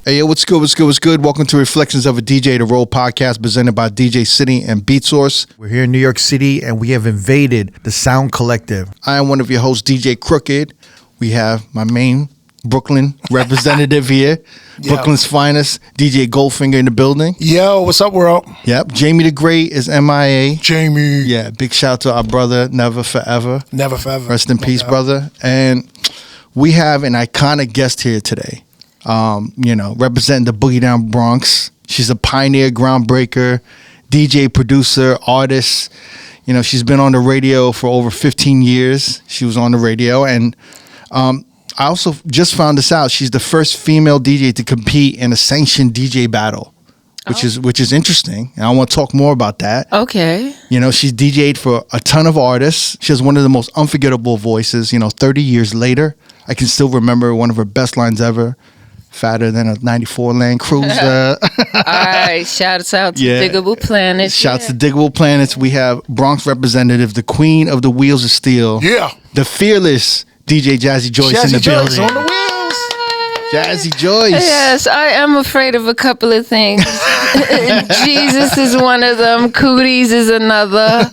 Hey, yo, what's good, what's good, what's good? Welcome to Reflections of a DJ, the R.O.A.D podcast presented by DJ City and Beat Source. We're here in New York City, and we have invaded the Sound Collective. I am one of your hosts, DJ Crooked. We have my main Brooklyn representative here, Brooklyn's finest, DJ Goldfinger in the building. Yo, what's up, world? Yep, Jamie the Great is MIA. Jamie. Yeah, big shout to our brother, Never Forever. Never forever. Rest in peace, brother. And we have an iconic guest here today. Representing the Boogie Down Bronx. She's a pioneer, groundbreaker, DJ, producer, artist. You know, she's been on the radio for over 15 years. She was on the radio. And I also just found this out. She's the first female DJ to compete in a sanctioned DJ battle, which is interesting. And I want to talk more about that. Okay. You know, she's DJ'd for a ton of artists. She has one of the most unforgettable voices. 30 years later, I can still remember one of her best lines ever. Fatter than a 94 Land Cruiser. All right. Shouts out to Digable Planets. Shouts to Digable Planets. We have Bronx representative, the queen of the wheels of steel. Yeah. The fearless DJ Jazzy Joyce in the building. On the wheels. Jazzy Joyce. Yes, I am afraid of a couple of things. Jesus is one of them. Cooties is another.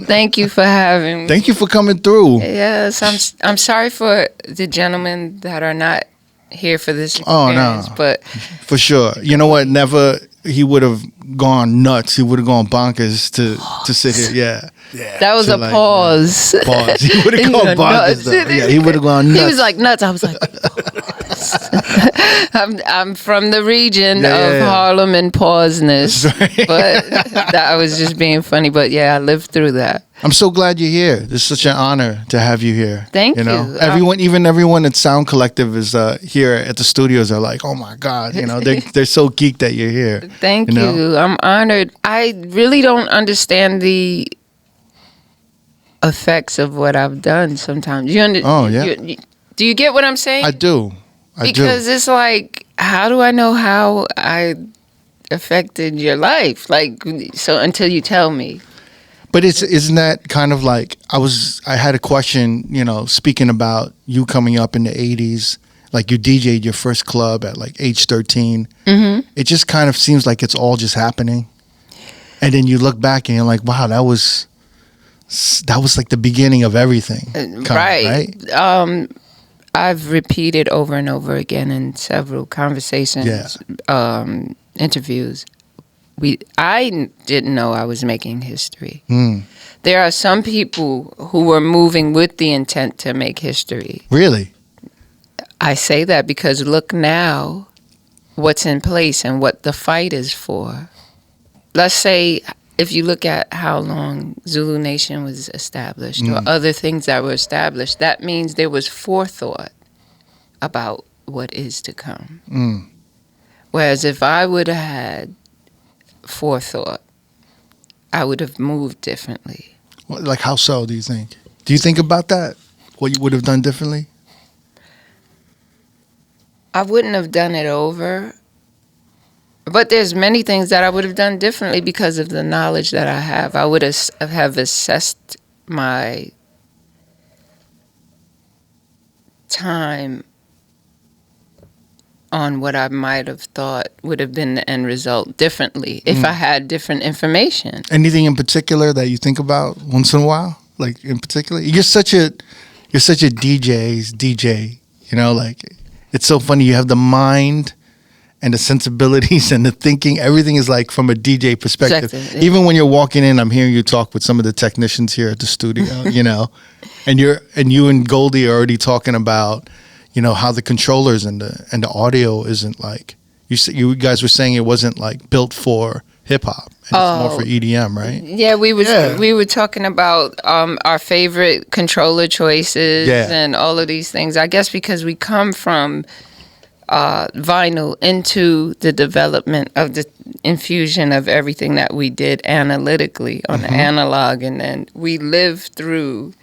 Thank you for having me. Thank you for coming through. Yes, I'm sorry for the gentlemen that are not here for this experience, but for sure. You know what? Never. He would have gone nuts. He would have gone bonkers to sit here. Yeah. That was a pause. Pause. He would have gone bonkers. Yeah, he would have gone nuts. He was like nuts. I was like, pause. I'm from the region of Harlem and pauseness, but that was just being funny. But yeah, I lived through that. I'm so glad you're here. It's such an honor to have you here. Thank you. Everyone at Sound Collective is here at the studios are like, oh my God, they're so geeked that you're here. Thank you. I'm honored. I really don't understand the effects of what I've done sometimes. Do you get what I'm saying? I do. Because it's like, how do I know how I affected your life? So until you tell me. But isn't that kind of like, I had a question, speaking about you coming up in the 80s, like you DJ'd your first club at like age 13. Mm-hmm. It just kind of seems like it's all just happening. And then you look back and you're like, wow, that was like the beginning of everything. Right. I've repeated over and over again in several conversations, interviews. I didn't know I was making history. There are some people who were moving with the intent to make history. Really? I say that because look now what's in place and what the fight is for. Let's say if you look at how long Zulu Nation was established or other things that were established, that means there was forethought about what is to come. Whereas if I would have had forethought, I would have moved differently. Like how so, do you think? Do you think about that? What you would have done differently? I wouldn't have done it over. But there's many things that I would have done differently because of the knowledge that I have. I would have assessed my time on what I might have thought would have been the end result differently if I had different information. Anything in particular that you think about once in a while? Like in particular? You're such a DJ, like it's so funny. You have the mind and the sensibilities and the thinking. Everything is like from a DJ perspective. Even when you're walking in, I'm hearing you talk with some of the technicians here at the studio, and you and Goldie are already talking about how the controllers and the audio isn't like you guys were saying it wasn't like built for hip hop. It's more for EDM, right? Yeah, we were talking about our favorite controller choices and all of these things. I guess because we come from vinyl into the development of the infusion of everything that we did analytically on the analog, and then we lived through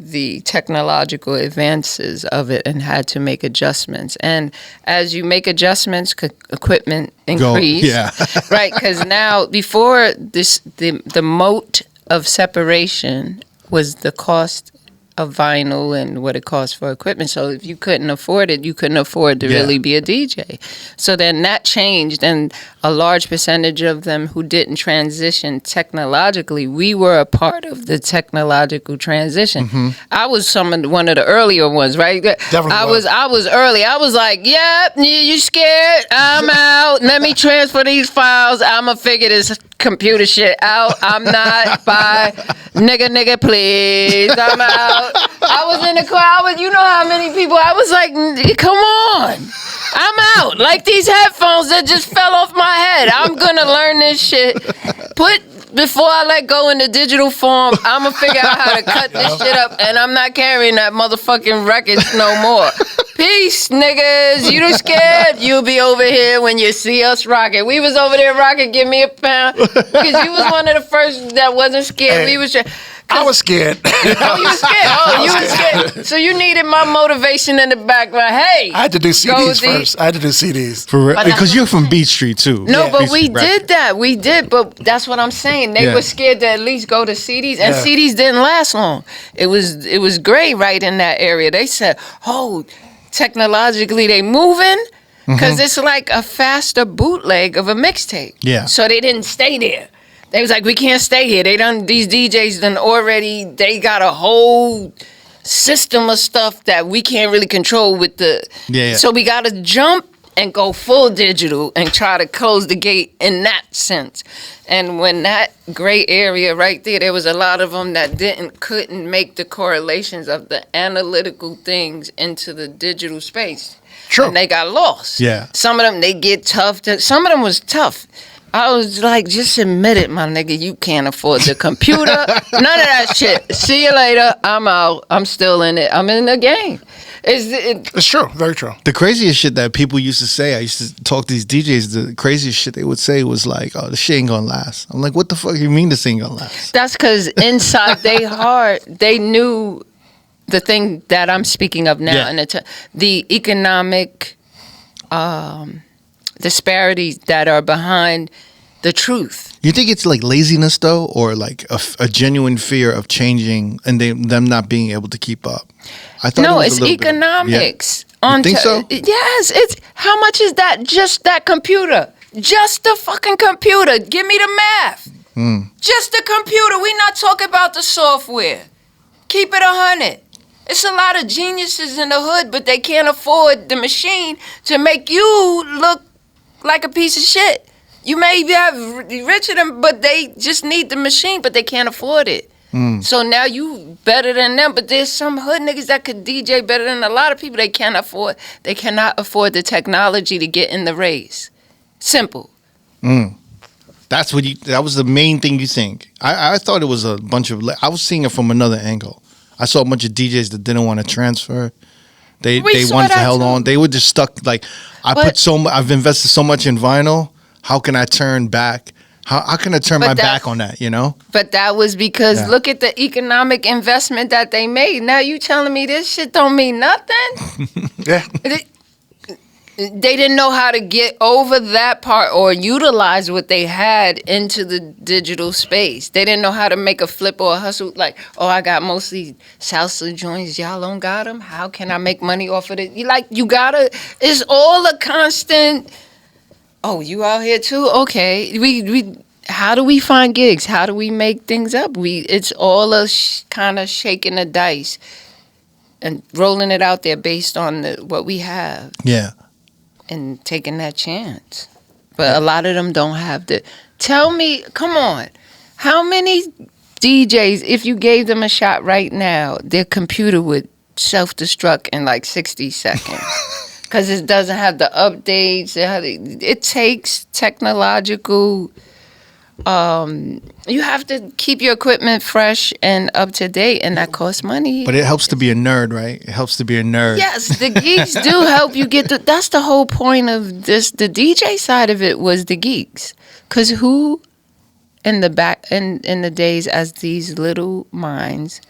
the technological advances of it and had to make adjustments. And as you make adjustments, equipment increase, right? Because now, before this, the moat of separation was the cost of vinyl and what it costs for equipment. So if you couldn't afford it, you couldn't afford to really be a DJ. So then that changed, and a large percentage of them who didn't transition technologically, we were a part of the technological transition. I was one of the earlier ones, right? Definitely I was early. I was like, yep, you scared? I'm out. Let me transfer these files. I'ma figure this computer shit out. I'm not by nigga, please. I'm out. I was in the crowd. You know how many people? I was like, come on. I'm out. Like these headphones that just fell off my head. I'm gonna learn this shit. Before I let go in the digital form, I'm gonna figure out how to cut this shit up, and I'm not carrying that motherfucking records no more. Peace, niggas. You scared? You'll be over here when you see us rocking. We was over there rocking. Give me a pound, because you was one of the first that wasn't scared. Hey. I was scared. Oh, you were scared. Oh, you were scared. So you needed my motivation in the background. Hey, I had to do CDs first. I had to do CDs. For real? Because you're from Beach Street too. No, but we did that. We did, but that's what I'm saying. They were scared to at least go to CDs, and CDs didn't last long. It was great right in that area. They said, oh, technologically they moving, because it's like a faster bootleg of a mixtape. Yeah. So they didn't stay there. They was like, we can't stay here. These DJs they got a whole system of stuff that we can't really control with the. Yeah. So we got to jump and go full digital and try to close the gate in that sense. And when that gray area right there was a lot of them that couldn't make the correlations of the analytical things into the digital space. True. And they got lost. Yeah. Some of them, they get tough. Some of them was tough. I was like, just admit it, my nigga. You can't afford the computer. None of that shit. See you later. I'm out. I'm still in it. I'm in the game. It's true. Very true. The craziest shit that people used to say, I used to talk to these DJs, the craziest shit they would say was like, oh, this shit ain't gonna last. I'm like, what the fuck you mean this ain't gonna last? That's because inside they heart, they knew the thing that I'm speaking of now. Yeah. And the economic disparities that are behind the truth. You think it's like laziness though, or like a genuine fear of changing and them not being able to keep up? I thought No, it was it's economics. You think so? Yes. It's how much is that? Just that computer. Just the fucking computer. Give me the math. Just the computer. We not talking about the software. Keep it 100. It's a lot of geniuses in the hood, but they can't afford the machine to make you look like a piece of shit. You may have richer than, but they just need the machine, but they can't afford it. So now you better than them, but there's some hood niggas that could DJ better than a lot of people. They cannot afford the technology to get in the race. Simple. That was the main thing you think. I thought it was a bunch of, I was seeing it from another angle. I saw a bunch of DJs that didn't want to transfer. They wanted to hold on. They were just stuck. Like I've invested so much in vinyl. How can I turn back? How can I turn my back on that? You know. But that was because look at the economic investment that they made. Now you telling me this shit don't mean nothing? Yeah. They didn't know how to get over that part or utilize what they had into the digital space. They didn't know how to make a flip or a hustle. Like, oh, I got mostly salsa joints. Y'all don't got them. How can I make money off of it? You gotta. It's all a constant. Oh, you out here too? Okay. We. How do we find gigs? How do we make things up? It's all a kind of shaking the dice and rolling it out there based on what we have. Yeah. And taking that chance. But a lot of them don't have the... Tell me, come on, how many DJs, if you gave them a shot right now, their computer would self-destruct in like 60 seconds? Because it doesn't have the updates. It takes technological... you have to keep your equipment fresh and up to date, and that costs money. But it helps to be a nerd, right? It helps to be a nerd. Yes, the geeks do help you get that's the whole point of this. The DJ side of it was the geeks. Because who in the days as these little minds,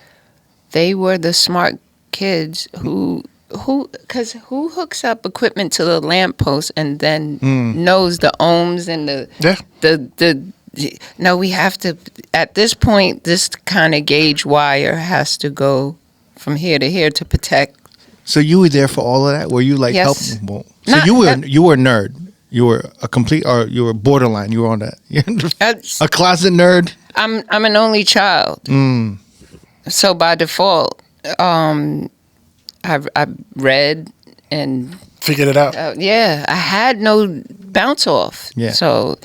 they were the smart kids who hooks up equipment to the lamppost and then knows the ohms and the no, we have to, at this point, this kind of gauge wire has to go from here to here to protect. So you were there for all of that? Were you like Yes. help? So you were a nerd. You were a complete, or you were borderline. You were on that. A closet nerd. I'm an only child. So by default, I read and figured it out. Yeah, I had no bounce off. Yeah. So,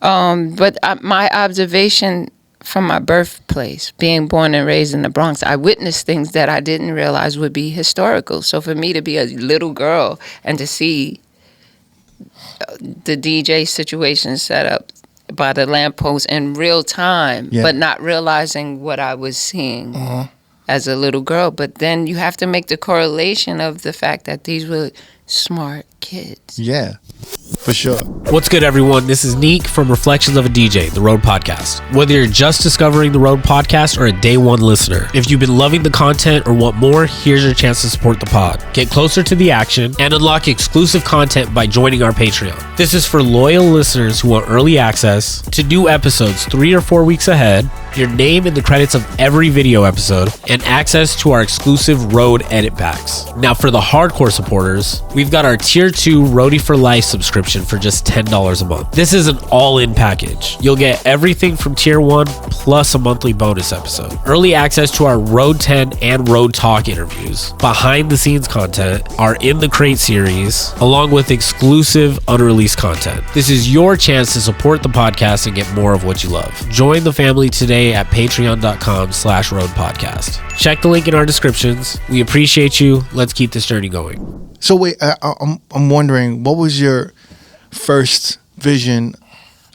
but my observation from my birthplace, being born and raised in the Bronx, I witnessed things that I didn't realize would be historical. So for me to be a little girl and to see the DJ situation set up by the lamppost in real time, but not realizing what I was seeing as a little girl. But then you have to make the correlation of the fact that these were smart kids. Yeah, for sure. What's good, everyone? This is Neek from Reflections of a DJ, the R.O.A.D podcast. Whether you're just discovering the R.O.A.D podcast or a day one listener, if you've been loving the content or want more, here's your chance to support the pod. Get closer to the action and unlock exclusive content by joining our Patreon. This is for loyal listeners who want early access to new episodes 3 or 4 weeks ahead, your name in the credits of every video episode, and access to our exclusive R.O.A.D edit packs. Now, for the hardcore supporters, we've got our Tier 2 Roadie for Life subscription for just $10 a month. This is an all-in package. You'll get everything from Tier 1 plus a monthly bonus episode, early access to our R.O.A.D 10 and R.O.A.D Talk interviews, behind-the-scenes content, our In the Crate series, along with exclusive unreleased content. This is your chance to support the podcast and get more of what you love. Join the family today at patreon.com/R.O.A.D podcast. Check the link in our descriptions. We appreciate you. Let's keep this journey going. So wait, I'm wondering, what was your first vision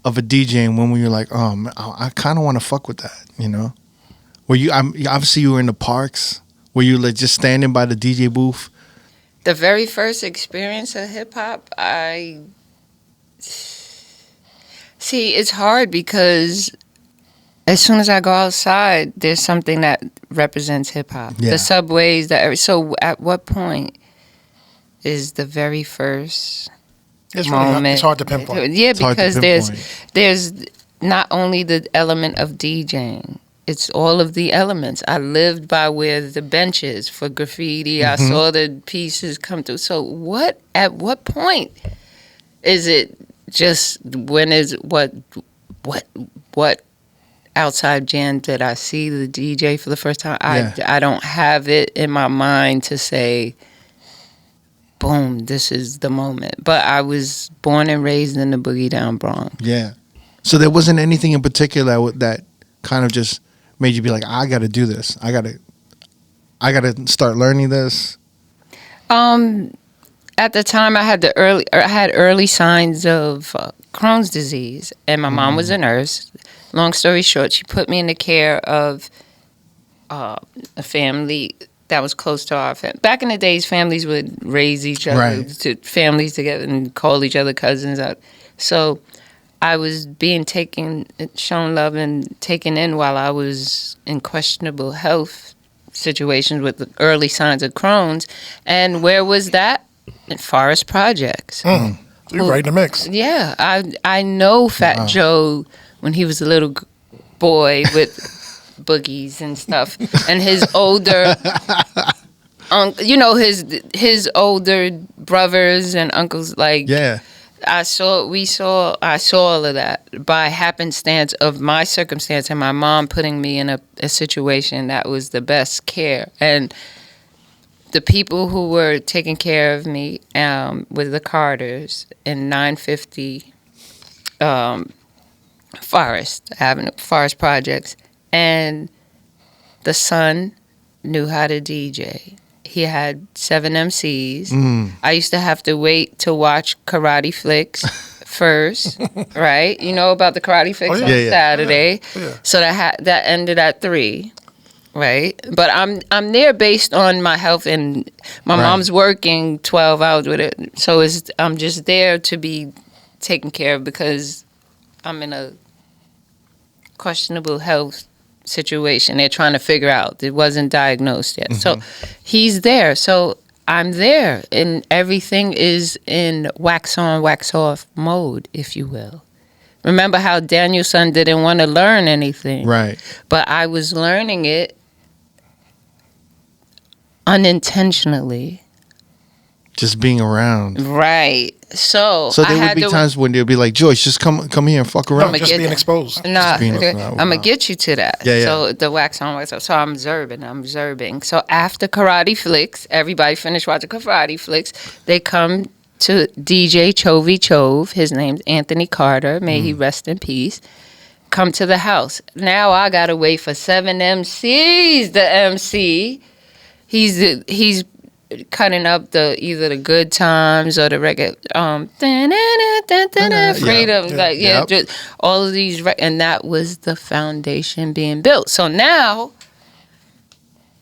of a DJ, and when were you like, oh, I kind of want to fuck with that, you know? Were you, obviously you were in the parks, were you like just standing by the DJ booth? The very first experience of hip-hop, see, it's hard because as soon as I go outside, there's something that represents hip-hop. Yeah. The subways, so at what point is the very first moment? It's hard to pinpoint. Yeah, It's hard to because pinpoint. there's not only the element of DJing, it's all of the elements. I lived by where the benches for graffiti. I saw the pieces come through. So at what point is it just, when is what outside jam did I see the DJ for the first time? I don't have it in my mind to say, boom, this is the moment. But I was born and raised in the Boogie Down Bronx. Yeah. So there wasn't anything in particular that kind of just made you be like, I got to do this. I got to start learning this. At the time, I had early signs of Crohn's disease, and my mom was a nurse. Long story short, she put me in the care of a family that was close to our family. Back in the days, families would raise each other, families together, and call each other cousins out. So I was being shown love and taken in while I was in questionable health situations with the early signs of Crohn's. And where was that? In Forest Projects. So you're right in the mix. Yeah, I know Fat Joe when he was a little boy with boogies and stuff, and his older, his older brothers and uncles. I saw all of that by happenstance of my circumstance and my mom putting me in a situation that was the best care. And the people who were taking care of me were the Carters in 950 Forest Avenue, Forest Projects. And the son knew how to DJ. He had 7 MCs. I used to have to wait to watch karate flicks first, right? You know about the karate flicks on Saturday. Yeah. So that ended at 3, right? But I'm there based on my health, and my mom's working 12 hours with it. So I'm just there to be taken care of because I'm in a questionable health situation they're trying to figure out. It wasn't diagnosed yet. So he's there. So I'm there. And everything is in wax on, wax off mode, if you will. Remember how Danielson didn't want to learn anything. Right. But I was learning it unintentionally. Just being around. Right. So there would be times when they'd be like, Joyce, just come here and fuck around. No, just being exposed. Nah, I'm going to get you to that. Yeah. So the wax on, wax off. So I'm observing. So after karate flicks, everybody finished watching karate flicks, they come to DJ Chovy Chove. His name's Anthony Carter. May he rest in peace. Come to the house. Now I got to wait for 7 MCs. The MC, he's cutting up either the good times or the record, freedom, just all of these, and that was the foundation being built. So now,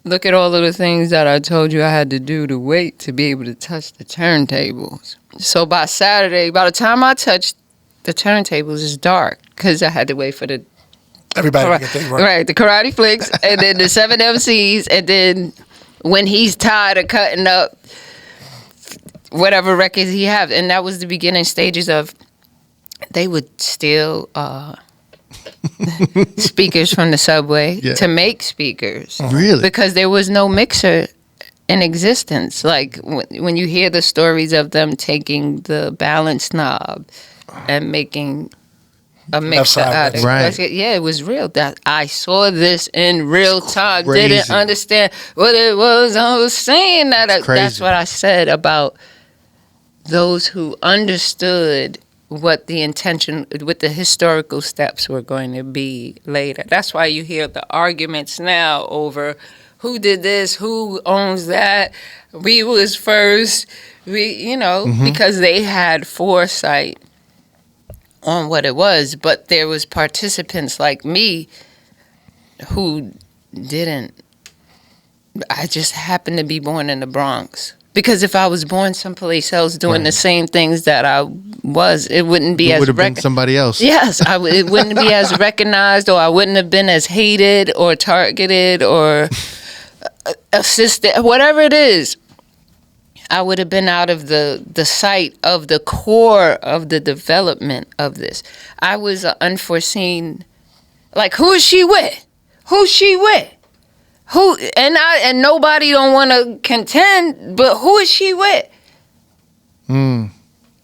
look at all of the things that I told you I had to do to wait to be able to touch the turntables. So by Saturday, by the time I touched the turntables, it's dark because I had to wait for everybody to get their right, the karate flicks, and then the 7 MCs, and then when he's tired of cutting up whatever records he have. And that was the beginning stages of, they would steal speakers from the subway to make speakers. Really? Because there was no mixer in existence. Like when you hear the stories of them taking the balance knob and making a mixer out of it. Right. Yeah, it was real. That I saw this in real time. Crazy. Didn't understand what it was I was saying. That's what I said about those who understood what the intention, what the historical steps were going to be later. That's why you hear the arguments now over who did this, who owns that, we was first, because they had foresight on what it was, but there was participants like me who didn't. I just happened to be born in the Bronx. Because if I was born someplace else doing the same things that I was, it wouldn't be as... It would have been somebody else. Yes, it wouldn't be as recognized, or I wouldn't have been as hated or targeted or assisted, whatever it is. I would have been out of the sight of the core of the development of this. I was an unforeseen, like, who is she with? Who's she with? Who and nobody don't want to contend, but who is she with? And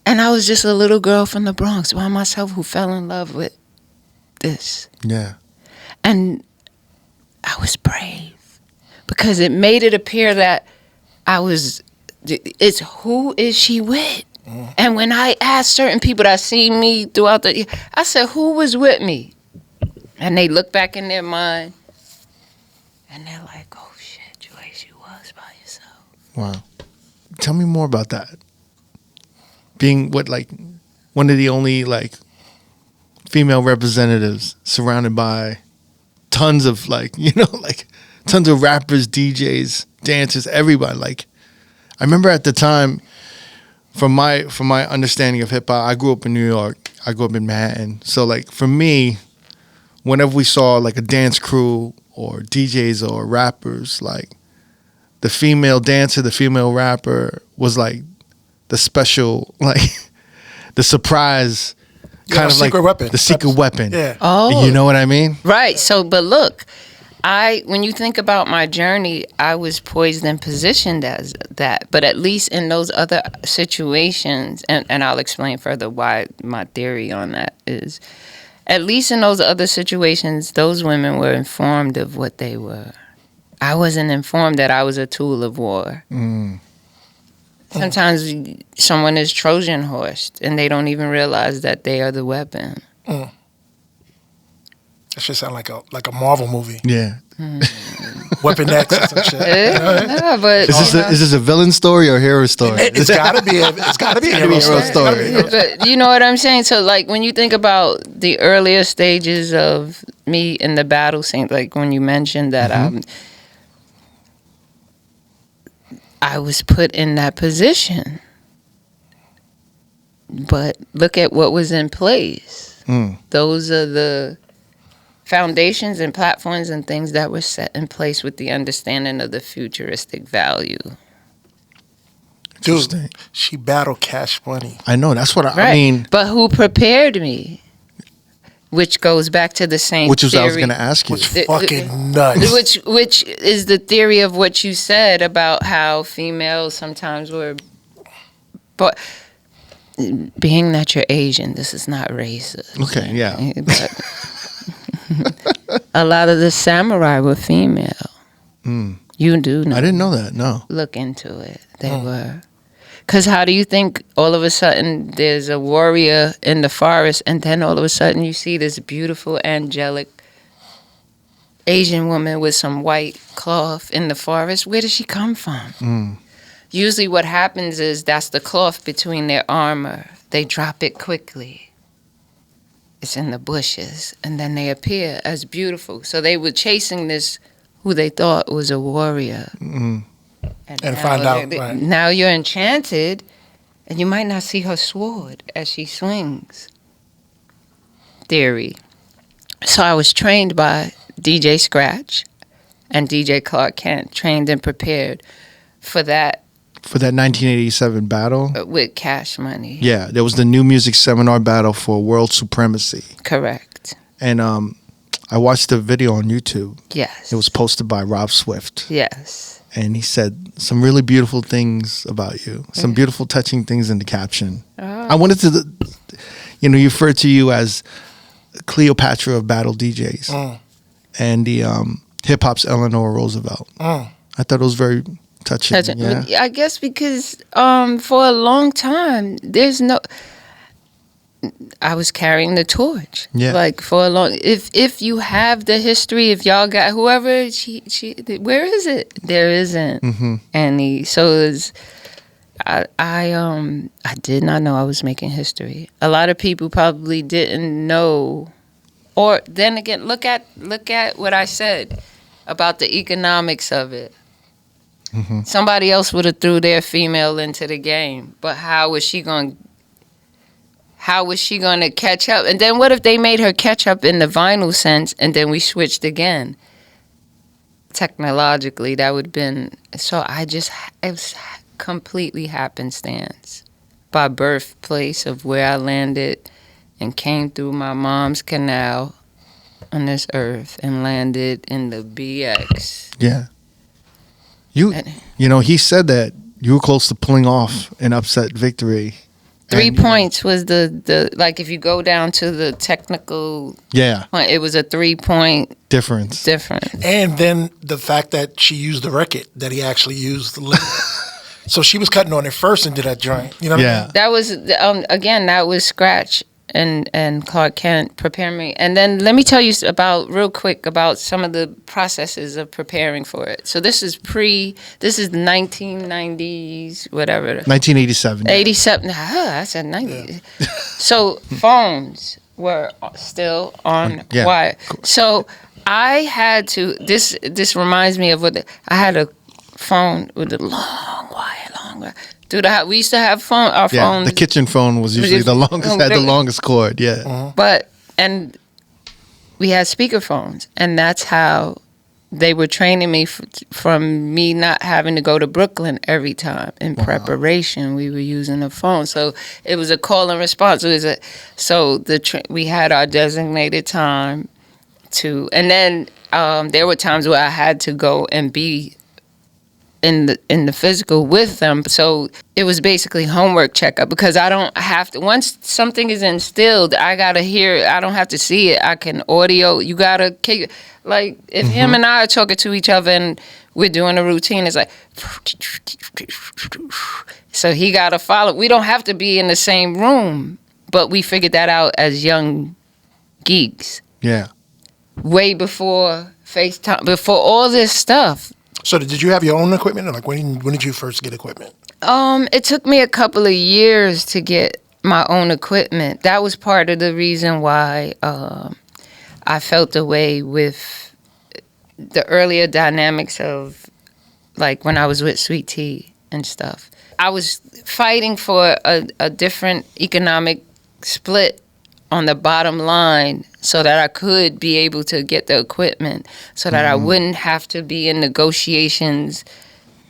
I was just a little girl from the Bronx by myself who fell in love with this. Yeah. And I was brave because it made it appear that it's who is she with? And when I asked certain people that seen me throughout the year, I said, who was with me? And they look back in their mind and they're like, oh shit, Joyce, you was by yourself. Wow. Tell me more about that. Being one of the only female representatives surrounded by tons of tons of rappers, DJs, dancers, everybody. I remember at the time, from my understanding of hip hop, I grew up in New York. I grew up in Manhattan. So for me, whenever we saw a dance crew or DJs or rappers, the female dancer, the female rapper was the special, the surprise, kind of secret weapon. The secret weapon. Yeah. Oh. You know what I mean? Right. So, but look, when you think about my journey, I was poised and positioned as that. But at least in those other situations, and I'll explain further why my theory on that is, at least in those other situations, those women were informed of what they were. I wasn't informed that I was a tool of war. Sometimes someone is Trojan horsed and they don't even realize that they are the weapon. That should sound like a Marvel movie. Yeah. Weapon X or some shit. Yeah, but is this a villain story or a hero story? It's gotta be a hero story. But you know what I'm saying? So when you think about the earlier stages of me in the battle scene, when you mentioned that I was put in that position. But look at what was in place. Those are the foundations and platforms and things that were set in place with the understanding of the futuristic value. Dude, she battled Cash Money. I know. That's what Right. I mean. But who prepared me? which goes back to the same Which was theory. I was going to ask you. Which fucking nuts. Which is the theory of what you said about how females sometimes were, but being that you're Asian, this is not racist. Okay, yeah. But a lot of the samurai were female. You do know. I didn't know that, no. Look into it. They were. Because how do you think all of a sudden there's a warrior in the forest and then all of a sudden you see this beautiful, angelic Asian woman with some white cloth in the forest? Where does she come from? Usually what happens is that's the cloth between their armor. They drop it quickly. It's in the bushes. And then they appear as beautiful. So they were chasing this, who they thought was a warrior. And now find out, right. Now you're enchanted, and you might not see her sword as she swings. Theory. So I was trained by DJ Scratch and DJ Clark Kent, trained and prepared for that. For that 1987 battle? With Cash Money. Yeah, there was the New Music Seminar battle for world supremacy. Correct. And I watched the video on YouTube. Yes. It was posted by Rob Swift. Yes. And he said some really beautiful things about you. Some beautiful, touching things in the caption. I wanted to, you refer to you as Cleopatra of battle DJs. And the hip-hop's Eleanor Roosevelt. I thought it was very touching. Yeah. I guess because for a long time, I was carrying the torch. Yeah. Like for a long, if you have the history, if y'all got whoever where is it? There isn't any. So I did not know I was making history. A lot of people probably didn't know. Or then again, look at what I said about the economics of it. Somebody else would have threw their female into the game, but how was she going to catch up? And then what if they made her catch up in the vinyl sense, and then we switched again? Technologically, that would have been... So it was completely happenstance. By birthplace of where I landed and came through my mom's canal on this earth and landed in the BX. Yeah. He said that you were close to pulling off an upset victory. 3 points was the like if you go down to the technical point, it was a 3-point difference. And then the fact that she used the record that he actually used. So she was cutting on it first and did that joint. You know what I mean? That was, again, that was Scratch and Clark Kent preparing me. And then let me tell you real quick about some of the processes of preparing for it. So this is the 1990s, whatever. 1987. 87. I said 90s. Yeah. So phones were still on wire. So I had to, this reminds me of I had a phone with a long wire. We used to have our phones. The kitchen phone was usually the longest, had the longest cord, and we had speaker phones, and that's how they were training me from me not having to go to Brooklyn every time. In preparation, we were using a phone. So it was a call and response. We had our designated time and then there were times where I had to go and be in the physical with them. So it was basically homework checkup, because I don't have to, once something is instilled, I gotta hear it. I don't have to see it. I can audio. You gotta, like, if him and I are talking to each other and we're doing a routine, it's like, so he gotta follow. We don't have to be in the same room, but we figured that out as young geeks. Yeah. Way before FaceTime, before all this stuff. So did you have your own equipment? Or like when did you first get equipment? It took me a couple of years to get my own equipment. That was part of the reason why I felt away with the earlier dynamics of, like, when I was with Sweet Tea and stuff. I was fighting for a different economic split on the bottom line so that I could be able to get the equipment, so that I wouldn't have to be in negotiations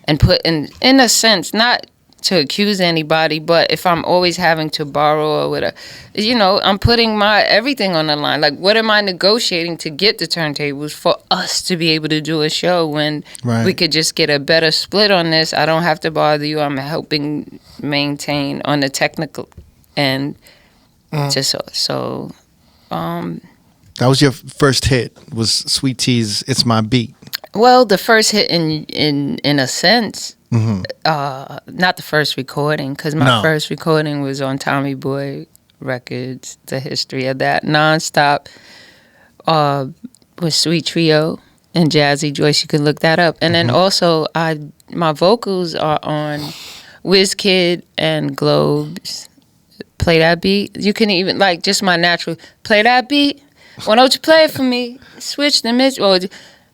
and put in a sense, not to accuse anybody, but if I'm always having to borrow or whatever, I'm putting my everything on the line. Like, what am I negotiating to get the turntables for us to be able to do a show when we could just get a better split on this? I don't have to bother you. I'm helping maintain on the technical end. Just so. That was your first hit. Was Sweet Tea's "It's My Beat"? Well, the first hit in a sense. Not the first recording, because my first recording was on Tommy Boy Records. The history of that nonstop was Sweet Trio and Jazzy Joyce. You can look that up. And then also, my vocals are on Whiz Kid and Globe's Play That Beat. You can even just my natural play that beat. Why don't you play it for me? Switch the mix or.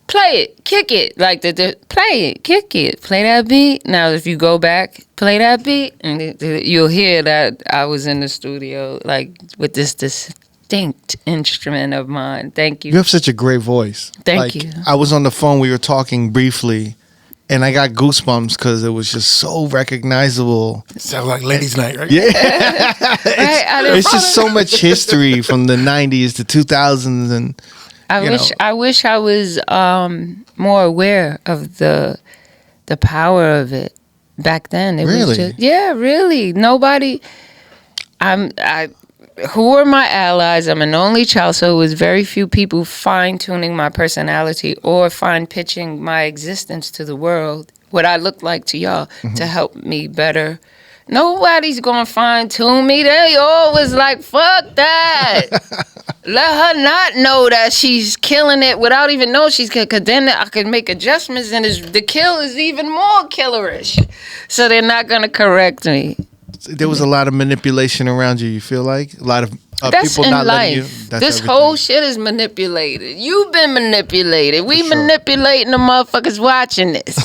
Play it, kick it, like the play it, kick it, play that beat. Now, if you go back, play that beat, and you'll hear that I was in the studio, with this distinct instrument of mine. Thank you. You have such a great voice. Thank you. I was on the phone, we were talking briefly, and I got goosebumps because it was just so recognizable. Sounds like ladies' night, right? Yeah. It's just so much history from the 90s to 2000s, and... I wish I was more aware of the power of it back then. It was just, really. Nobody. Who were my allies? I'm an only child, so it was very few people fine tuning my personality or fine pitching my existence to the world. What I look like to y'all to help me better. Nobody's gonna fine tune me. They always like, fuck that. Let her not know that she's killing it without even knowing she's killing it, because then I can make adjustments and the kill is even more killerish. So they're not gonna correct me. There was a lot of manipulation around you, you feel like? A lot of that's people in not life. letting you... This whole shit is manipulated. You've been manipulated. We manipulating the motherfuckers watching this.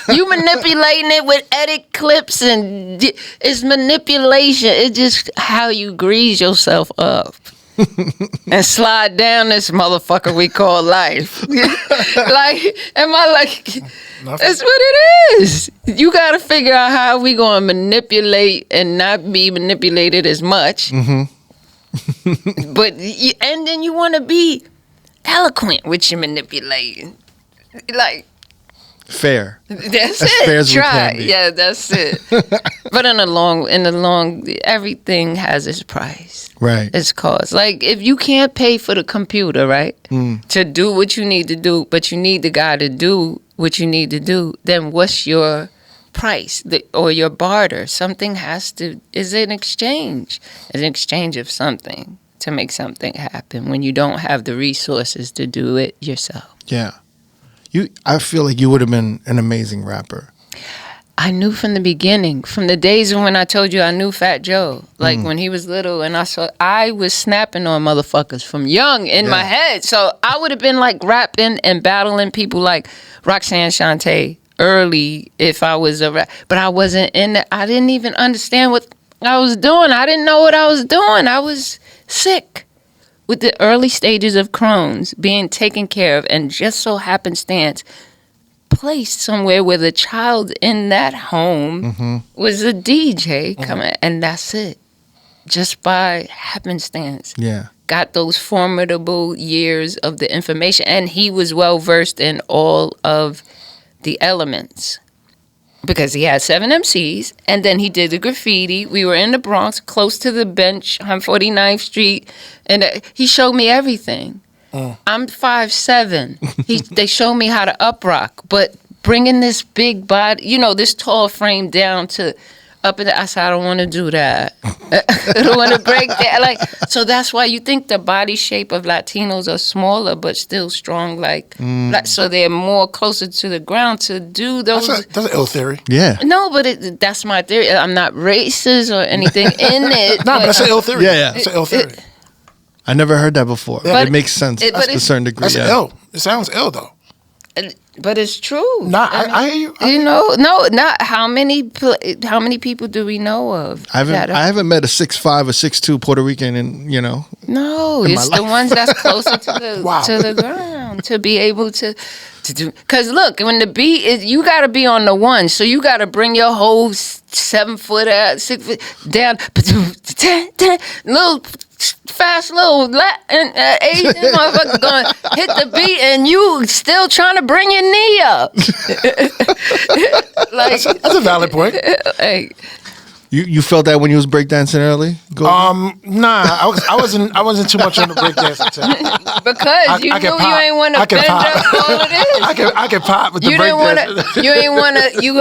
You manipulating it with edit clips and it's manipulation. It's just how you grease yourself up and slide down this motherfucker we call life. That's what it is. You got to figure out how we going to manipulate and not be manipulated as much. But and then you want to be eloquent with your manipulating. Fair. That's as it. Fair as Try. We can be. Yeah, that's it. But in the long, everything has its price. Right. Its cost. If you can't pay for the computer, right, to do what you need to do, but you need the guy to do what you need to do, then what's your price or your barter? Something is an exchange. An exchange of something to make something happen when you don't have the resources to do it yourself. Yeah. I feel like you would have been an amazing rapper. I knew from the beginning, from the days when I told you I knew Fat Joe, when he was little, and I was snapping on motherfuckers from young in my head. So I would have been rapping and battling people like Roxanne Shante early if I was a rap. But I wasn't in it. I didn't even understand what I was doing. I didn't know what I was doing. I was sick with the early stages of Crohn's being taken care of, and just so happenstance placed somewhere where the child in that home was a DJ coming, and that's it. Just by happenstance. Yeah. Got those formidable years of the information, and he was well versed in all of the elements. Because he had 7 MCs, and then he did the graffiti. We were in the Bronx, close to the bench on 49th Street, and he showed me everything. I'm 5'7". They showed me how to up rock, but bringing this big body, this tall frame down to up in I said, I don't want to do that. I don't want to break that. So that's why you think the body shape of Latinos are smaller, but still strong. So they're more closer to the ground to do those. That's an ill theory. Yeah. No, but that's my theory. I'm not racist or anything in it. No, but that's an ill theory. Yeah. It's an ill theory. I never heard that before. Yeah. It makes sense to a certain degree. That's ill. It sounds ill, though. But it's true. I hear you. Not how many people do we know of? I haven't met a 6'5" or 6'2" Puerto Rican No, it's the ones that's closer to the to the ground to be able to Because look, when the beat is, you got to be on the one. So you got to bring your whole 7 foot out, 6 foot down, little fast little Asian motherfucker gonna hit the beat and you still trying to bring your knee up. Like, that's a valid point. Hey. You felt that when you was breakdancing early? Nah, I wasn't too much on the breakdancing time. Because you knew you ain't want to bend up all of this. I can pop with the breakdancing. You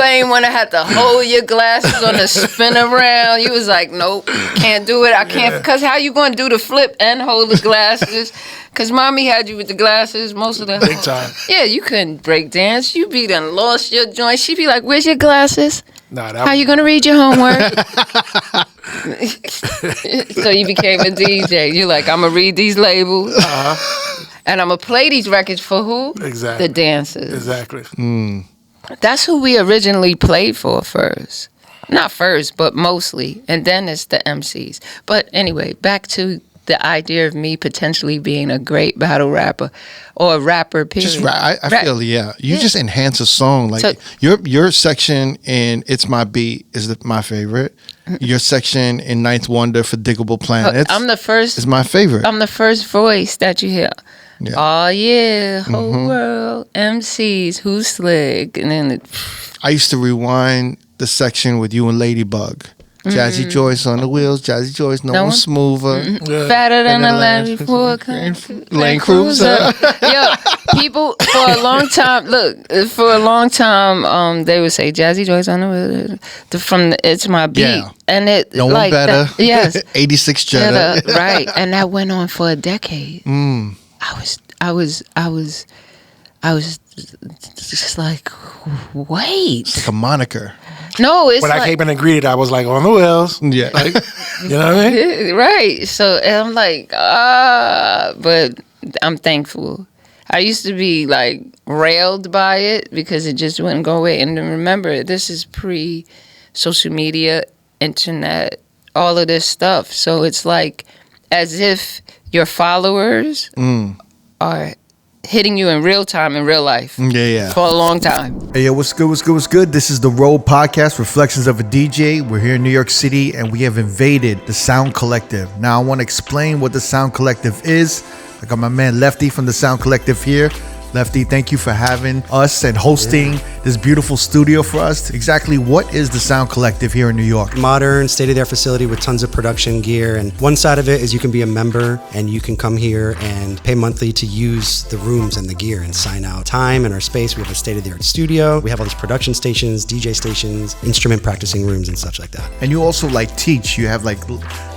ain't want to have to hold your glasses on the spin around. You was like, nope, can't do it. I can't, because how you going to do the flip and hold the glasses? Because mommy had you with the glasses most of the big time. Yeah, you couldn't break dance. You be done lost your joint. She be like, where's your glasses? Nah, how you gonna read your homework? So you became a DJ. You're like, I'm gonna read these labels, and I'm gonna play these records for who? Exactly. The dancers. Exactly. That's who we originally played for first. Not first, but mostly, and then it's the MCs. But anyway, back to the idea of me potentially being a great battle rapper or a rapper, period. Just I feel, you just enhance a song. Like, so, your section in It's My Beat is my favorite. Your section in Ninth Wonder for Digable Planets is my favorite. I'm the first voice that you hear. Yeah. Oh, yeah, whole world, MCs, who's slick. And then I used to rewind the section with you and Ladybug. Jazzy Joyce on the wheels. Jazzy Joyce, no one smoother. Fatter than a Land Cruiser. Yo, people for a long time. Look, for a long time, they would say Jazzy Joyce on the wheels from the It's My Beat, and it no like one better. That, yes, 86 Jetta, right, and that went on for a decade. I was just like, wait, it's like a moniker. No, it's when like, I came in and greeted, I was like on the wheels. Yeah, like, you know what I mean? Right. So and I'm like, but I'm thankful. I used to be like railed by it because it just wouldn't go away. And remember, this is pre-social media, internet, all of this stuff. So it's like as if your followers are hitting you in real time, in real life. Yeah. For a long time. Hey, yo, what's good? This is the R.O.A.D podcast, Reflections of a DJ. We're here in New York City, and we have invaded the Sound Collective. Now, I want to explain what the Sound Collective is. I got my man Lefty from the Sound Collective here. Lefty, thank you for having us and hosting this beautiful studio for us. Exactly what is the Sound Collective here in New York? Modern, state-of-the-art facility with tons of production gear. And one side of it is you can be a member and you can come here and pay monthly to use the rooms and the gear and sign out time and our space. We have a state-of-the-art studio. We have all these production stations, DJ stations, instrument practicing rooms and such like that. And you also teach. You have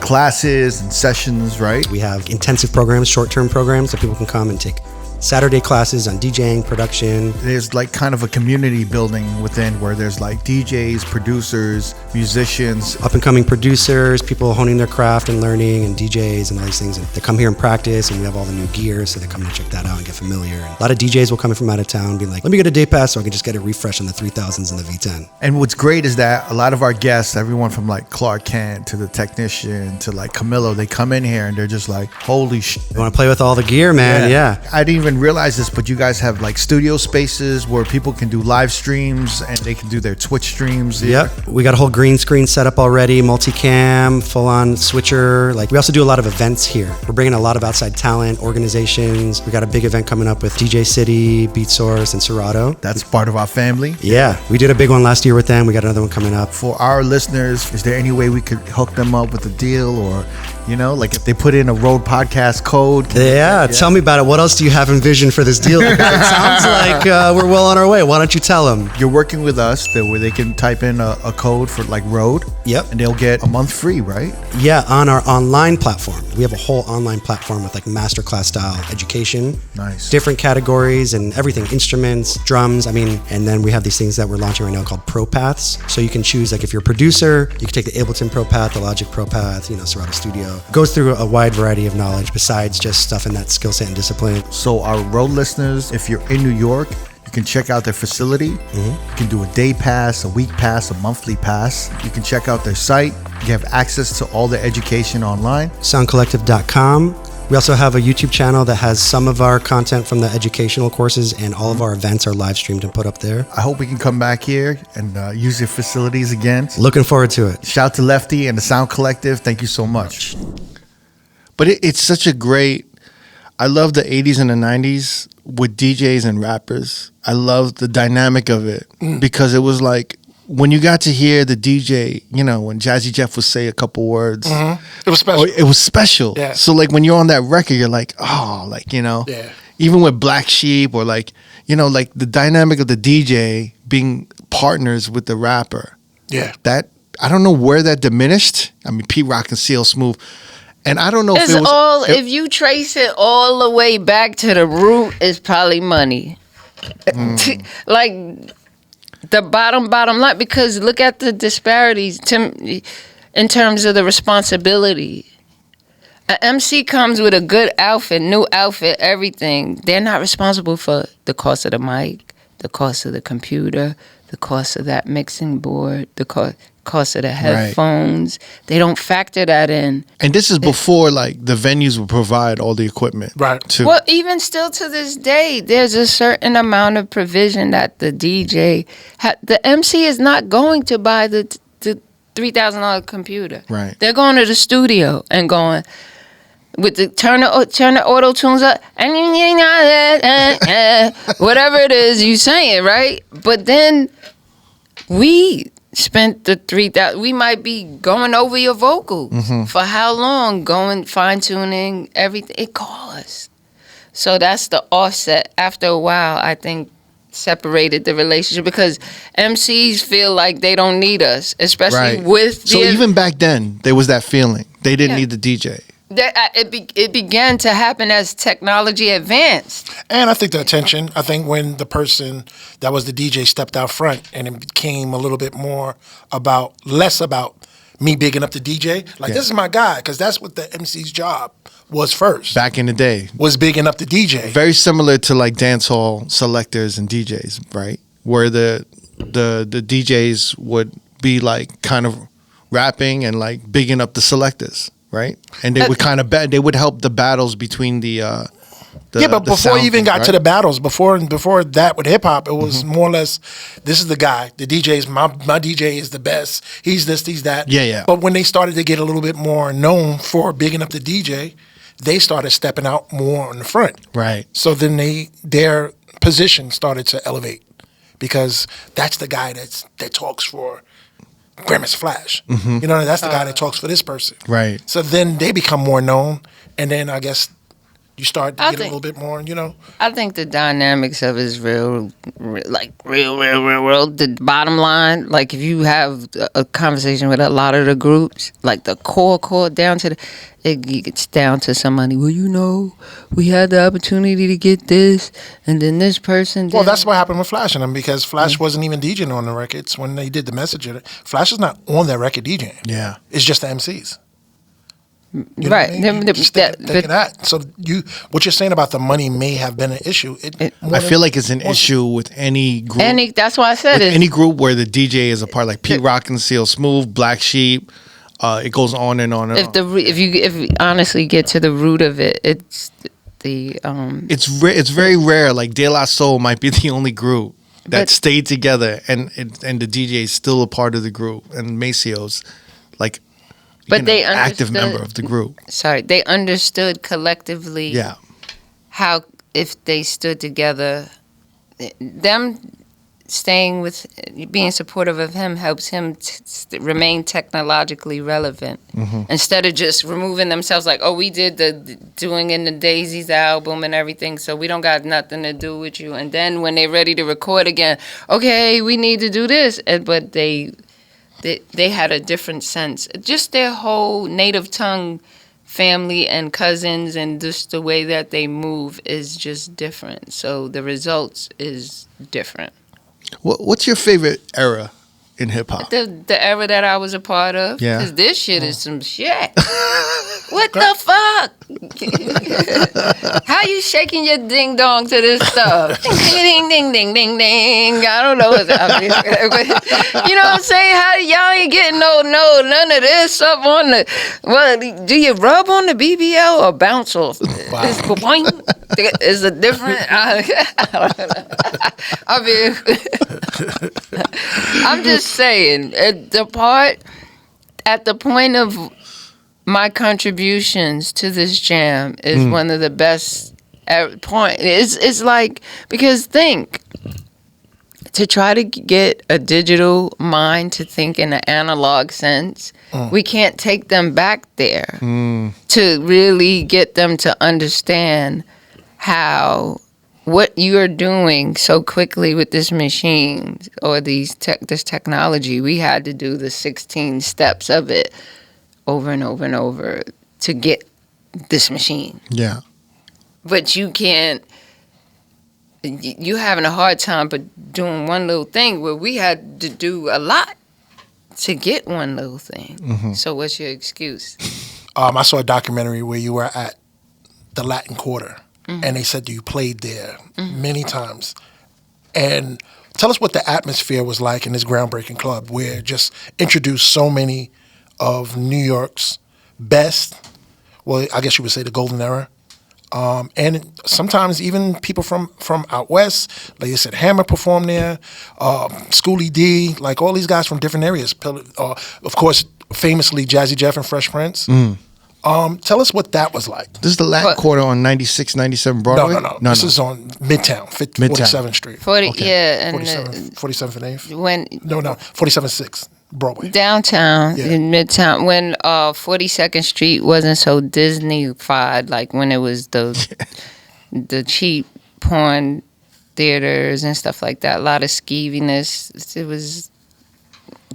classes and sessions, right? We have intensive programs, short-term programs that people can come and take Saturday classes on DJing, production. There's kind of a community building within where there's DJs, producers, musicians. Up and coming producers, people honing their craft and learning, and DJs and all these things. And they come here and practice, and we have all the new gear, so they come to check that out and get familiar. And a lot of DJs will come in from out of town and be like, let me get a day pass so I can just get a refresh on the 3000s and the V10. And what's great is that a lot of our guests, everyone from Clark Kent to the technician to Camilo, they come in here and they're just like, holy shit. You want to play with all the gear, man? Yeah. I didn't even realize this, but you guys have studio spaces where people can do live streams and they can do their Twitch streams here. Yep, we got a whole green screen set up already, multicam, full-on switcher. We also do a lot of events here. We're bringing a lot of outside talent, organizations. We got a big event coming up with DJ City, Beat Source, and Serato. That's part of our family. Yeah, we did a big one last year with them. We got another one coming up. For our listeners, is there any way we could hook them up with a deal, or if they put in a R.O.A.D podcast code? Yeah, tell me about it. What else do you have in vision for this deal? It sounds like we're well on our way. Why don't you tell them? You're working with us where they can type in a code for R.O.A.D. Yep. And they'll get a month free, right? Yeah, on our online platform. We have a whole online platform with masterclass style education. Nice. Different categories and everything, instruments, drums. And then we have these things that we're launching right now called Pro Paths. So you can choose, if you're a producer, you can take the Ableton Pro Path, the Logic Pro Path, Serato Studio. Goes through a wide variety of knowledge besides just stuff in that skill set and discipline. So our R.O.A.D listeners, if you're in New York, you can check out their facility. You can do a day pass, a week pass, a monthly pass. You can check out their site. You have access to all the education online. Soundcollective.com. We also have a YouTube channel that has some of our content from the educational courses, and all of our events are live streamed and put up there. I hope we can come back here and use your facilities again. Looking forward to it. Shout out to Lefty and the Sound Collective. Thank you so much. But it's such a great, I love the 80s and the 90s with DJs and rappers. I love the dynamic of it because it was like, when you got to hear the DJ, you know, when Jazzy Jeff would say a couple words, it was special. It was special. Yeah. So like when you're on that record, you're like, oh, like, you know, even with Black Sheep or like, you know, like the dynamic of the DJ being partners with the rapper. Yeah. That, I don't know where that diminished. I mean, Pete Rock and CL Smooth. And I don't know if it was... if you trace it all the way back to the root, it's probably money. Like, the bottom line, because look at the disparities in terms of the responsibility. An MC comes with a good outfit, new outfit, everything. They're not responsible for the cost of the mic, the cost of the computer, the cost of that mixing board, the cost of the headphones. Right. They don't factor that in. And this is before like the venues would provide all the equipment. Right. Too. Well, even still to this day, there's a certain amount of provision that the DJ, the MC is not going to buy the $3,000 computer. Right. They're going to the studio and going with the turn the auto tunes up and whatever it is you saying, right? But then we spent the $3,000. We might be going over your vocals for how long? Going fine tuning everything. It costs. So that's the offset. After a while, I think separated the relationship because MCs feel like they don't need us, especially with. So even back then, there was that feeling they didn't need the DJ. It began to happen as technology advanced. And I think the attention, when the person that was the DJ stepped out front and it became a little bit less about me bigging up the DJ. Like, this is my guy, because that's what the MC's job was first. Back in the day. Was bigging up the DJ. Very similar to like dancehall selectors and DJs, right? Where the DJs would be like kind of rapping and like bigging up the selectors. Right, and they would kind of they would help the battles between the but before you even got to the battles, before that with hip hop, it was more or less, this is the guy, the DJ is my DJ is the best. He's this, he's that. Yeah. But when they started to get a little bit more known for bigging up the DJ, they started stepping out more on the front. Right. So then their position started to elevate because that's the guy that talks for Grandmaster Flash. You know, that's the guy that talks for this person. Right. So then they become more known, and then I guess you start to get a little bit more, you know. I think the dynamics of it is real. The bottom line, like if you have a conversation with a lot of the groups, like the core down to it gets down to somebody. Well, you know, we had the opportunity to get this, and then this person. Well, that's what happened with Flash and them because Flash wasn't even DJing on the records when they did the message. Flash is not on that record DJing. Yeah, it's just the MCs. You right. Think of that. So what you're saying about the money may have been an issue. I feel like it's an issue with any group. That's why I said it. Any group where the DJ is a part, like Pete Rock and CL Smooth, Black Sheep. It goes on and on and on. If you honestly get to the root of it, it's the It's very rare. Like De La Soul might be the only group that stayed together, and the DJ is still a part of the group, and Maceo's like. But they active member of the group. Sorry, they understood collectively. Yeah. How if they stood together, them staying with, being supportive of him helps him remain technologically relevant. Instead of just removing themselves like, oh, we did the Doing in the Daisies album and everything, so we don't got nothing to do with you. And then when they're ready to record again, okay, we need to do this. But they had a different sense. Just their whole native tongue family and cousins and just the way that they move is just different. So the results is different. What's your favorite era in hip hop? The era that I was a part of. Yeah. Because this shit is some shit. What the fuck? How you shaking your ding dong to this stuff? Ding ding ding ding ding. I don't know what's happening. You know what I'm saying? How y'all ain't getting none of this stuff on the. Well, do you rub on the BBL or bounce off? Wow. Is it different? I mean, I'm just saying at the point of my contributions to this jam is one of the best point. It's like, because think, to try to get a digital mind to think in an analog sense, we can't take them back there to really get them to understand how what you are doing so quickly with this machine or this technology. We had to do the 16 steps of it over and over and over to get this machine. Yeah. But you can't, you having a hard time but doing one little thing where we had to do a lot to get one little thing. So what's your excuse? I saw a documentary where you were at the Latin Quarter, and they said you played there many times. And tell us what the atmosphere was like in this groundbreaking club where it just introduced so many of New York's best, well, I guess you would say the golden era. And sometimes even people from out west, like you said, Hammer performed there, Schoolie D, like all these guys from different areas. Of course, famously Jazzy Jeff and Fresh Prince. Tell us what that was like. This is the Latin Quarter on 96, 97 Broadway? No. This is on Midtown, 47th Street. 47th and 8th? When 47th 6th, Broadway. Downtown, in Midtown, when 42nd Street wasn't so Disney-fied, like when it was the cheap porn theaters and stuff like that, a lot of skeeviness. It was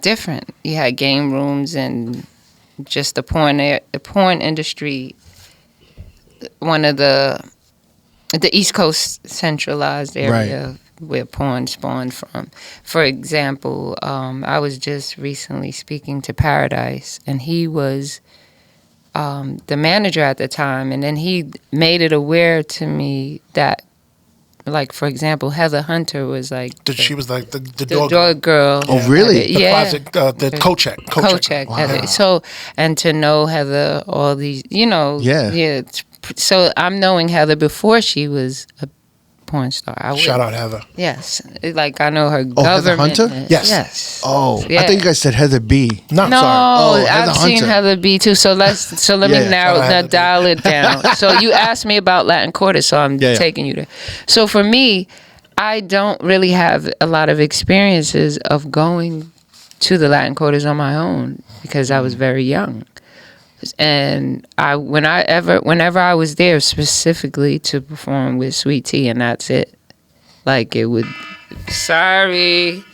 different. You had game rooms and just the porn industry, one of the East Coast centralized area where porn spawned from. For example, I was just recently speaking to Paradise, and he was the manager at the time, and then he made it aware to me that, like, for example, Heather Hunter was like... She was like the dog girl. Oh, really? The closet, the co-check. Co-check. Wow. So, and to know Heather, all these, so I'm knowing Heather before she was a porn star. Shout out Heather. Yes. Like, I know her Heather Hunter? Yes. Oh, yeah. I think you guys said Heather B. No, sorry. Oh, I've seen Heather B too. So let me dial it down. So you asked me about Latin Quarter, so I'm taking you there. So for me, I don't really have a lot of experiences of going to the Latin Quarters on my own because I was very young. And whenever I was there specifically to perform with Sweet Tea, and that's it. Like, it would, sorry.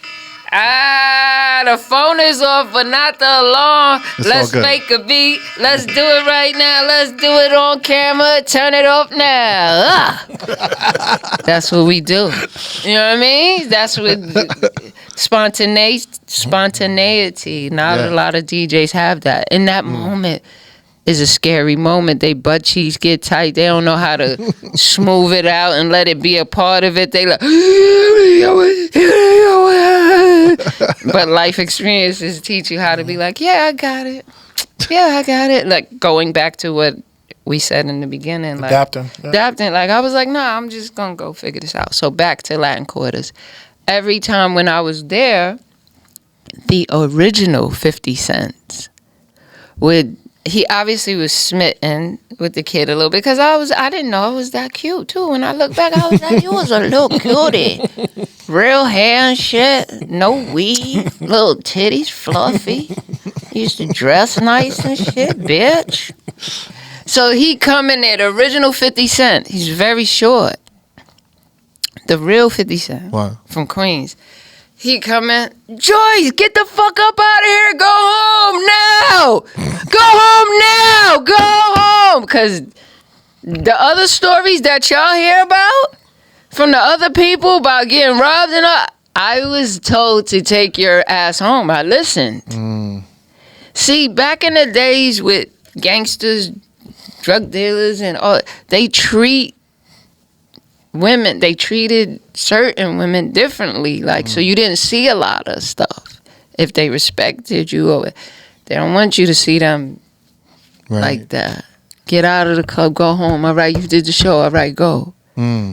The phone is off, but not the alarm. Let's make a beat. Let's do it right now. Let's do it on camera. Turn it off now. That's what we do. You know what I mean? That's what spontaneity. Not a lot of DJs have that. In that moment is a scary moment. They butt cheeks get tight. They don't know how to smooth it out and let it be a part of it. They like, but life experiences teach you how to be like, yeah, I got it. Like, going back to what we said in the beginning, like adapting. Like, I was like, nah, I'm just gonna go figure this out. So back to Latin Quarters. Every time when I was there, the original 50 Cent he obviously was smitten with the kid a little bit because I didn't know I was that cute too. When I look back, I was like, you was a little cutie. Real hair and shit, no weave, little titties, fluffy. Used to dress nice and shit, bitch. So he come in there, the original 50 Cent. He's very short. The real 50 Cent from Queens. He come in, Joyce, get the fuck up out of here. Go home now. Go home now. Go home. Because the other stories that y'all hear about from the other people about getting robbed and all, I was told to take your ass home. I listened. See, back in the days with gangsters, drug dealers, and all, they treated certain women differently. Like, so you didn't see a lot of stuff. If they respected you, or they don't want you to see them like that. Get out of the club, go home. All right, you did the show. All right, go.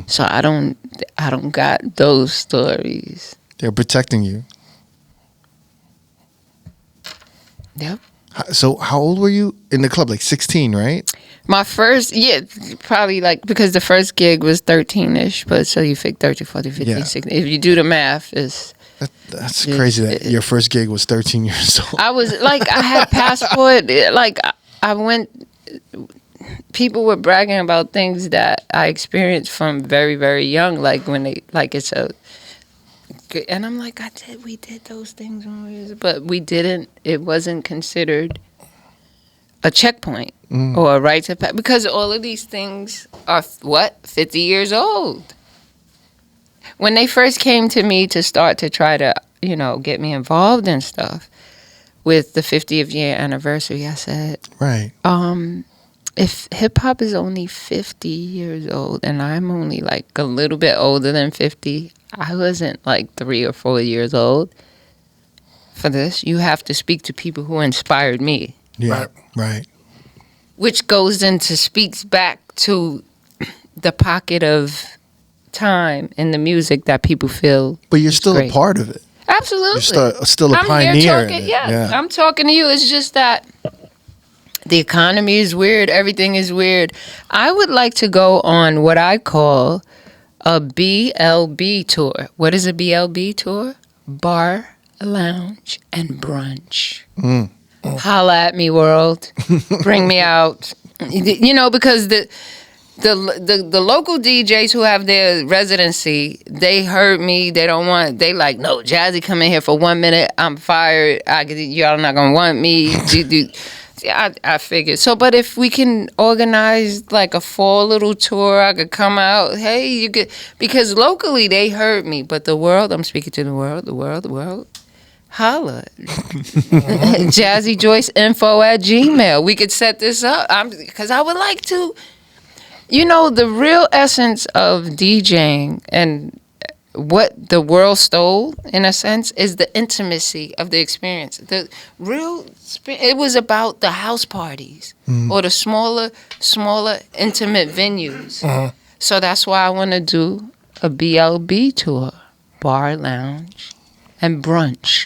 So I don't got those stories. They're protecting you. Yep. So how old were you in the club? Like 16, right? My first, probably like, because the first gig was 13-ish, but so you figure 30, 40, 50, 60. If you do the math, that's crazy that your first gig was 13 years old. I was like, I had passport, like I went, people were bragging about things that I experienced from very, very young, like when they, like it's a, and I'm like, we did those things when we was, but we didn't, it wasn't considered a checkpoint or a right to pass, because all of these things are 50 years old. When they first came to me to start to try to, get me involved in stuff with the 50th year anniversary, I said, right. If hip hop is only 50 years old and I'm only like a little bit older than 50, I wasn't like 3 or 4 years old for this. You have to speak to people who inspired me. Yeah, right. Which speaks back to the pocket of time in the music that people feel. But you're still great. A part of it. Absolutely. You're still a pioneer. Here talking, I'm talking to you. It's just that the economy is weird. Everything is weird. I would like to go on what I call a BLB tour. What is a BLB tour? Bar, lounge, and brunch. Holla at me, world. Bring me out. Because the local DJs who have their residency, they heard me. They like, no, Jazzy come in here for 1 minute. I'm fired. Y'all not gonna want me. I figured. So, but if we can organize like a fall little tour, I could come out. Hey, you could, because locally they heard me, but the world, I'm speaking to the world. Holla. Jazzy Joyce info@gmail. We could set this up. Because I would like to, the real essence of DJing and what the world stole, in a sense, is the intimacy of the experience. The real, it was about the house parties or the smaller, intimate venues. So that's why I want to do a BLB tour, bar, lounge, and brunch.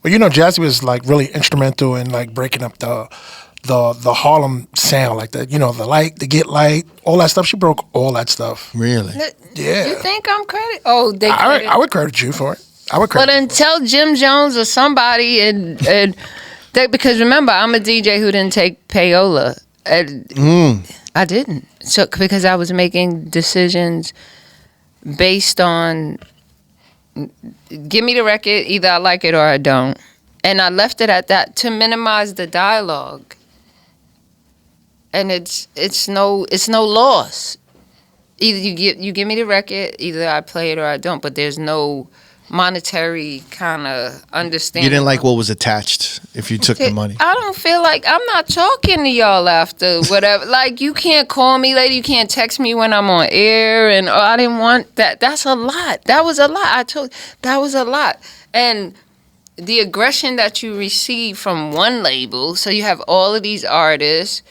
Well, Jazzy was like really instrumental in like breaking up the Harlem sound, like the the get light, all that stuff. She broke all that stuff. Really? Yeah. You think I'm credit? Oh, I would credit you for it. But then tell Jim Jones or somebody because remember, I'm a DJ who didn't take payola. I didn't. So because I was making decisions based on, give me the record, either I like it or I don't. And I left it at that to minimize the dialogue. And it's no loss. Either you give me the record, either I play it or I don't. But there's no monetary kind of understanding. You didn't like what was attached if you took the money. I don't feel like I'm not talking to y'all after whatever. Like, you can't call me later. You can't text me when I'm on air. And I didn't want that. That's a lot. That was a lot. That was a lot. And the aggression that you receive from one label, so you have all of these artists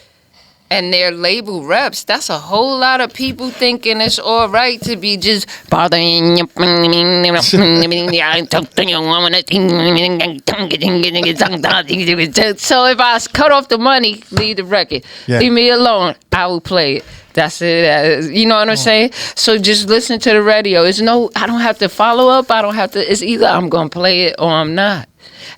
and their label reps, that's a whole lot of people thinking it's all right to be just bothering you. So if I cut off the money, leave the record. Leave me alone, I will play it. That's it. You know what I'm saying? So just listen to the radio. I don't have to follow up. It's either I'm going to play it or I'm not.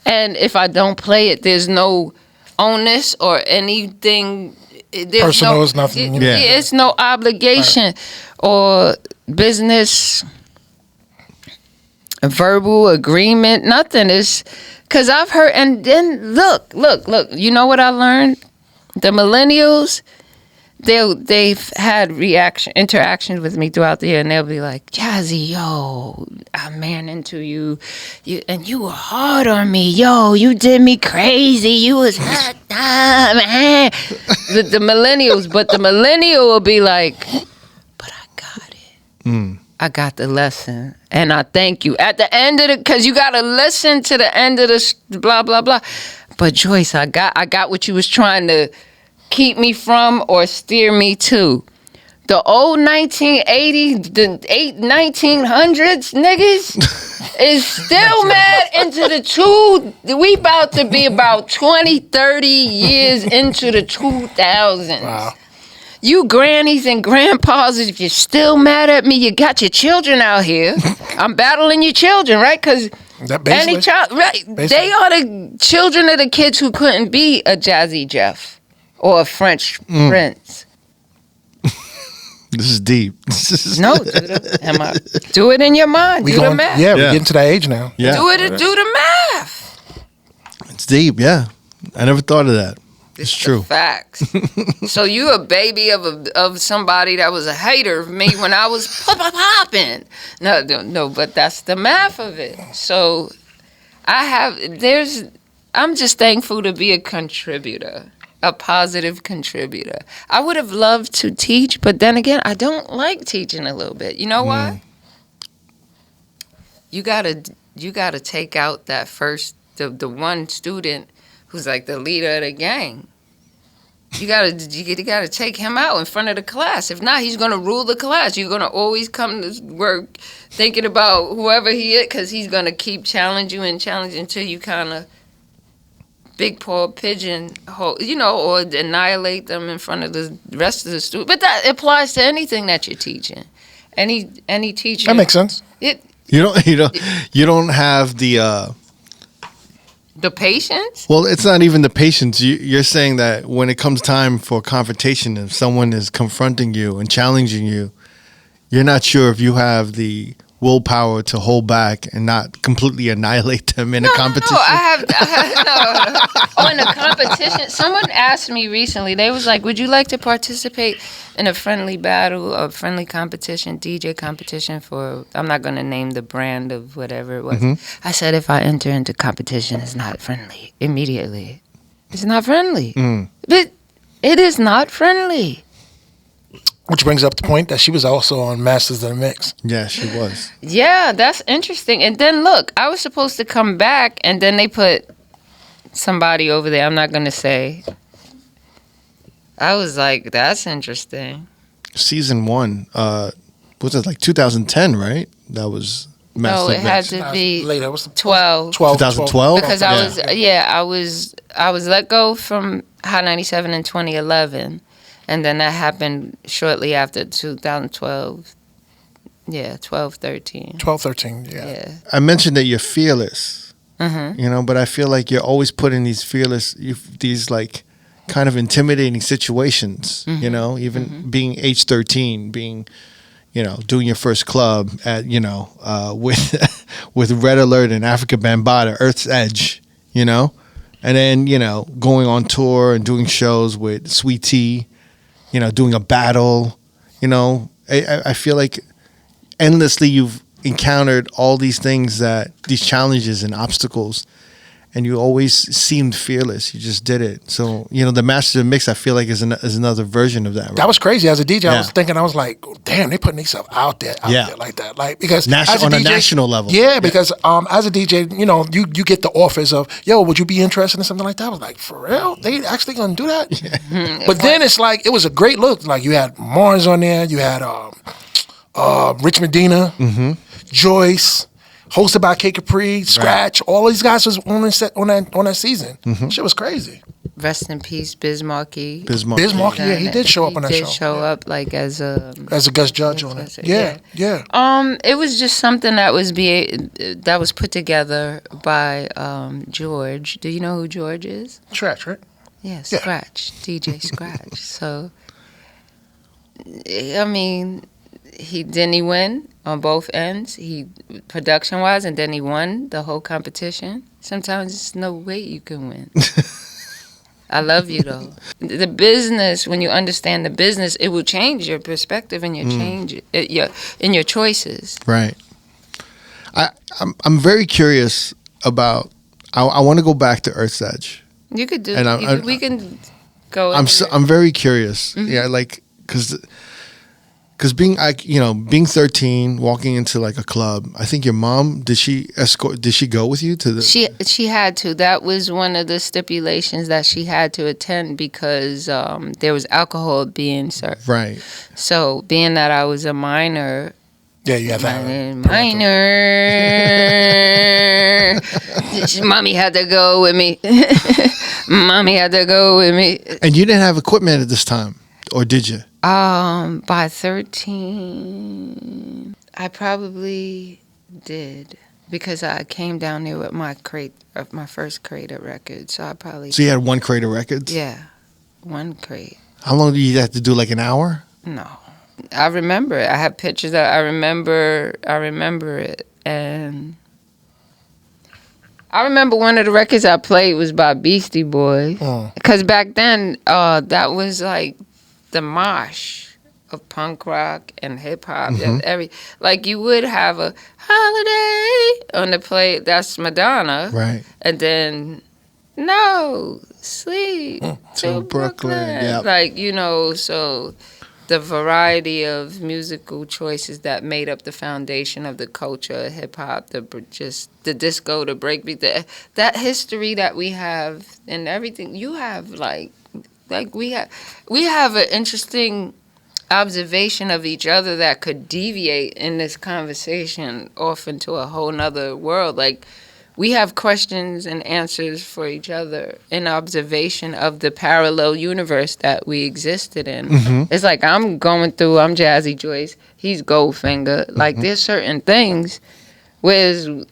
And if I don't play it, there's no onus or anything. Personal is nothing. It's no obligation or business, verbal agreement, nothing. It's because I've heard, and then look. You know what I learned? The millennials, they've had interactions with me throughout the year, and they'll be like, Jazzy, yo, I'm man into you, and you were hard on me, yo, you did me crazy, you was man. the millennials, but the millennial will be like, but I got it. I got the lesson, and I thank you. At the end of because you got to listen to the end of the blah, blah, blah. But Joyce, I got what you was trying to keep me from or steer me to. The old 1980s, the 1900s niggas is still mad into the we about to be about 20, 30 years into the 2000s. Wow. You grannies and grandpas, if you're still mad at me, you got your children out here. I'm battling your children, right? Because any child, right? Basically. They are the children of the kids who couldn't be a Jazzy Jeff or a French Prince. This is deep. No, do it in your mind. Do the math. Yeah, we're getting to that age now. Yeah. Do the math. It's deep, yeah. I never thought of that. It's true. Facts. So you a baby of somebody that was a hater of me when I was popping. No, but that's the math of it. So I'm just thankful to be a contributor, a positive contributor. I would have loved to teach, but then again, I don't like teaching a little bit. You know why? You gotta take out that first the one student who's like the leader of the gang. You gotta take him out in front of the class. If not, he's gonna rule the class. You're gonna always come to work thinking about whoever he is, because he's gonna keep challenging you until you kind of big paw pigeon hole, or annihilate them in front of the rest of the students. But that applies to anything that you're teaching. Any teacher. That makes sense. You don't have the patience? Well, it's not even the patience. You're saying that when it comes time for confrontation, if someone is confronting you and challenging you, you're not sure if you have the willpower to hold back and not completely annihilate them in a competition. No, Oh, in a competition. Someone asked me recently, they was like, would you like to participate in a friendly battle, a friendly competition, DJ competition for, I'm not going to name the brand of whatever it was. I said, if I enter into competition, it's not friendly. Immediately. It's not friendly. But it is not friendly. Which brings up the point that she was also on Masters of the Mix. Yeah, she was. Yeah, that's interesting. And then look, I was supposed to come back, and then they put somebody over there. I'm not going to say. I was like, that's interesting. Season 1, was it like 2010, right? That was Masters of the Mix. No, it had to be later. What's the 12. 2012? Because I was let go from Hot 97 in 2011. And then that happened shortly after 2012. Yeah, 12, 13. 12, 13, yeah. I mentioned that you're fearless, but I feel like you're always put in these like kind of intimidating situations, even being age 13, being, doing your first club at, with Red Alert and Africa Bambaataa, Earth's Edge, and then, going on tour and doing shows with Sweet Tea, doing a battle, I feel like endlessly you've encountered all these things, these challenges and obstacles, and you always seemed fearless. You just did it. So, the Masters of the Mix, I feel like is another version of that. Right? That was crazy. As a DJ, I was thinking, I was like, damn, they putting themselves out there like that. Like, because on a national level. Yeah, because as a DJ, you get the offers of, yo, would you be interested in something like that? I was like, for real? They actually gonna do that? Yeah. But then it's like, it was a great look. Like, you had Mars on there, you had Rich Medina, Joyce, hosted by K Capri, Scratch. Right. All these guys was on that season. Shit was crazy. Rest in peace, Bismarcky. Bismarcky, yeah, he did show up on that show. He did show up like as a guest judge on it. Yeah. It was just something that was put together by George. Do you know who George is? Scratch, right? Yeah, Scratch, DJ Scratch. So, I mean, he win on both ends. He production wise, and then he won the whole competition. Sometimes there's no way you can win. I love you though. The business, when you understand the business, it will change your perspective and your choices. Right. I'm very curious about. I want to go back to Earth's Edge. You could do. And we can go. I'm very curious. Mm-hmm. Yeah, like because being 13, walking into like a club. I think your mom did she go with you to the? She had to. That was one of the stipulations that she had to attend because there was alcohol being served. Right. So being that I was a minor. Yeah, you have that. Minor. Mommy had to go with me. Mommy had to go with me. And you didn't have equipment at this time, or did you? By 13, I probably did because I came down there with my first crate of records. So I probably. So you had one crate of records? Yeah, one crate. How long did you have to do? Like an hour? No. I remember it. I have pictures that I remember it. And I remember one of the records I played was by Beastie Boys. Because back then, that was like the mosh of punk rock and hip hop. Mm-hmm. You would have a holiday on the play. That's Madonna. Right. And then No Sleep to Brooklyn. Yep. So the variety of musical choices that made up the foundation of the culture, hip hop, the disco, the breakbeat, that history that we have and everything. You have we have an interesting observation of each other that could deviate in this conversation off into a whole nother world. We have questions and answers for each other in observation of the parallel universe that we existed in. Mm-hmm. It's like I'm Jazzy Joyce, he's Goldfinger. Mm-hmm. There's certain things where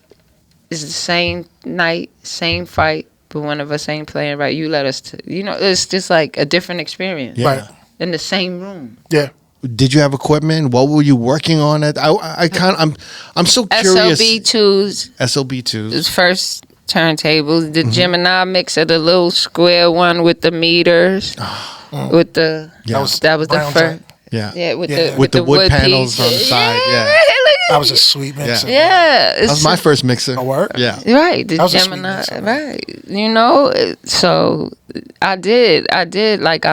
it's the same night, same fight, but one of us ain't playing right. You let us, it's just like a different experience. Yeah. Right. In the same room. Yeah. Did you have equipment? What were you working on? I'm so curious. SLB2s. First turntables, the mm-hmm. Gemini mixer, the little square one with the meters, with the that was the first. With the wood panels on the side. Yeah. That was a sweet mixer. Yeah. That was my first mixer. A word? Yeah. Right. The Gemini. Right. So I did. I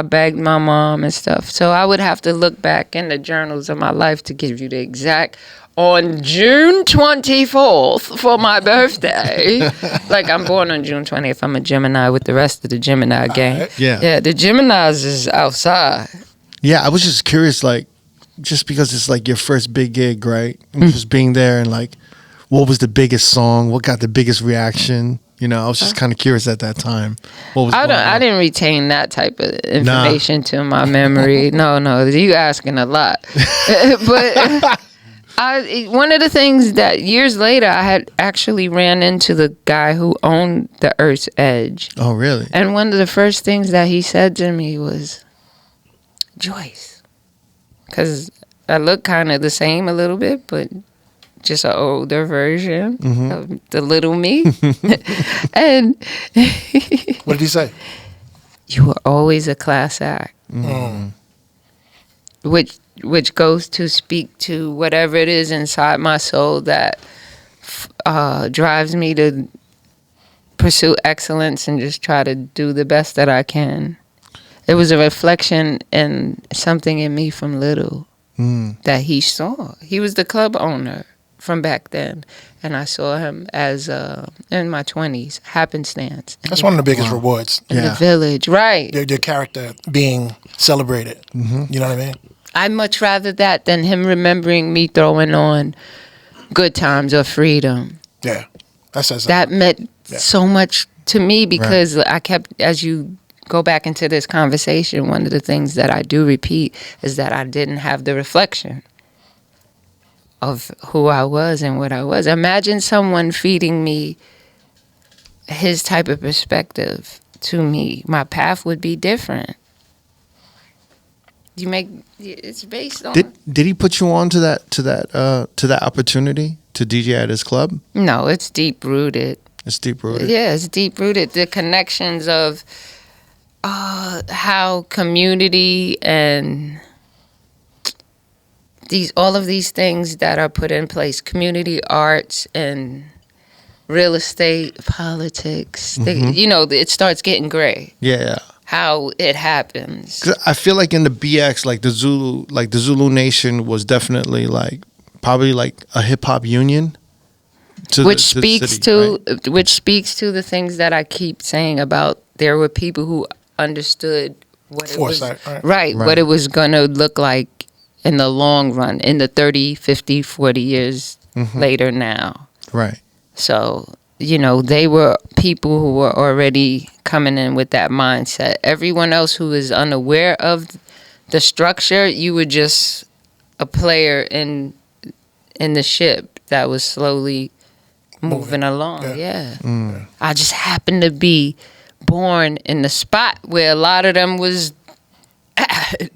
begged my mom and stuff. So I would have to look back in the journals of my life to give you the exact. On June 24th for my birthday. I'm born on June 20th. I'm a Gemini with the rest of the Gemini gang. Right. Yeah. The Geminis is outside. Yeah, I was just curious, just because it's your first big gig, right? And just being there and what was the biggest song? What got the biggest reaction? I was just kind of curious at that time. What was I didn't retain that type of information to my memory. No, you asking a lot. But one of the things that years later I had actually ran into the guy who owned the Earth's Edge. Oh, really? And one of the first things that he said to me was, Joyce, because I look kind of the same a little bit, but just an older version of the little me. And what did he say? You were always a class act, which goes to speak to whatever it is inside my soul that drives me to pursue excellence and just try to do the best that I can. It was a reflection in something in me from little that he saw. He was the club owner from back then, and I saw him as in my 20s, happenstance. That's one of the biggest rewards. In the village, right. Your character being celebrated. Mm-hmm. You know what I mean? I'd much rather that than him remembering me throwing on Good Times or Freedom. Yeah. That meant so much to me because I kept, as you go back into this conversation, one of the things that I do repeat is that I didn't have the reflection of who I was and what I was. Imagine someone feeding me his type of perspective to me. My path would be different. It's based on. Did he put you on to that opportunity to DJ at his club? No, it's deep rooted. It's deep rooted. Yeah, it's deep rooted. The connections of how community and all of these things that are put in place, community arts and real estate, politics, it starts getting gray. Yeah. How it happens. 'Cause I feel like in the BX, like the Zulu Nation was definitely probably a hip hop union. Which speaks to the things that I keep saying about there were people who understood what Foresight, it was, what it was going to look like in the long run, in the 30, 50, 40 years later now. Right. So, they were people who were already coming in with that mindset. Everyone else who is unaware of the structure, you were just a player in the ship that was slowly moving along. Yeah. I just happened to be born in the spot where a lot of them was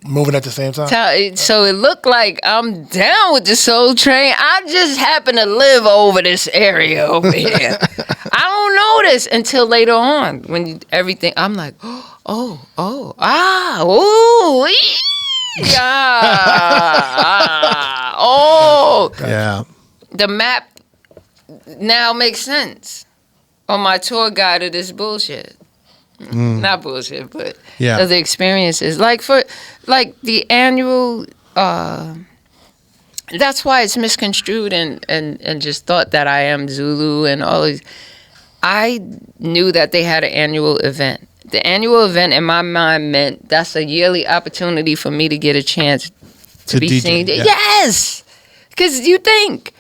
moving at the same time. So it looked like I'm down with the Soul Train. I just happen to live over this area over here. I don't know this until later on when everything. I'm like, oh, Yeah. The map now makes sense on my tour guide of this bullshit. Not bullshit, but of the experiences. For the annual, that's why it's misconstrued and just thought that I am Zulu and all these. I knew that they had an annual event. The annual event in my mind meant that's a yearly opportunity for me to get a chance to be DJ, seen. Yeah. Yes! Because you think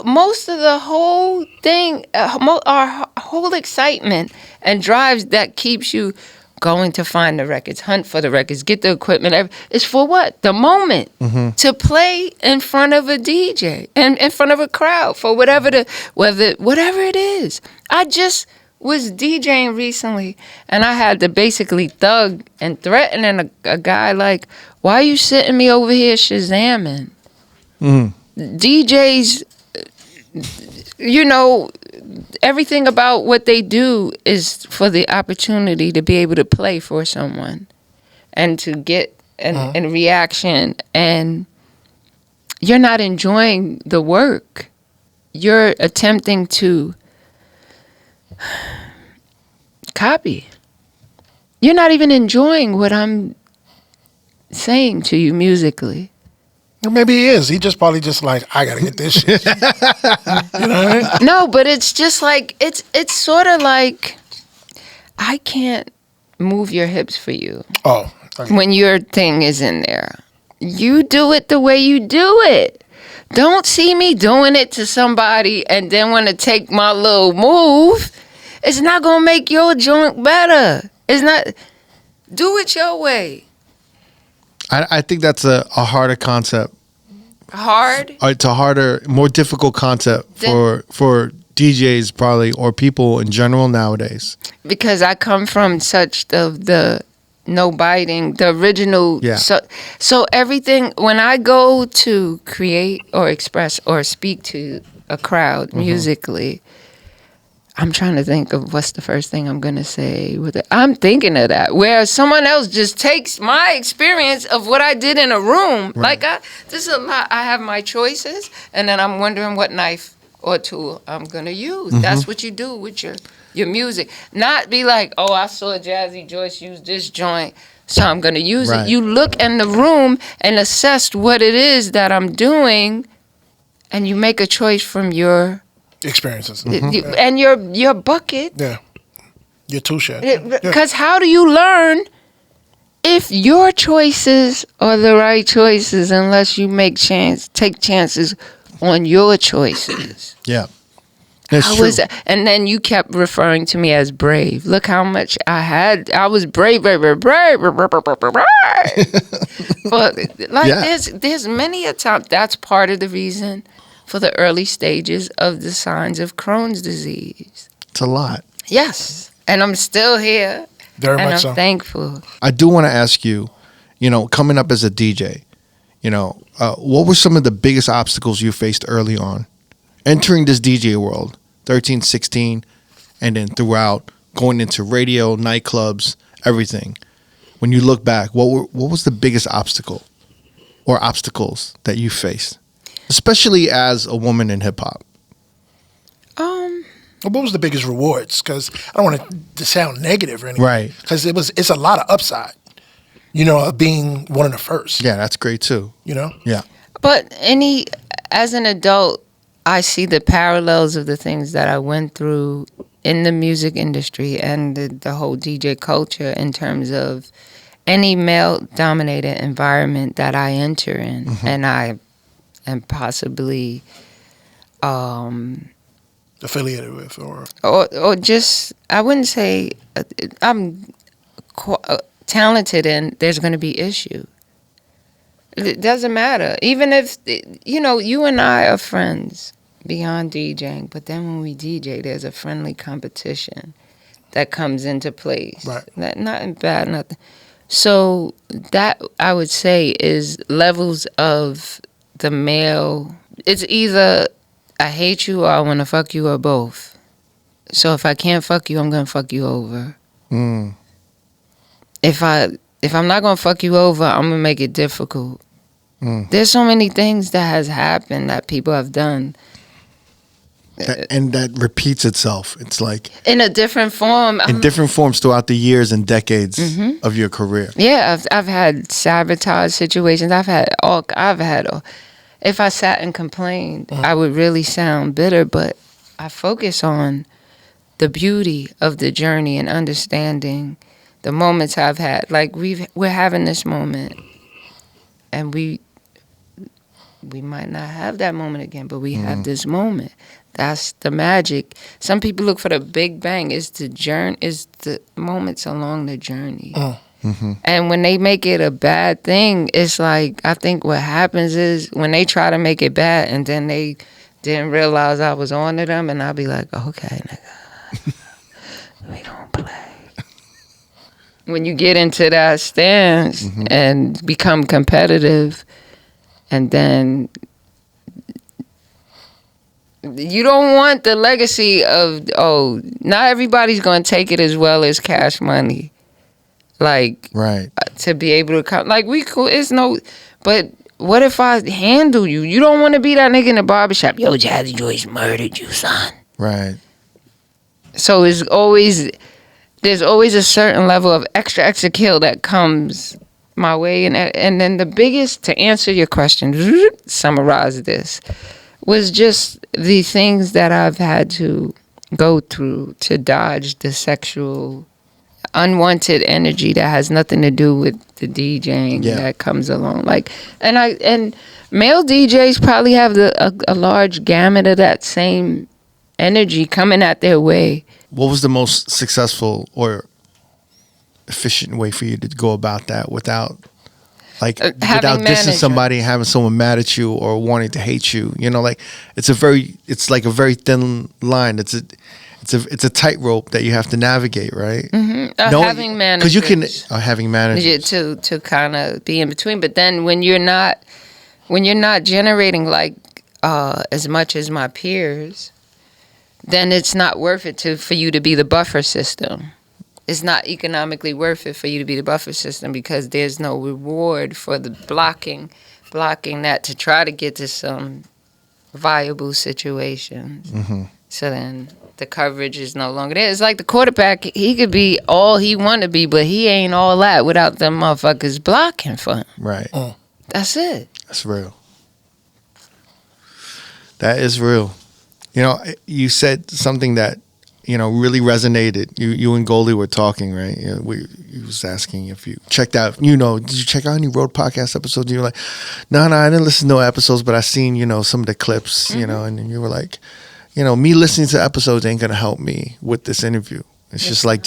most of the whole thing, our whole excitement and drives that keeps you going to find the records, hunt for the records, get the equipment, is for what? The moment to play in front of a DJ and in front of a crowd for whatever it is. I just was DJing recently and I had to basically thug and threaten a guy like, why are you sitting me over here shazamming? DJs, everything about what they do is for the opportunity to be able to play for someone and to get a reaction. And you're not enjoying the work. You're attempting to copy. You're not even enjoying what I'm saying to you musically. Maybe he is. He just probably just like, I gotta get this shit. You know what I mean? No, but it's just like it's sort of like I can't move your hips for you. Oh. Okay. When your thing is in there. You do it the way you do it. Don't see me doing it to somebody and then want to take my little move. It's not gonna make your joint better. It's not. Do it your way. I think that's a harder concept. Hard? It's a harder, more difficult concept for DJs probably, or people in general nowadays. Because I come from such the no biting, the original. Yeah. So everything, when I go to create or express or speak to a crowd musically, I'm trying to think of what's the first thing I'm going to say with it. I'm thinking of that. Where someone else just takes my experience of what I did in a room. Right. This is a lot. I have my choices, and then I'm wondering what knife or tool I'm going to use. That's what you do with your music. Not be like, oh, I saw Jazzy Joyce use this joint, so I'm going to use it. You look in the room and assess what it is that I'm doing, and you make a choice from your experiences and your bucket. Yeah, your tool shed. Because how do you learn if your choices are the right choices unless you take chances on your choices? Yeah, that's true. And then you kept referring to me as brave. Look how much I had. I was brave. But there's many a time. That's part of the reason for the early stages of the signs of Crohn's disease. It's a lot. Yes. And I'm still here. Very much and I'm so. thankful. I do want to ask you, coming up as a DJ, what were some of the biggest obstacles you faced early on? Entering this DJ world, 13, 16, and then throughout, going into radio, nightclubs, everything. When you look back, what was the biggest obstacle or obstacles that you faced, especially as a woman in hip hop? What was the biggest rewards? Because I don't want it to sound negative or anything. Right. Because it's a lot of upside, of being one of the first. Yeah, that's great too. Yeah. But as an adult, I see the parallels of the things that I went through in the music industry and the whole DJ culture in terms of any male-dominated environment that I enter in, and I am possibly affiliated with, or just, I wouldn't say I'm talented in. There's going to be issue. It doesn't matter, even if you and I are friends beyond DJing, but then when we DJ, there's a friendly competition that comes into place. Right. That nothing bad, nothing. So that, I would say, is levels of the male. It's either I hate you or I want to fuck you or both. So if I can't fuck you, I'm going to fuck you over. If I'm not going to fuck you over, I'm going to make it difficult. There's so many things that has happened that people have done. And that repeats itself. It's like in a different form. In different forms throughout the years and decades of your career. Yeah, I've had sabotage situations. If I sat and complained, I would really sound bitter, but I focus on the beauty of the journey and understanding the moments I've had. Like we're having this moment, and we might not have that moment again, but we have this moment. That's the magic. Some people look for the big bang. It's the moments along the journey. And when they make it a bad thing, it's like, I think what happens is when they try to make it bad and then they didn't realize I was on to them, and I'll be like, okay, nigga, we don't play. When you get into that stance and become competitive, and then you don't want the legacy of, not everybody's going to take it as well as Cash Money. Like, right. To be able to come, like, we cool, but what if I handle you? You don't want to be that nigga in the barbershop. Yo, Jazzy Joyce murdered you, son. Right. So there's always a certain level of extra kill that comes my way. And then the biggest, to answer your question, summarize this, was just the things that I've had to go through to dodge the sexual unwanted energy that has nothing to do with the DJing that comes along. Like, and male DJs probably have a large gamut of that same energy coming at their way. What was the most successful or efficient way for you to go about that without dissing somebody, having someone mad at you or wanting to hate you? Like it's like a very thin line. It's a tightrope that you have to navigate, right? Having managers, because you can having managers to kind of be in between. But then when you're not generating like as much as my peers, then it's not worth it for you to be the buffer system. It's not economically worth it for you to be the buffer system because there's no reward for the blocking that to try to get to some viable situations. So then the coverage is no longer there. It's like the quarterback, he could be all he want to be, but he ain't all that without them motherfuckers blocking for him. Right. That's it. That's real. That is real. You said something that really resonated. You and Goldie were talking, right? He was asking if you checked out, did you check out any R.O.A.D podcast episodes? And you were like, no, I didn't listen to no episodes, but I seen, some of the clips, and you were like, me listening to episodes ain't gonna help me with this interview. It's just like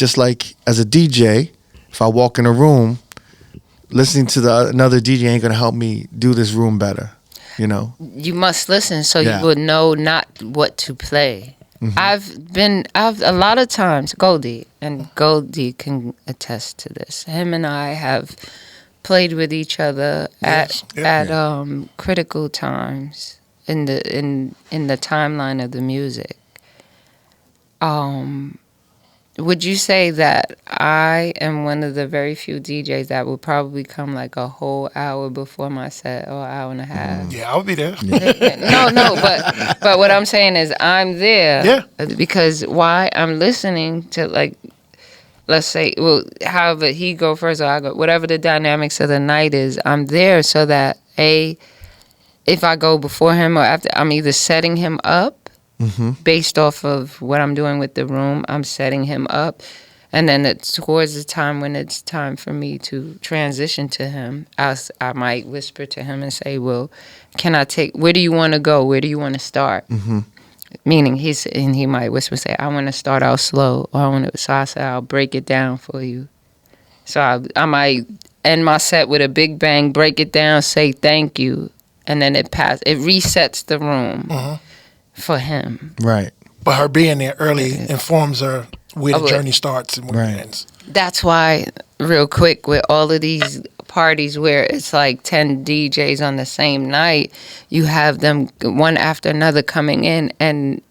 as a DJ, if I walk in a room, listening to another DJ ain't gonna help me do this room better. You must listen so you will know not what to play. I've a lot of times, Goldie can attest to this. Him and I have played with each other at critical times in the timeline of the music. would you say that I am one of the very few DJs that will probably come like a whole hour before my set or hour and a half? Yeah, I would be there. No, but what I'm saying is I'm there. Yeah. Because why? I'm listening to, like, let's say, well, however he go first or I go, whatever the dynamics of the night is, I'm there so that, if I go before him or after, I'm either setting him up based off of what I'm doing with the room. I'm setting him up. And then towards the time when it's time for me to transition to him, I might whisper to him and say, well, where do you want to go? Where do you want to start? Meaning he might whisper, say, I want to start out slow. Or so I say, I'll break it down for you. So I might end my set with a big bang, break it down, say thank you. And then it resets the room for him. Right. But her being there early informs her where the journey starts and where it ends. That's why, real quick, with all of these parties where it's like 10 DJs on the same night, you have them one after another coming in, and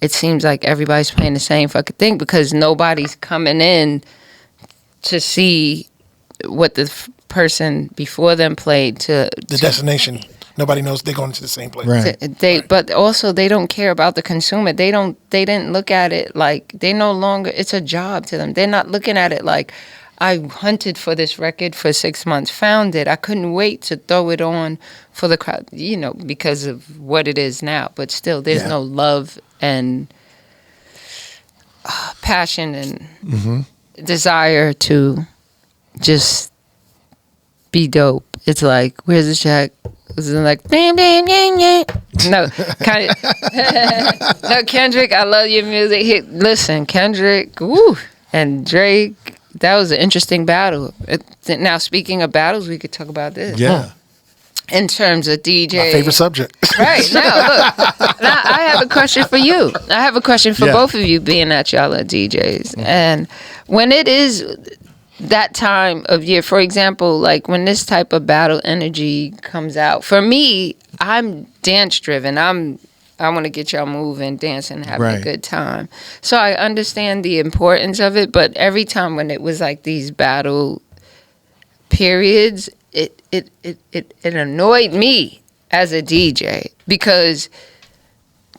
it seems like everybody's playing the same fucking thing because nobody's coming in to see what the person before them played to the destination. Nobody knows they're going to the same place. Right. But also they don't care about the consumer. They didn't look at it like it's a job to them. They're not looking at it like, I hunted for this record for 6 months, found it. I couldn't wait to throw it on for the crowd, because of what it is now. But still, there's no love and passion and desire to just be dope. It's like, where's the check? It's like, bam, bam, bam, bam. No, no, Kendrick, I love your music. Listen, Kendrick, woo, and Drake, that was an interesting battle. Now, speaking of battles, we could talk about this. Yeah. In terms of DJ. My favorite subject. Right. Now, look, now I have a question for you. I have a question for both of you, being that y'all are DJs. And when it is that time of year, for example, like when this type of battle energy comes out, for me, I'm dance driven. I want to get y'all moving, dancing, having a good time. So I understand the importance of it, but every time when it was like these battle periods, it annoyed me as a DJ because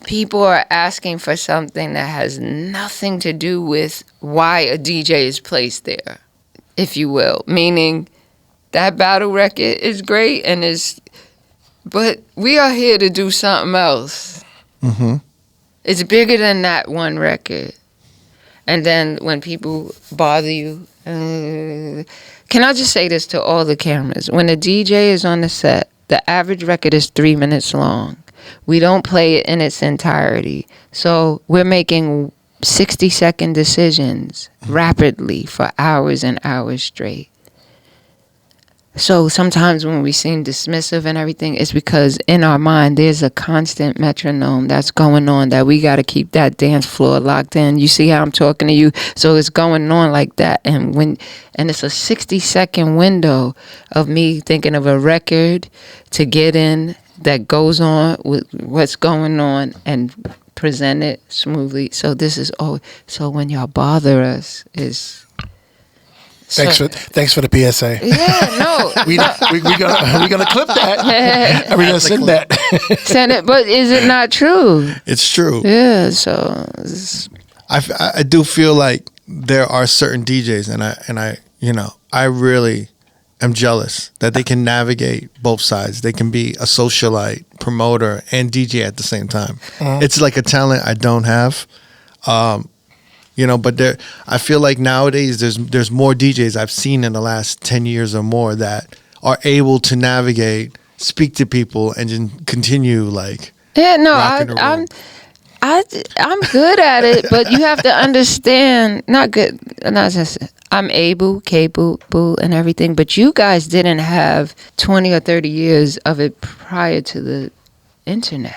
people are asking for something that has nothing to do with why a DJ is placed there, if you will. Meaning that battle record is great but we are here to do something else. It's bigger than that one record. And then when people bother you, can I just say this to all the cameras? When a DJ is on the set, the average record is 3 minutes long. We don't play it in its entirety. So we're making 60-second decisions rapidly for hours and hours straight. So sometimes when we seem dismissive and everything, it's because in our mind there's a constant metronome that's going on that we got to keep that dance floor locked in. You see how I'm talking to you? So it's going on like that. And it's a 60-second window of me thinking of a record to get in that goes on with what's going on and present it smoothly. So this is so when y'all bother us is... Thanks for the PSA. Yeah, no. we gonna clip that. And we're gonna send that. Send it, but is it not true? It's true. Yeah, so I do feel like there are certain DJs, and I really am jealous that they can navigate both sides. They can be a socialite, promoter, and DJ at the same time. It's like a talent I don't have. But I feel like nowadays there's more DJs I've seen in the last 10 years or more that are able to navigate, speak to people, and then continue like. Yeah, no, I'm good at it, but you have to understand. I'm able, capable, and everything. But you guys didn't have 20 or 30 years of it prior to the internet.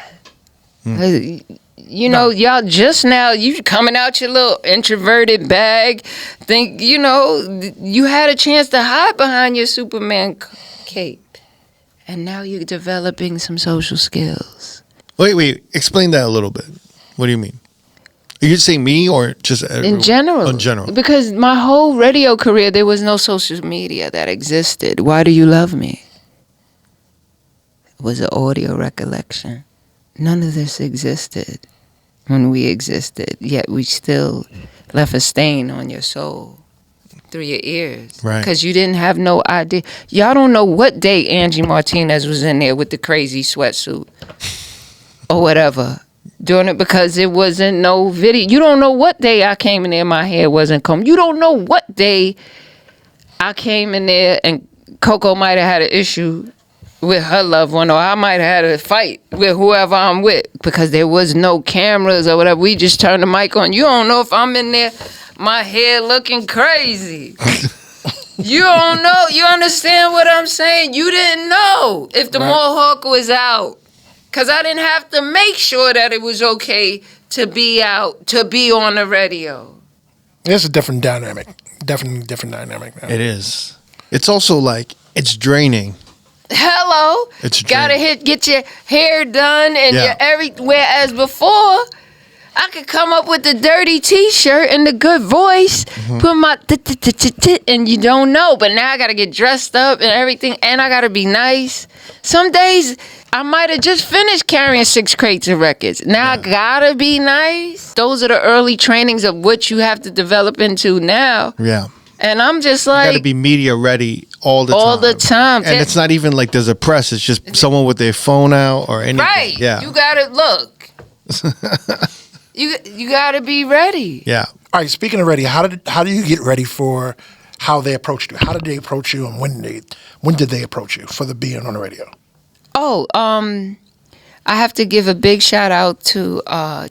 Y'all just now, you coming out your little introverted bag, think, you had a chance to hide behind your Superman cape. And now you're developing some social skills. Wait, explain that a little bit. What do you mean? Are you saying me or just in general? In general. Because my whole radio career, there was no social media that existed. Why do you love me? It was an audio recollection. None of this existed when we existed, yet we still left a stain on your soul through your ears. Right. Because you didn't have no idea. Y'all don't know what day Angie Martinez was in there with the crazy sweatsuit or whatever. Doing it because there wasn't no video. You don't know what day I came in there, my hair wasn't combed. You don't know what day I came in there and Coco might have had an issue with her loved one, or I might have had a fight with whoever I'm with, because there was no cameras or whatever. We just turned the mic on. You don't know if I'm in there, my hair looking crazy. You don't know. You understand what I'm saying? You didn't know if the mohawk was out, because I didn't have to make sure that it was okay to be out, to be on the radio. It's a different dynamic. Definitely different dynamic now. It is. It's also like, it's draining. Hello. It's gotta get your hair done and your everywhere. As before, I could come up with the dirty T-shirt and the good voice, put my and you don't know. But now I gotta get dressed up and everything, and I gotta be nice. Some days I might have just finished carrying 6 crates of records. Now I gotta be nice. Those are the early trainings of what you have to develop into now. Yeah. And I'm just like, you gotta be media ready all the time. And it's not even like there's a press. It's just someone with their phone out or anything. Right. Yeah. You gotta look. you gotta be ready. Yeah. All right. Speaking of ready, how do you get ready for how they approached you? How did they approach you, and when did they approach you for the being on the radio? Oh, I have to give a big shout out to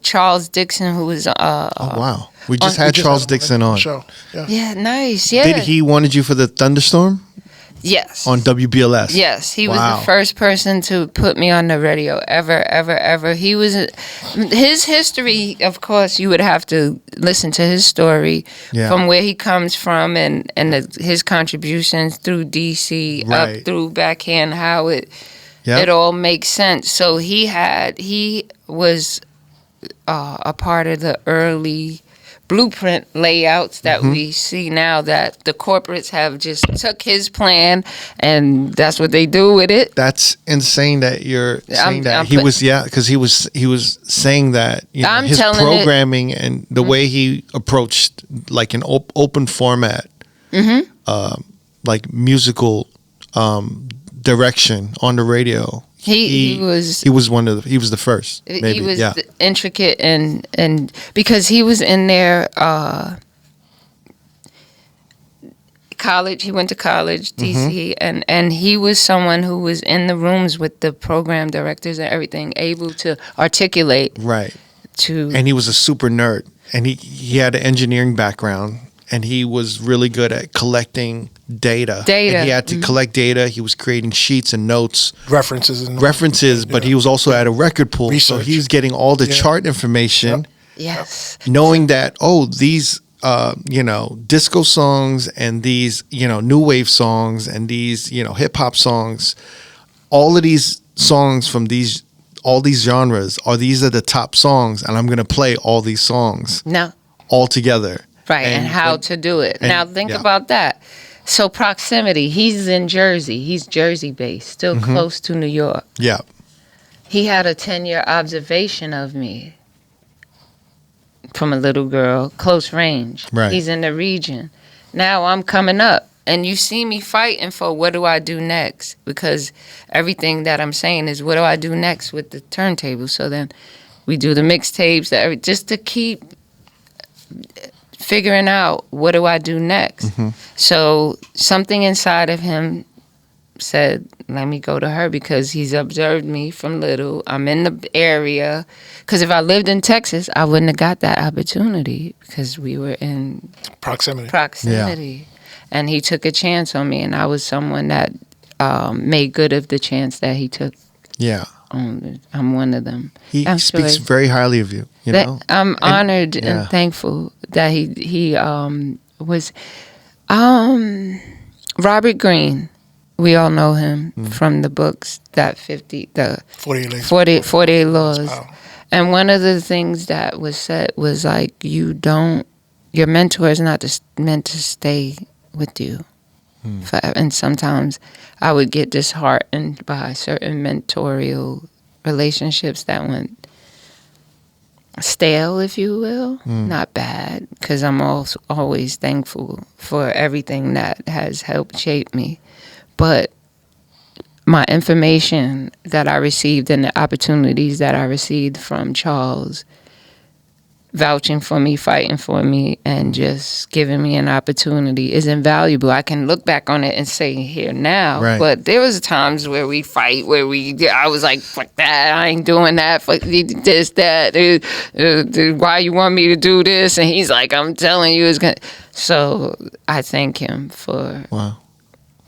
Charles Dixon, who was. Oh wow. We just had Charles Dixon on. Show. Yeah, nice. Yeah. Did he wanted you for the Thunderstorm? Yes. On WBLS? Yes. He was the first person to put me on the radio ever. He was his history, of course, you would have to listen to his story from where he comes from and his contributions through DC up through Backhand, how it all makes sense. So he was a part of the early blueprint layouts that we see now, that the corporates have just took his plan and that's what they do with it. That's insane that you're saying that. Because he was saying that his programming and the way he approached like an open format, like musical direction on the radio. He was the first. Maybe. He was intricate and because he was in there college. He went to college, DC, and he was someone who was in the rooms with the program directors and everything, able to articulate. Right. And he was a super nerd, and he had an engineering background, and he was really good at collecting data. And he had to collect data. He was creating sheets and notes. References, but he was also at a record pool. Research. So he was getting all the chart information. Yes. Knowing that, these, disco songs and these, new wave songs and these, hip hop songs, all of these songs from all these genres these are the top songs, and I'm going to play all these songs all together. Right, and how to do it. Now think about that. So proximity, he's in Jersey. He's Jersey-based, still close to New York. Yeah. He had a 10-year observation of me from a little girl, close range. Right. He's in the region. Now I'm coming up, and you see me fighting for what do I do next? Because everything that I'm saying is what do I do next with the turntable? So then we do the mixtapes, just to keep figuring out what do I do next. So something inside of him said, let me go to her, because he's observed me from little. I'm in the area. Because if I lived in Texas, I wouldn't have got that opportunity, because we were in proximity. Yeah. And he took a chance on me, and I was someone that made good of the chance that he took. Yeah. I'm one of them. He speaks very highly of you. I'm honored and thankful that he was Robert Greene. We all know him from the books, that 48 Laws. And one of the things that was said was like, your mentor is not meant to stay with you forever. And sometimes I would get disheartened by certain mentorial relationships that went stale, if you will. Not bad, because I'm also always thankful for everything that has helped shape me. But my information that I received and the opportunities that I received from Charles, vouching for me, fighting for me, and just giving me an opportunity is invaluable. I can look back on it and say here now, but there was times where we fight, where I was like, fuck that, I ain't doing that, fuck this, that, why you want me to do this? And he's like, I'm telling you it's gonna. So I thank him for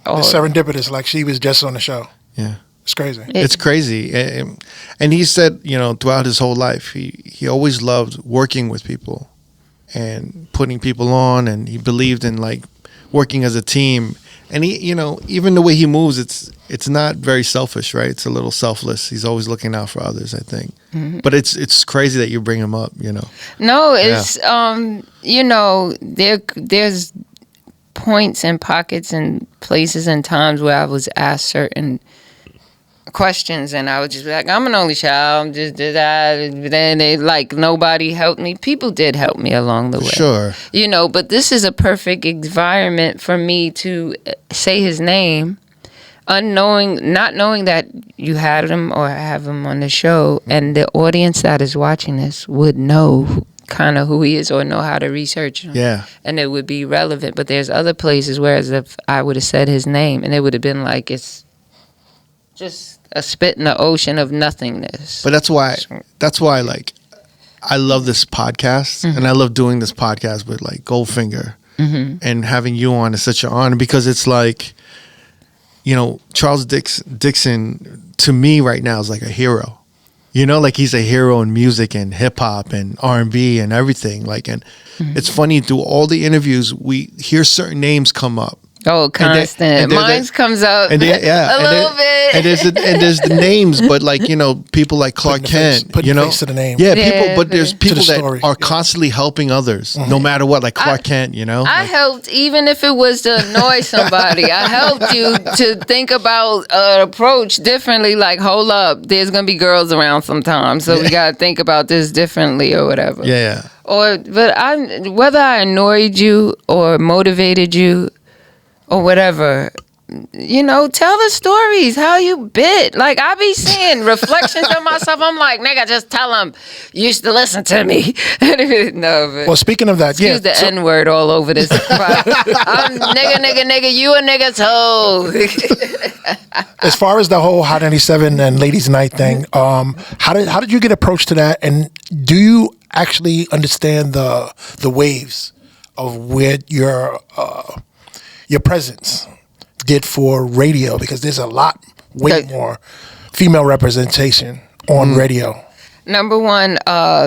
It's serendipitous, like she was just on the show. Yeah. It's crazy. It's crazy. And he said, throughout his whole life, he always loved working with people and putting people on, and he believed in like working as a team. And he, even the way he moves, it's not very selfish, right? It's a little selfless. He's always looking out for others, I think. Mm-hmm. But it's crazy that you bring him up, No, it's there's points and pockets and places and times where I was asked certain questions, and I would just be like, I'm an only child, I'm just that. Then they like, nobody helped me. People did help me along the way, sure, but this is a perfect environment for me to say his name, not knowing that you had him or have him on the show, and the audience that is watching this would know kind of who he is or know how to research him. Yeah. And it would be relevant. But there's other places where as if I would have said his name and it would have been like, it's just a spit in the ocean of nothingness. But that's why like I love this podcast, and I love doing this podcast with like Goldfinger, and having you on is such an honor, because it's like, Charles Dixon to me right now is like a hero. Like he's a hero in music and hip hop and R&B and everything. Like, and it's funny, through all the interviews, we hear certain names come up. Oh, constant. Mine comes up a little bit. And there's the names, but like, people like Clark Kent, putting the face to the name. Yeah, people, but there's people that are constantly helping others, no matter what, like Clark Kent, I helped, even if it was to annoy somebody. I helped you to think about an approach differently, like, hold up, there's going to be girls around sometimes, so we got to think about this differently or whatever. Yeah. Whether I annoyed you or motivated you, or whatever, tell the stories, how you bit. Like, I be seeing reflections of myself. I'm like, nigga, just tell them you used to listen to me. No, but well, speaking of that, use the N-word all over this. I'm nigga, you a nigga too. As far as the whole Hot 97 and Ladies Night thing, how did you get approached to that? And do you actually understand the waves of where your presence did for radio? Because there's a lot, way more female representation on radio. Number one,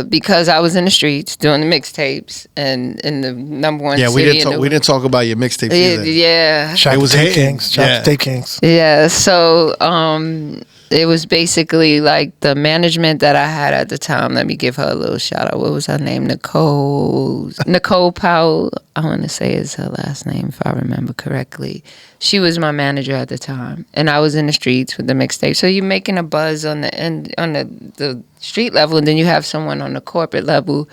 because I was in the streets doing the mixtapes and in the number one city. We didn't talk about your mixtapes either. Yeah. Shout out to Tape Kings. Shout out to Tape Kings. Yeah, so it was basically like the management that I had at the time. Let me give her a little shout out. What was her name? Nicole Powell, I want to say is her last name, if I remember correctly. She was my manager at the time, and I was in the streets with the mixtape. So you're making a buzz on the street level, and then you have someone on the corporate level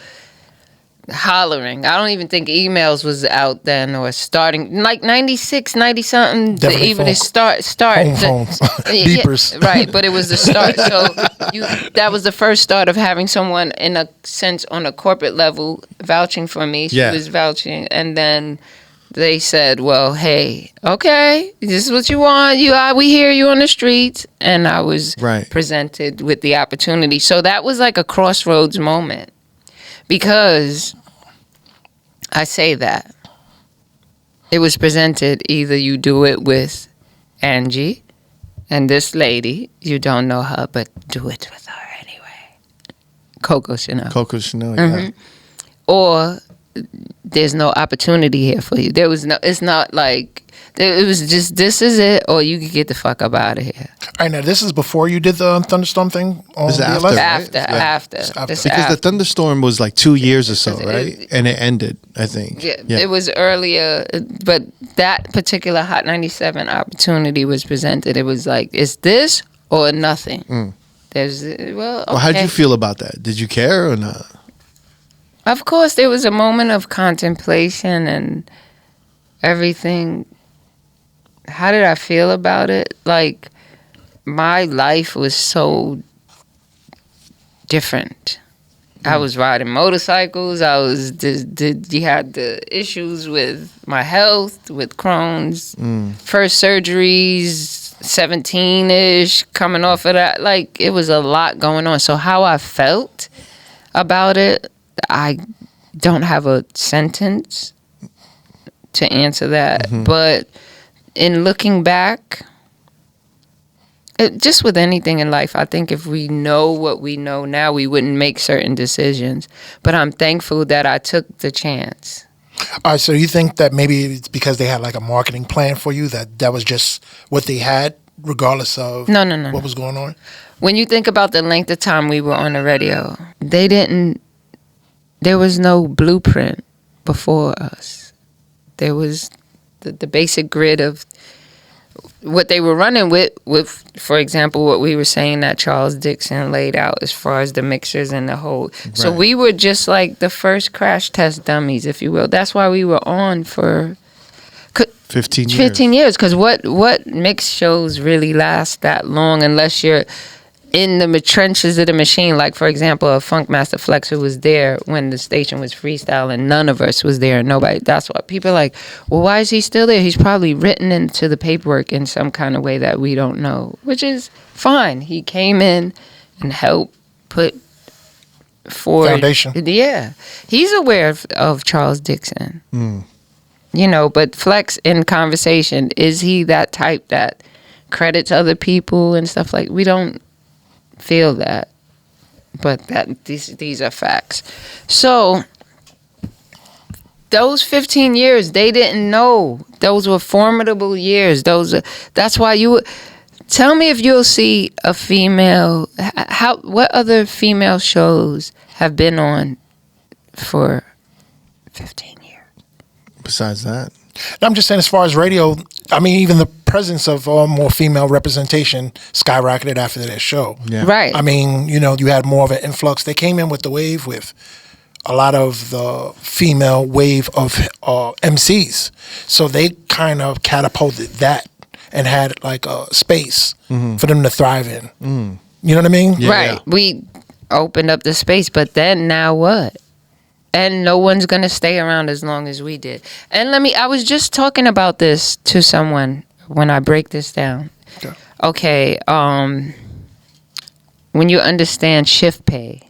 hollering. I don't even think emails was out then or starting, like 96, 90 something. Definitely even start home phones. Beepers. Right, but it was the start. So that was the first start of having someone in a sense on a corporate level vouching for me. She was vouching, and then they said, well, hey, okay, this is what you want. We hear you on the streets. And I was presented with the opportunity. So that was like a crossroads moment. Because I say that it was presented, either you do it with Angie and this lady, you don't know her, but do it with her anyway. Coco Chanel, yeah. Or there's no opportunity here for you. There was no. It's not like it was just this is it, or you could get the fuck up out of here. All right, now this is before you did the Thunderstorm thing on This is BLS? after, right? After. Because Because the Thunderstorm was like 2 years or so, right? And it ended, I think. Yeah, it was earlier, but that particular Hot 97 opportunity was presented. It was like, it's this or nothing. There's okay. Well, how did you feel about that? Did you care or not? Of course, there was a moment of contemplation and everything. How did I feel about it? Like, my life was so different. I was riding motorcycles. I was you had the issues with my health, with Crohn's, first surgeries, 17-ish, coming off of that. Like, it was a lot going on. So how I felt about it, I don't have a sentence to answer that. But in looking back, just with anything in life, I think if we know what we know now, we wouldn't make certain decisions. But I'm thankful that I took the chance. All right, so you think that maybe it's because they had like a marketing plan for you, that was just what they had, regardless of No. what was going on? When you think about the length of time we were on the radio, there was no blueprint before us. There was the basic grid of what they were running with, for example, what we were saying that Charles Dixon laid out as far as the mixers and the whole. Right. So we were just like the first crash test dummies, if you will. That's why we were on for 15 years. 15 years, because what mix shows really last that long unless you're in the trenches of the machine? Like, for example, a Funkmaster Flex who was there when the station was freestyling, none of us was there. Nobody. That's why people are like, well, why is he still there? He's probably written into the paperwork in some kind of way that we don't know, which is fine. He came in and helped put forward foundation. Yeah, he's aware of Charles Dixon. You know, but Flex in conversation, is he that type that credits other people and stuff like? We don't feel that, but that these are facts. So those 15 years, they didn't know. Those were formidable years. That's why you tell me if you'll see a female. What other female shows have been on for 15 years besides that? No, I'm just saying, as far as radio, I mean, even the presence of more female representation skyrocketed after that show. Yeah. Right. I mean, you know, you had more of an influx. They came in with the wave with a lot of the female wave of MCs. So they kind of catapulted that and had like a space for them to thrive in. You know what I mean? Yeah, right. yeah. We opened up the space, but then now what? And no one's going to stay around as long as we did. And I was just talking about this to someone when I break this down. Okay, when you understand shift pay,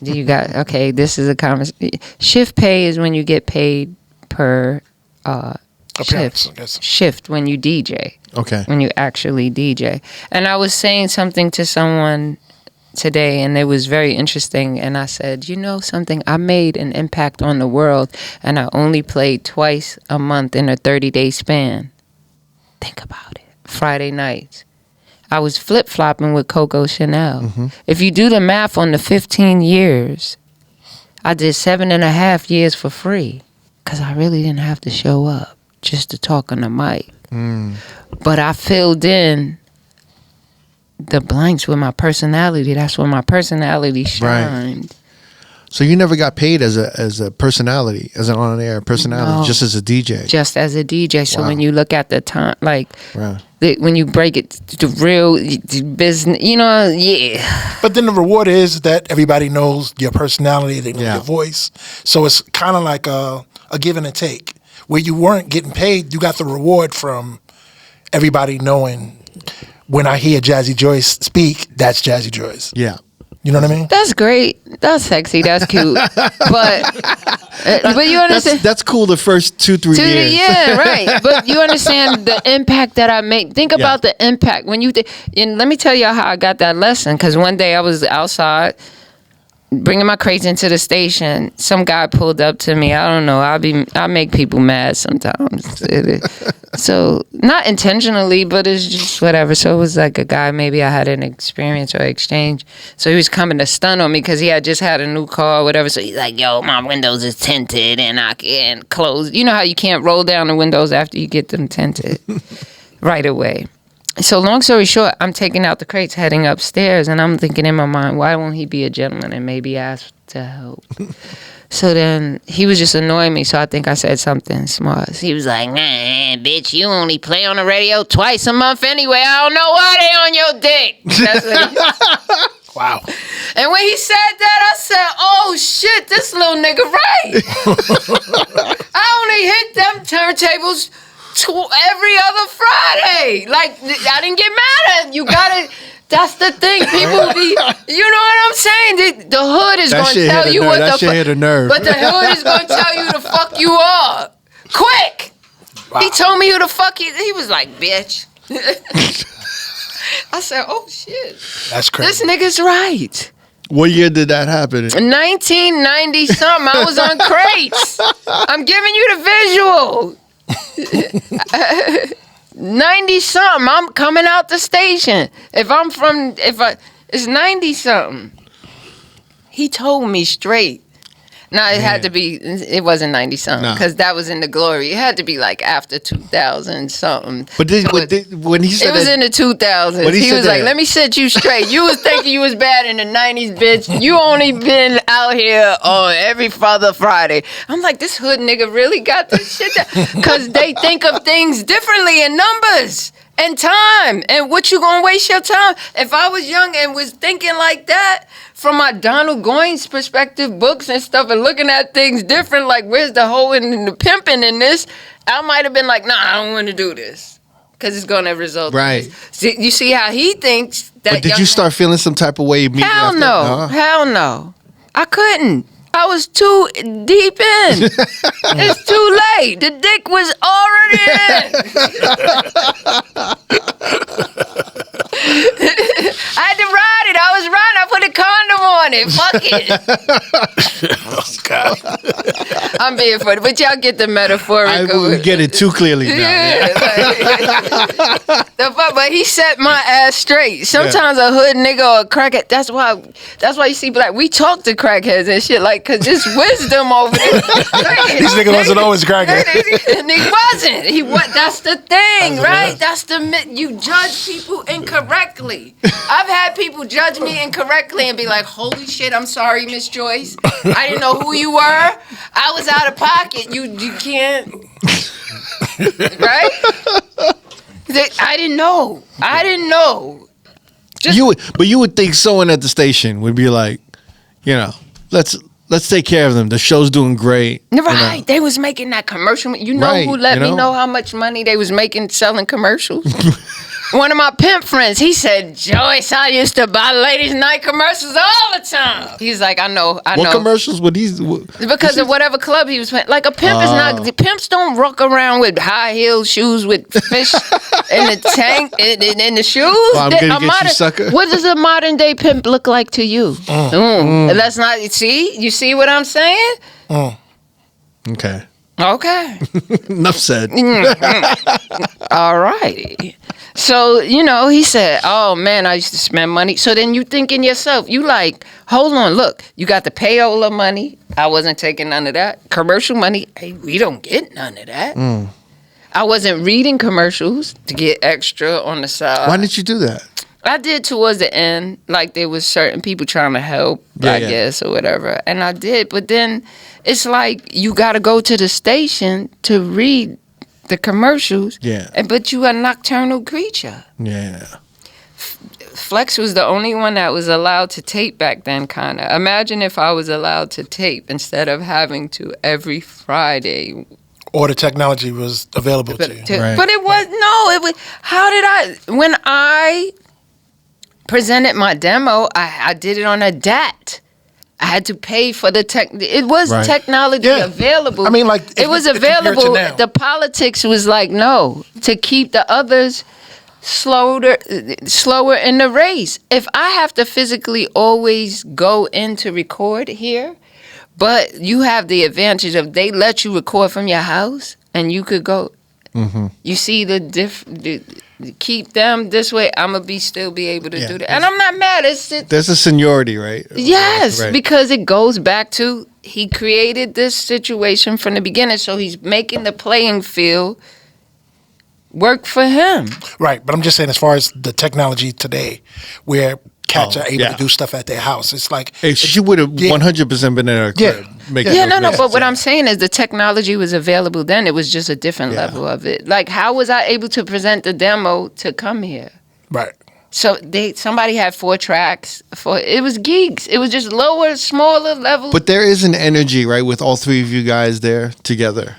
this is a conversation. Shift pay is when you get paid per Appearance, I guess. shift when you DJ. Okay. When you actually DJ. And I was saying something to someone today, and it was very interesting, and I said, you know something, I made an impact on the world, and I only played twice a month in a 30-day span. Think about it. Friday nights. I was flip-flopping with Coco Chanel. If you do the math on the 15 years, I did 7.5 years for free, because I really didn't have to show up just to talk on the mic. But I filled in the blanks with my personality. That's where my personality shined. Right. So you never got paid as a personality, as an on-air personality, No. just as a DJ. Just as a DJ. So Wow. when you look at the time, like Right. when you break it to real business, you know, yeah. But then the reward is that everybody knows your personality, they know Yeah. your voice. So it's kind of like a give and a take. Where you weren't getting paid, you got the reward from everybody knowing, when I hear Jazzy Joyce speak, that's Jazzy Joyce. Yeah. You know what I mean? That's great. That's sexy. That's cute. but you understand. That's cool the first 2-3 years. Yeah, right. But you understand the impact that I make. Think about the impact when you. And let me tell y'all how I got that lesson. Because one day I was outside, bringing my crates into the station, some guy pulled up to me. I don't know. I make people mad sometimes. So not intentionally, but it's just whatever. So it was like a guy, maybe I had an experience or exchange. So he was coming to stun on me because he had just had a new car or whatever. So he's like, yo, my windows is tinted and I can't close. You know how you can't roll down the windows after you get them tinted right away. So long story short, I'm taking out the crates, heading upstairs, and I'm thinking in my mind, why won't he be a gentleman and maybe ask to help? So then he was just annoying me, so I think I said something smart. He was like, nah, bitch, you only play on the radio twice a month anyway. I don't know why they on your dick. That's what he Wow. And when he said that, I said, oh, shit, this little nigga right. I only hit them turntables every other Friday. Like, I didn't get mad at you. That's the thing. People be, you know what I'm saying? The hood is going to tell you what the fuck. That shit hit a nerve. But the hood is going to tell you the fuck you are. Quick. Wow. He told me who the fuck he was like, bitch. I said, oh, shit. That's crazy. This nigga's right. What year did that happen? 1990 something. I was on crates. I'm giving you the visual. 90 something. I'm coming out the station. It's 90 something. He told me straight. No, it had to be. It wasn't 90 something because that was in the glory. It had to be like after 2000 something. But when he said it was in the 2000s. He was like, "Let me set you straight. You was thinking you was bad in the 90s, bitch. You only been out here on every Father Friday." I'm like, this hood nigga really got this shit because they think of things differently in numbers and time and what you gonna waste your time. If I was young and was thinking like that. From my Donald Goines perspective, books and stuff, and looking at things different, like where's the hoe and the pimping in this, I might have been like, nah, I don't want to do this. Because it's going to result in this. See, you see how he thinks that. But did you start feeling some type of way immediately? Hell no. Hell no. I couldn't. I was too deep in. It's too late. The dick was already in. I had to ride it. I was riding. I put a condom on it. Fuck it. Oh, God. I'm being funny, but y'all get the metaphorical. We get it too clearly now. Yeah. But he set my ass straight. Sometimes a hood nigga or a crackhead. That's why you see black. We talk to crackheads and shit like, cause there's wisdom over there. These niggas wasn't always crackhead. And he wasn't. That's the thing, right? That's the you judge people incorrectly. I've had people judge me incorrectly and be like, "Holy shit, I'm sorry, Miss Joyce. I didn't know who you were. I was out of pocket. You can't." Right? I didn't know. You would think someone at the station would be like, let's take care of them. The show's doing great. Right. They was making that commercial. Who let me know how much money they was making selling commercials? One of my pimp friends, he said, Joyce, I used to buy ladies' night commercials all the time. He's like, I know. What commercials were these? Because of whatever club he was playing. Like a pimp is not, pimps don't rock around with high heel shoes with fish in the tank, in the shoes. Well, I'm gonna get you, sucker. What does a modern day pimp look like to you? That's not, you see what I'm saying? Okay. Enough said. All righty. So, he said, oh, man, I used to spend money. So then you thinking yourself, you like, hold on, look, you got the payola money. I wasn't taking none of that. Commercial money, hey, we don't get none of that. I wasn't reading commercials to get extra on the side. Why did you do that? I did towards the end. Like there was certain people trying to help, I guess, or whatever. And I did. But then it's like you got to go to the station to read the commercials. Yeah. But you a nocturnal creature. Yeah. Flex was the only one that was allowed to tape back then, kind of. Imagine if I was allowed to tape instead of having to every Friday. Or the technology was available to you. Right. But it was, when I presented my demo, I did it on a DAT. I had to pay for the tech. It was technology available. I mean, like it was available. The politics was like, no, to keep the others slower in the race. If I have to physically always go in to record here, but you have the advantage of they let you record from your house and you could go. Mm-hmm. You see the keep them this way. I'm gonna still be able to do that, and I'm not mad. There's a seniority, right? Yes, right. Because it goes back to he created this situation from the beginning, so he's making the playing field work for him. Right, but I'm just saying, as far as the technology today, where cats are able to do stuff at their house, it's like she would have 100% been in her crib. But what I'm saying is the technology was available then. It was just a different level of it. Like, how was I able to present the demo to come here? Right. So somebody had 4 tracks. It was gigs. It was just lower, smaller level. But there is an energy, right, with all 3 of you guys there together.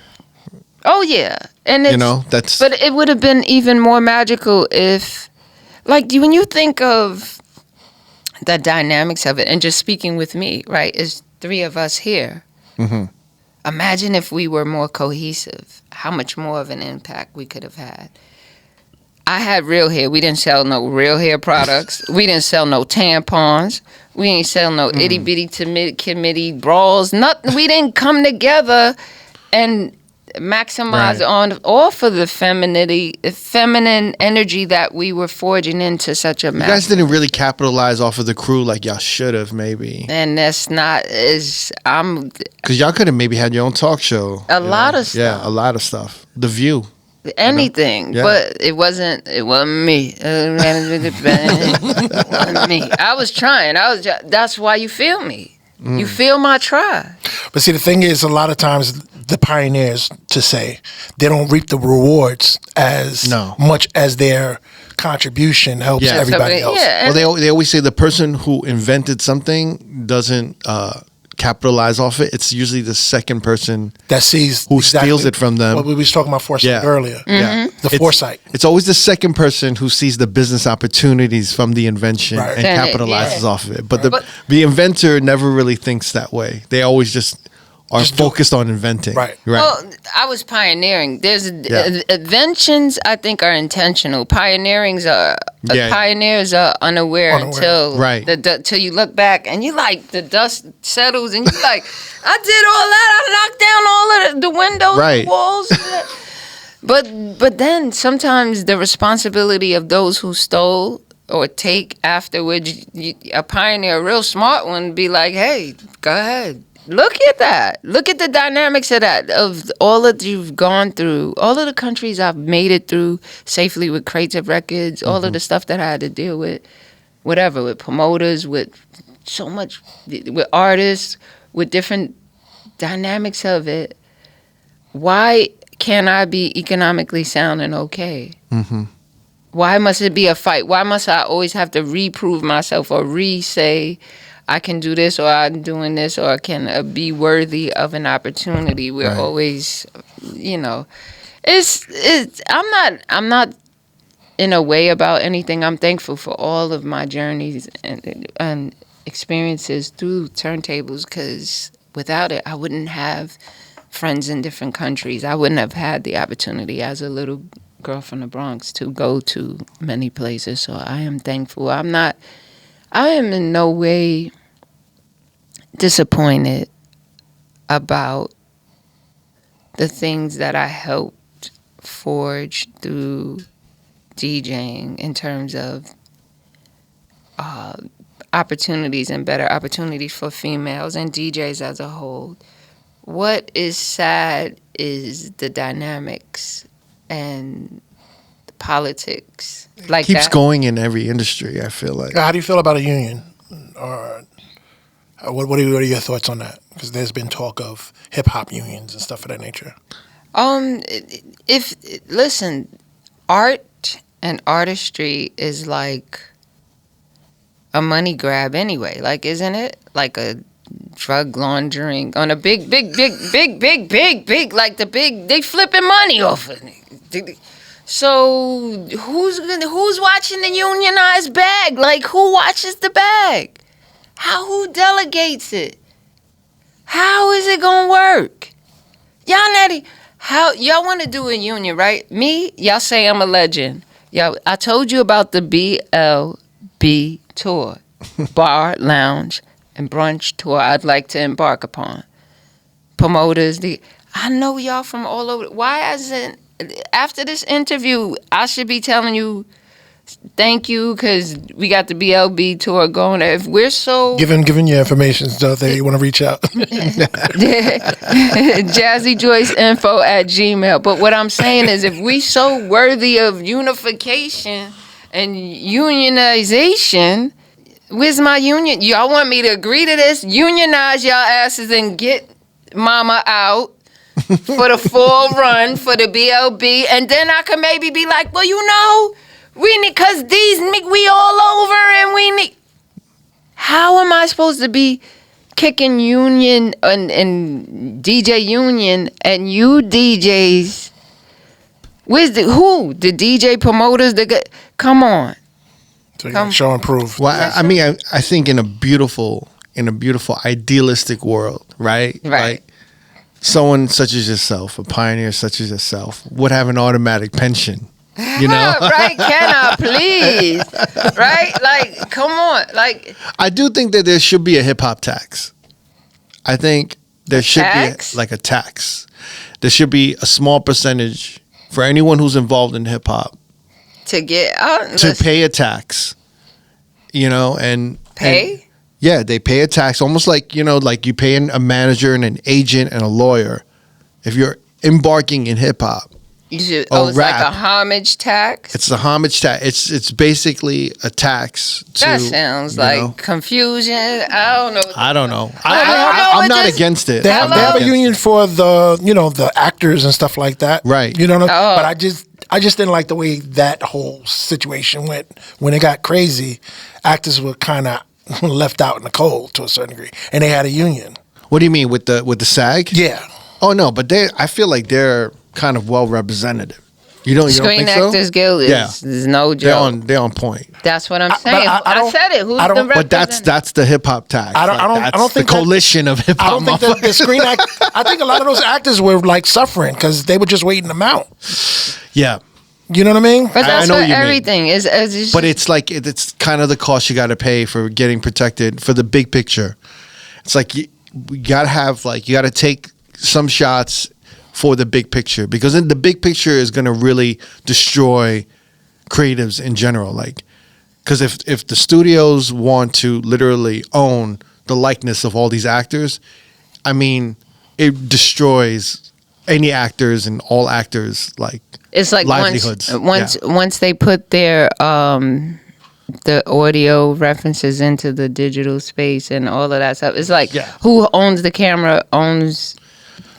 Oh yeah, and it's, But it would have been even more magical if, like, when you think of the dynamics of it, and just speaking with me, right, is 3 of us here. Mm-hmm. Imagine if we were more cohesive, how much more of an impact we could have had. I had real hair. We didn't sell no real hair products. We didn't sell no tampons. We didn't sell no itty bitty committee bras. Nothing. We didn't come together and maximize on off of the feminine energy that we were forging into such a mass. You guys didn't really capitalize off of the crew like y'all should have, maybe. And that's not because y'all could have maybe had your own talk show. A lot of stuff. Yeah, a lot of stuff. The View. Anything, but it wasn't me. It wasn't me. I was trying. That's why you feel me. You feel my try. But see, the thing is, a lot of times the pioneers, to say, they don't reap the rewards as much as their contribution helps everybody else. Yeah, well, they always say the person who invented something doesn't capitalize off it. It's usually the second person that sees who steals it from them. What we was talking about foresight earlier. Mm-hmm. Yeah, the foresight. It's always the second person who sees the business opportunities from the invention and capitalizes off of it. But the inventor never really thinks that way. They always just are focused on inventing. Right. Well, I was pioneering. There's inventions I think are intentional. Pioneers are unaware until till you look back and you like the dust settles and you like, I did all that. I knocked down all of the windows, the walls. But then sometimes the responsibility of those who stole or take afterwards, a pioneer, a real smart one, be like, hey, go ahead. Look at that. Look at the dynamics of that, of all that you've gone through, all of the countries I've made it through safely with crates of records, all of the stuff that I had to deal with, whatever, with promoters, with so much, with artists, with different dynamics of it. Why can't I be economically sound and okay? Mm-hmm. Why must it be a fight? Why must I always have to reprove myself or re-say, I can do this, or I'm doing this, or I can be worthy of an opportunity? We're always, I'm not in a way about anything. I'm thankful for all of my journeys and experiences through turntables, because without it, I wouldn't have friends in different countries. I wouldn't have had the opportunity as a little girl from the Bronx to go to many places. So I am thankful. I am in no way disappointed about the things that I helped forge through DJing in terms of opportunities and better opportunities for females and DJs as a whole. What is sad is the dynamics and the politics. Like keeps that. Going in every industry, I feel like. How do you feel about a union? Or what are your thoughts on that? Because there's been talk of hip-hop unions and stuff of that nature. Listen, art and artistry is like a money grab anyway. Like, isn't it? Like a drug laundering on a big, like they flipping money off of it. So who's watching the unionized bag? Like, who watches the bag? Who delegates it? How is it gonna work? Y'all want to do a union, right? Me, y'all say I'm a legend. Yo, I told you about the BLB Tour, Bar, Lounge, and Brunch Tour I'd like to embark upon. Promoters, I know y'all from all over. Why isn't, after this interview, I should be telling you thank you because we got the BLB Tour going. If we're so... Giving your information so that you want to reach out. Jazzy Joyce info@gmail. But what I'm saying is if we so worthy of unification and unionization, where's my union? Y'all want me to agree to this? Unionize y'all asses and get mama out for the full run for the BLB, and then I can maybe be like, well, you know, we need, cause we all over and we need. How am I supposed to be kicking union and DJ union and you DJs? Where's the DJ promoters? Come on. So you gotta show and prove. Well, I mean, I think in a beautiful idealistic world, right? Right. Like someone such as yourself, a pioneer such as yourself, would have an automatic pension. You know? Right? Can I please? Right? Like, come on. Like, I do think that there should be a hip hop tax. I think there should tax? be like a tax. There should be a small percentage for anyone who's involved in hip hop to get out to pay a tax. You know, and yeah, they pay a tax, almost like, you know, like you pay a manager and an agent and a lawyer. If you're embarking in hip hop, it's rap, like a homage tax. It's a homage tax. It's basically a tax. That sounds like confusion. I don't know. I'm not against it. They have a union for the actors and stuff like that. Right. You know, but I just didn't like the way that whole situation went. When it got crazy, actors were kind of left out in the cold to a certain degree, and they had a union. What do you mean with the SAG? Yeah. Oh no, but I feel like they're kind of well represented. You don't Screen think so? Actors Guild is no joke. They're on point. That's what I'm saying. I said it. Who's the representative? But that's the hip hop tax. I don't think the coalition of hip hop. I don't think the Screen Act. I think a lot of those actors were like suffering because they were just waiting them out. Yeah. You know what I mean? But that's what everything is. But it's like it's kind of the cost you got to pay for getting protected for the big picture. It's like you got to take some shots for the big picture, because the big picture is going to really destroy creatives in general. Like, because if the studios want to literally own the likeness of all these actors, I mean, it destroys any actors and all actors it's like livelihoods. Once they put their the audio references into the digital space and all of that stuff, it's like who owns the camera owns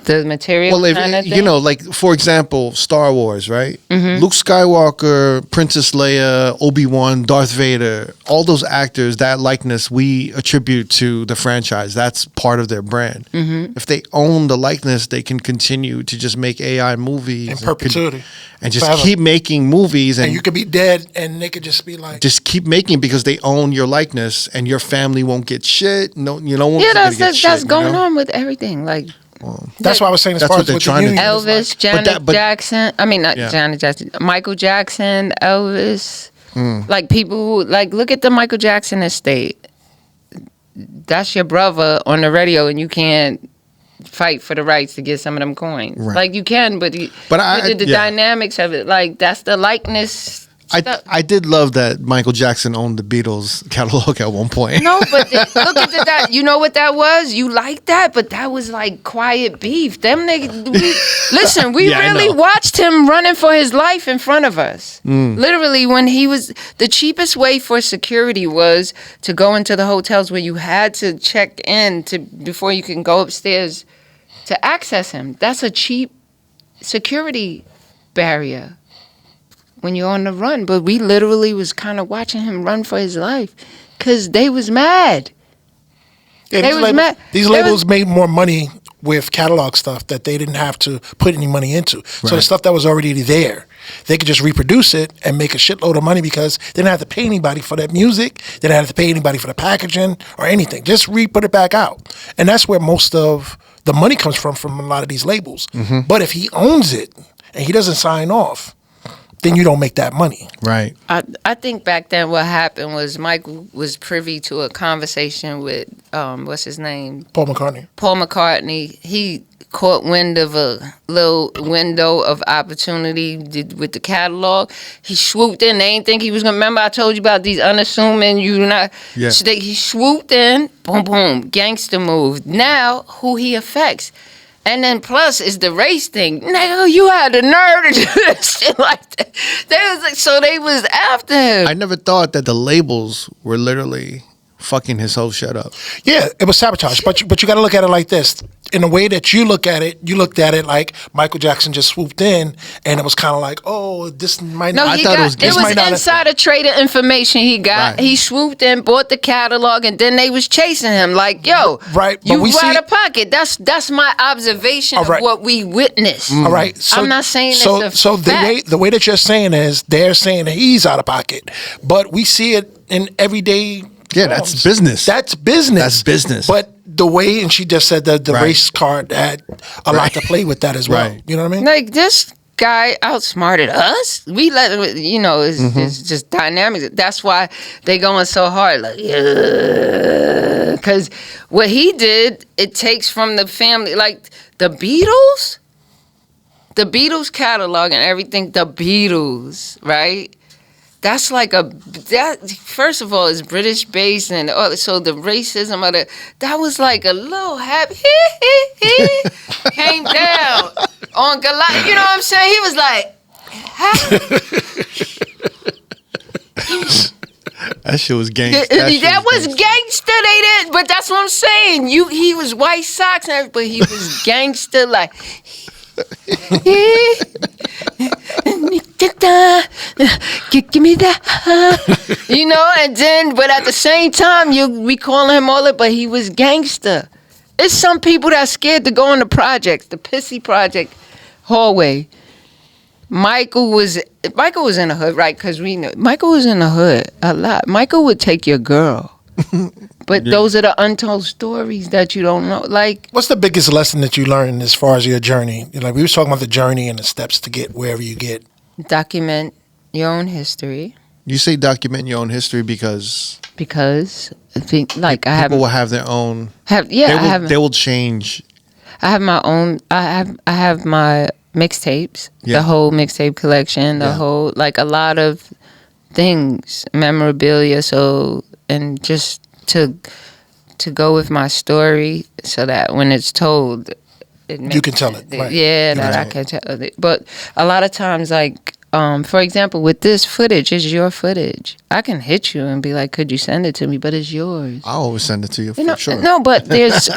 the material. Well, you know, like for example, Star Wars, right? Mm-hmm. Luke Skywalker, Princess Leia, Obi-Wan, Darth Vader, all those actors, that likeness we attribute to the franchise. That's part of their brand. Mm-hmm. If they own the likeness, they can continue to just make AI movies in perpetuity and just keep making movies. And you could be dead, and they could just be like, just keep making, because they own your likeness, and your family won't get shit. No, you know. That's going on with everything. Like. Well, that's what I was saying. As far as with the union, Elvis, Janet Jackson. I mean, not Janet Jackson. Michael Jackson, Elvis. Like people who look at the Michael Jackson estate. That's your brother on the radio, and you can't fight for the rights to get some of them coins. Right. Like you can, but the dynamics of it, like that's the likeness. I did love that Michael Jackson owned the Beatles catalog at one point. No, but look at that. You know what that was? You like that, but that was like quiet beef. Them niggas. We really watched him running for his life in front of us. Literally, when he was the cheapest way for security was to go into the hotels where you had to check in before you can go upstairs to access him. That's a cheap security barrier when you're on the run. But we literally was kind of watching him run for his life because they was mad. Yeah, these labels made more money with catalog stuff that they didn't have to put any money into. Right. So the stuff that was already there, they could just reproduce it and make a shitload of money because they didn't have to pay anybody for that music. They didn't have to pay anybody for the packaging or anything. Just put it back out. And that's where most of the money comes from a lot of these labels. Mm-hmm. But if he owns it and he doesn't sign off, then you don't make that money. Right. I think back then what happened was Michael was privy to a conversation with what's his name? Paul McCartney. He caught wind of a little window of opportunity with the catalog. He swooped in. They ain't think he was gonna. Remember I told you about these unassuming. Yeah. He swooped in. Boom, boom. Gangster move. Now who he affects. And then plus is the race thing. Nigga, you had the nerve to do that shit like that. They was after him. I never thought that the labels were literally fucking his whole shit up. Yeah, it was sabotage. But you got to look at it like this. In the way that you look at it, you looked at it like Michael Jackson just swooped in, and it was kind of like, oh, this might not. No, it was insider trader information he got. Right. He swooped in, bought the catalog, and then they was chasing him like, yo, right? You out of pocket. That's my observation of what we witnessed. All right, so, I'm not saying so. It's a so fact. the way that you're saying is they're saying that he's out of pocket, but we see it in everyday. Yeah, that's business. That's business. That's business. But the way, and she just said that the race card had a lot to play with that as well. Right. You know what I mean? Like this guy outsmarted us. We let him, it's just dynamic. That's why they going so hard. Like, because what he did, it takes from the family. Like the Beatles catalog and everything. The Beatles, right? That's like first of all, it's British based, and so the racism of that was like a little happy came down on Goliath. You know what I'm saying? He was like, that shit was gangster. That was gangster. They did, but that's what I'm saying. He was white socks and everything, but he was gangster like. Give me that, and then, but at the same time, we calling him all that, but he was gangster. It's some people that's scared to go in the projects, the Pissy Project hallway. Michael was in the hood, right? Because we know Michael was in the hood a lot. Michael would take your girl. But those are the untold stories that you don't know. Like, what's the biggest lesson that you learned as far as your journey? Like, we were talking about the journey and the steps to get wherever you get. Document your own history. You say document your own history because I think, like, people will have their own. They will change. I have my own. I have my mixtapes. The whole mixtape collection. The whole, like, a lot of things, memorabilia. So, and just to go with my story so that when it's told, you can tell it. Right. Yeah, that I can tell it. But a lot of times, like, for example, with this footage, it's your footage. I can hit you and be like, could you send it to me? But it's yours. I always send it to you for sure. No, but there's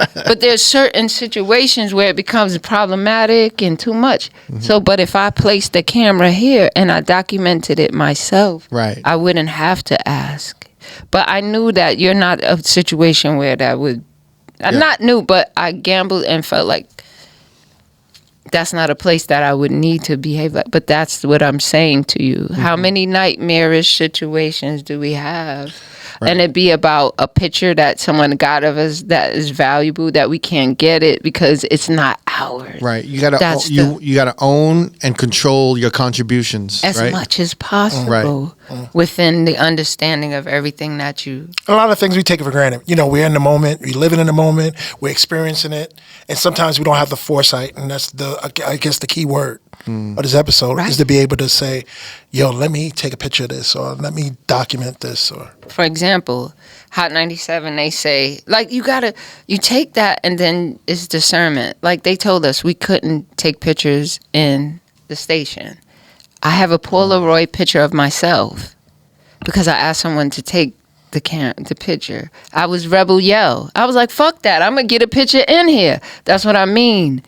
certain situations where it becomes problematic and too much. Mm-hmm. So, but if I placed the camera here and I documented it myself, right, I wouldn't have to ask. But I knew that you're not a situation where that would. I not knew, but I gambled and felt like that's not a place that I would need to behave like. But that's what I'm saying to you. Mm-hmm. How many nightmarish situations do we have? Right. And it'd be about a picture that someone got of us that is valuable, that we can't get it because it's not ours. Right. You gotta you gotta own and control your contributions as much as possible within the understanding of everything that you. A lot of things we take it for granted. We're in the moment, we're living in the moment, we're experiencing it, and sometimes we don't have the foresight, and that's I guess the key word of this episode is to be able to say, yo, let me take a picture of this, or let me document this. Or, for example, Hot 97, they say, like, you take that and then it's discernment. Like, they told us we couldn't take pictures in the station. I have a Polaroid picture of myself because I asked someone to take the picture. I was Rebel Yell. I was like, fuck that. I'm going to get a picture in here. That's what I mean.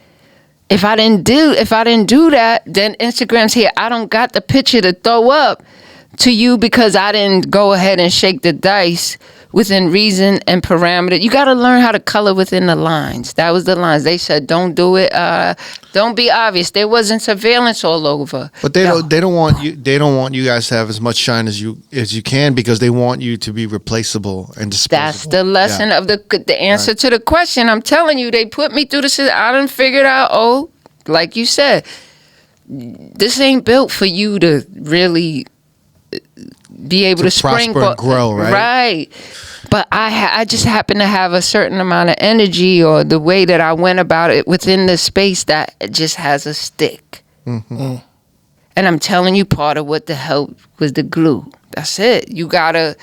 If I didn't do that, then Instagram's here. I don't got the picture to throw up to you because I didn't go ahead and shake the dice within reason and parameter. You got to learn how to color within the lines. That was the lines. They said, don't do it. Don't be obvious. There wasn't surveillance all over. But they don't want you. They don't want you guys to have as much shine as you can because they want you to be replaceable and disposable. That's the lesson of the answer to the question. I'm telling you, they put me through the system. I done figured out. Like you said, this ain't built for you to really be able to spring prosper and grow, right? Right. But I just happen to have a certain amount of energy, or the way that I went about it within the space, that it just has a stick. And I'm telling you, part of what the help was the glue. That's it. You gotta,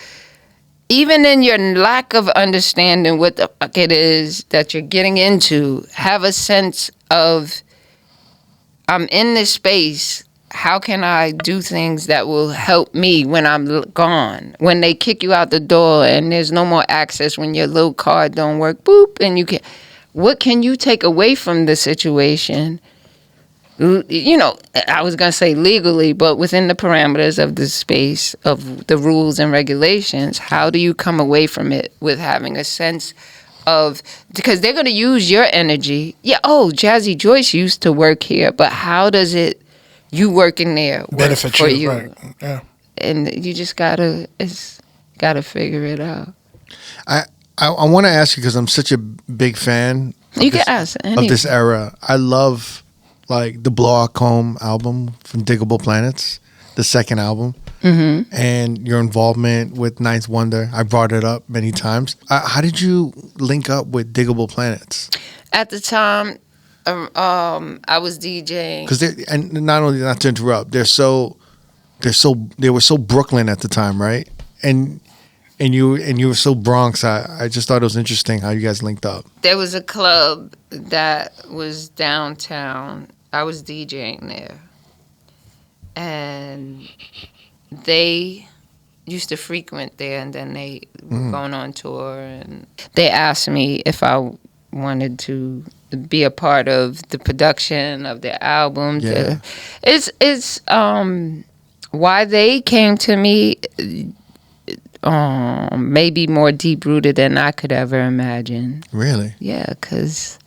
even in your lack of understanding what the fuck it is that you're getting into, have a sense of, I'm in this space. How can I do things that will help me when I'm gone? When they kick you out the door and there's no more access, when your little card don't work, boop, and you can, what can you take away from the situation? You know, I was going to say legally, but within the parameters of the space of the rules and regulations, how do you come away from it with having a sense of, because they're going to use your energy. Yeah, oh, Jazzy Joyce used to work here, but how does it, you working there, benefit for you, you? right? Yeah, and you just gotta figure it out. I want to ask you, because I'm such a big fan. You can ask of this era. I love like the Blowout Comb album from Digable Planets, the second album, and your involvement with Ninth Wonder. I brought it up many times. How did you link up with Digable Planets? At the time, I was DJing. Because and not only, not to interrupt, they were so Brooklyn at the time, right? And you were so Bronx. I just thought it was interesting how you guys linked up. There was a club that was downtown. I was DJing there, and they used to frequent there, and then they were going on tour, and they asked me if I wanted to be a part of the production of their album. Yeah. It's why they came to me, maybe more deep rooted than I could ever imagine. Really? Yeah, because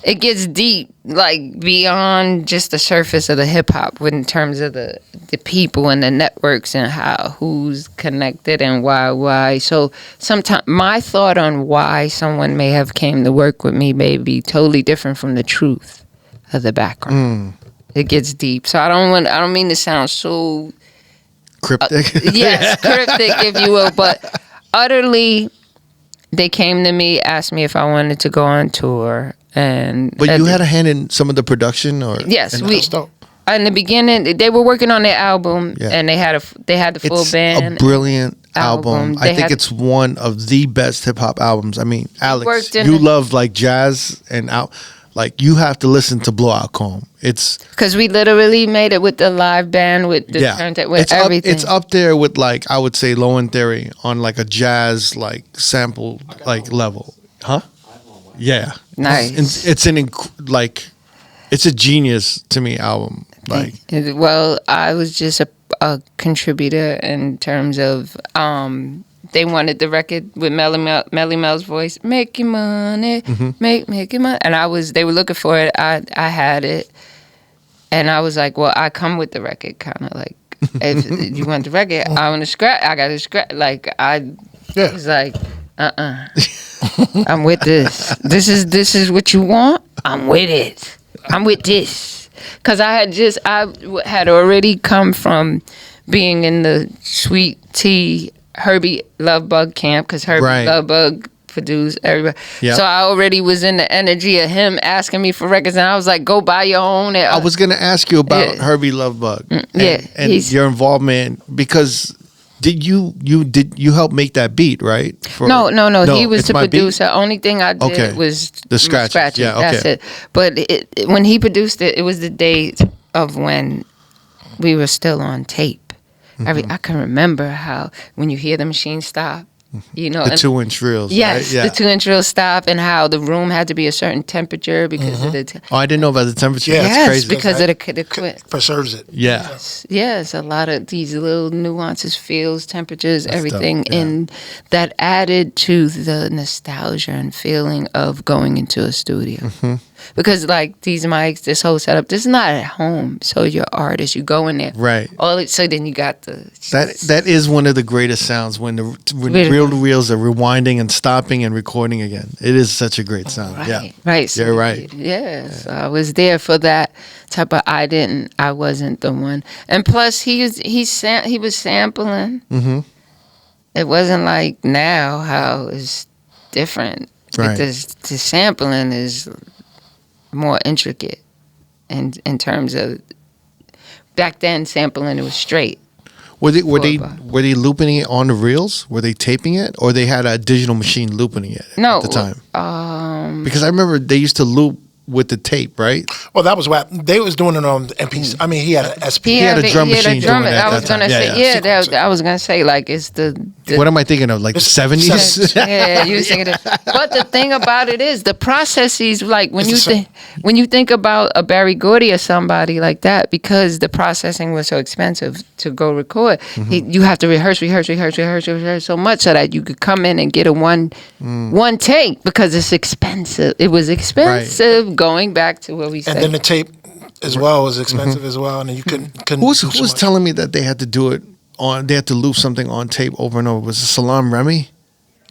it gets deep, like beyond just the surface of the hip hop, in terms of the people and the networks and who's connected and why. So sometimes my thought on why someone may have came to work with me may be totally different from the truth of the background. It gets deep. So I don't mean to sound so cryptic. Yes, cryptic, if you will, but utterly, they came to me, asked me if I wanted to go on tour. But you had a hand in some of the production, or yes, that's dope. In the beginning, they were working on their album, and they had the full band. It's a brilliant album. I think had, it's one of the best hip hop albums. I mean, Alex, you love like jazz and like you have to listen to Blowout Comb. It's because we literally made it with the live band, with the with everything. It's up there with, like, I would say Low End Theory on like a jazz like sample like level, huh? Yeah, nice. It's it's a genius to me album. Like, well, I was just a contributor in terms of they wanted the record with Melly Mel's voice, make your money, make your money, and they were looking for it. I had it, and I was like, well, I come with the record, kind of like, if you want the record, I want to scratch. I got to scratch. Like was like, I'm with this. This is what you want. I'm with it. I'm with this. Because I had already come from being in the Sweet Tea Herbie Lovebug camp, because Herbie Lovebug produced everybody. Yep. So I already was in the energy of him asking me for records, and I was like, go buy your own. I was going to ask you about Herbie Lovebug and your involvement, because did you help make that beat, right? No. He was the producer. Only thing I did was the scratches. Yeah, okay. That's it. But when he produced it, it was the date of when we were still on tape. I can remember how when you hear the machine stop, you know, the 2-inch reels. Yes, right? Yeah. The 2-inch reels stop, and how the room had to be a certain temperature because of the. I didn't know about the temperature. Yeah, that's crazy. Because of the preserves it. Yeah. Yes, a lot of these little nuances, feels, temperatures, everything, and that added to the nostalgia and feeling of going into a studio. Because like these mics, this whole setup, this is not at home. So you're an artist, you go in there, right? So then you got the that is one of the greatest sounds when the real reel to reels of rewinding and stopping and recording again. It is such a great sound. Right, Yeah, right. So, you're right. Yeah, so I was there for that type of. I wasn't the one. And plus, he was sampling. Mm-hmm. It wasn't like now how it's different. Right. The sampling is more intricate, and in terms of back then, sampling it was straight. Were they looping it on the reels? Were they taping it, or they had a digital machine looping it No, at the time? Because I remember they used to loop with the tape, right? Well, that was what they was doing it on MP. I mean, he had an SP. He had a drum machine doing it at I was that gonna time. say, I was gonna say, like, it's the What am I thinking of? Like the 70s? yeah, you was thinking it. But the thing about it is the processes, like when you think about a Barry Gordy or somebody like that, because the processing was so expensive to go record, you have to rehearse so much so that you could come in and get a one take, because it's expensive. It was expensive. Right. Going back to what we said. And then the tape as well was expensive as well, and then you couldn't. Who was telling me that they had to do it on? They had to loop something on tape over and over. Was it Salam Remy?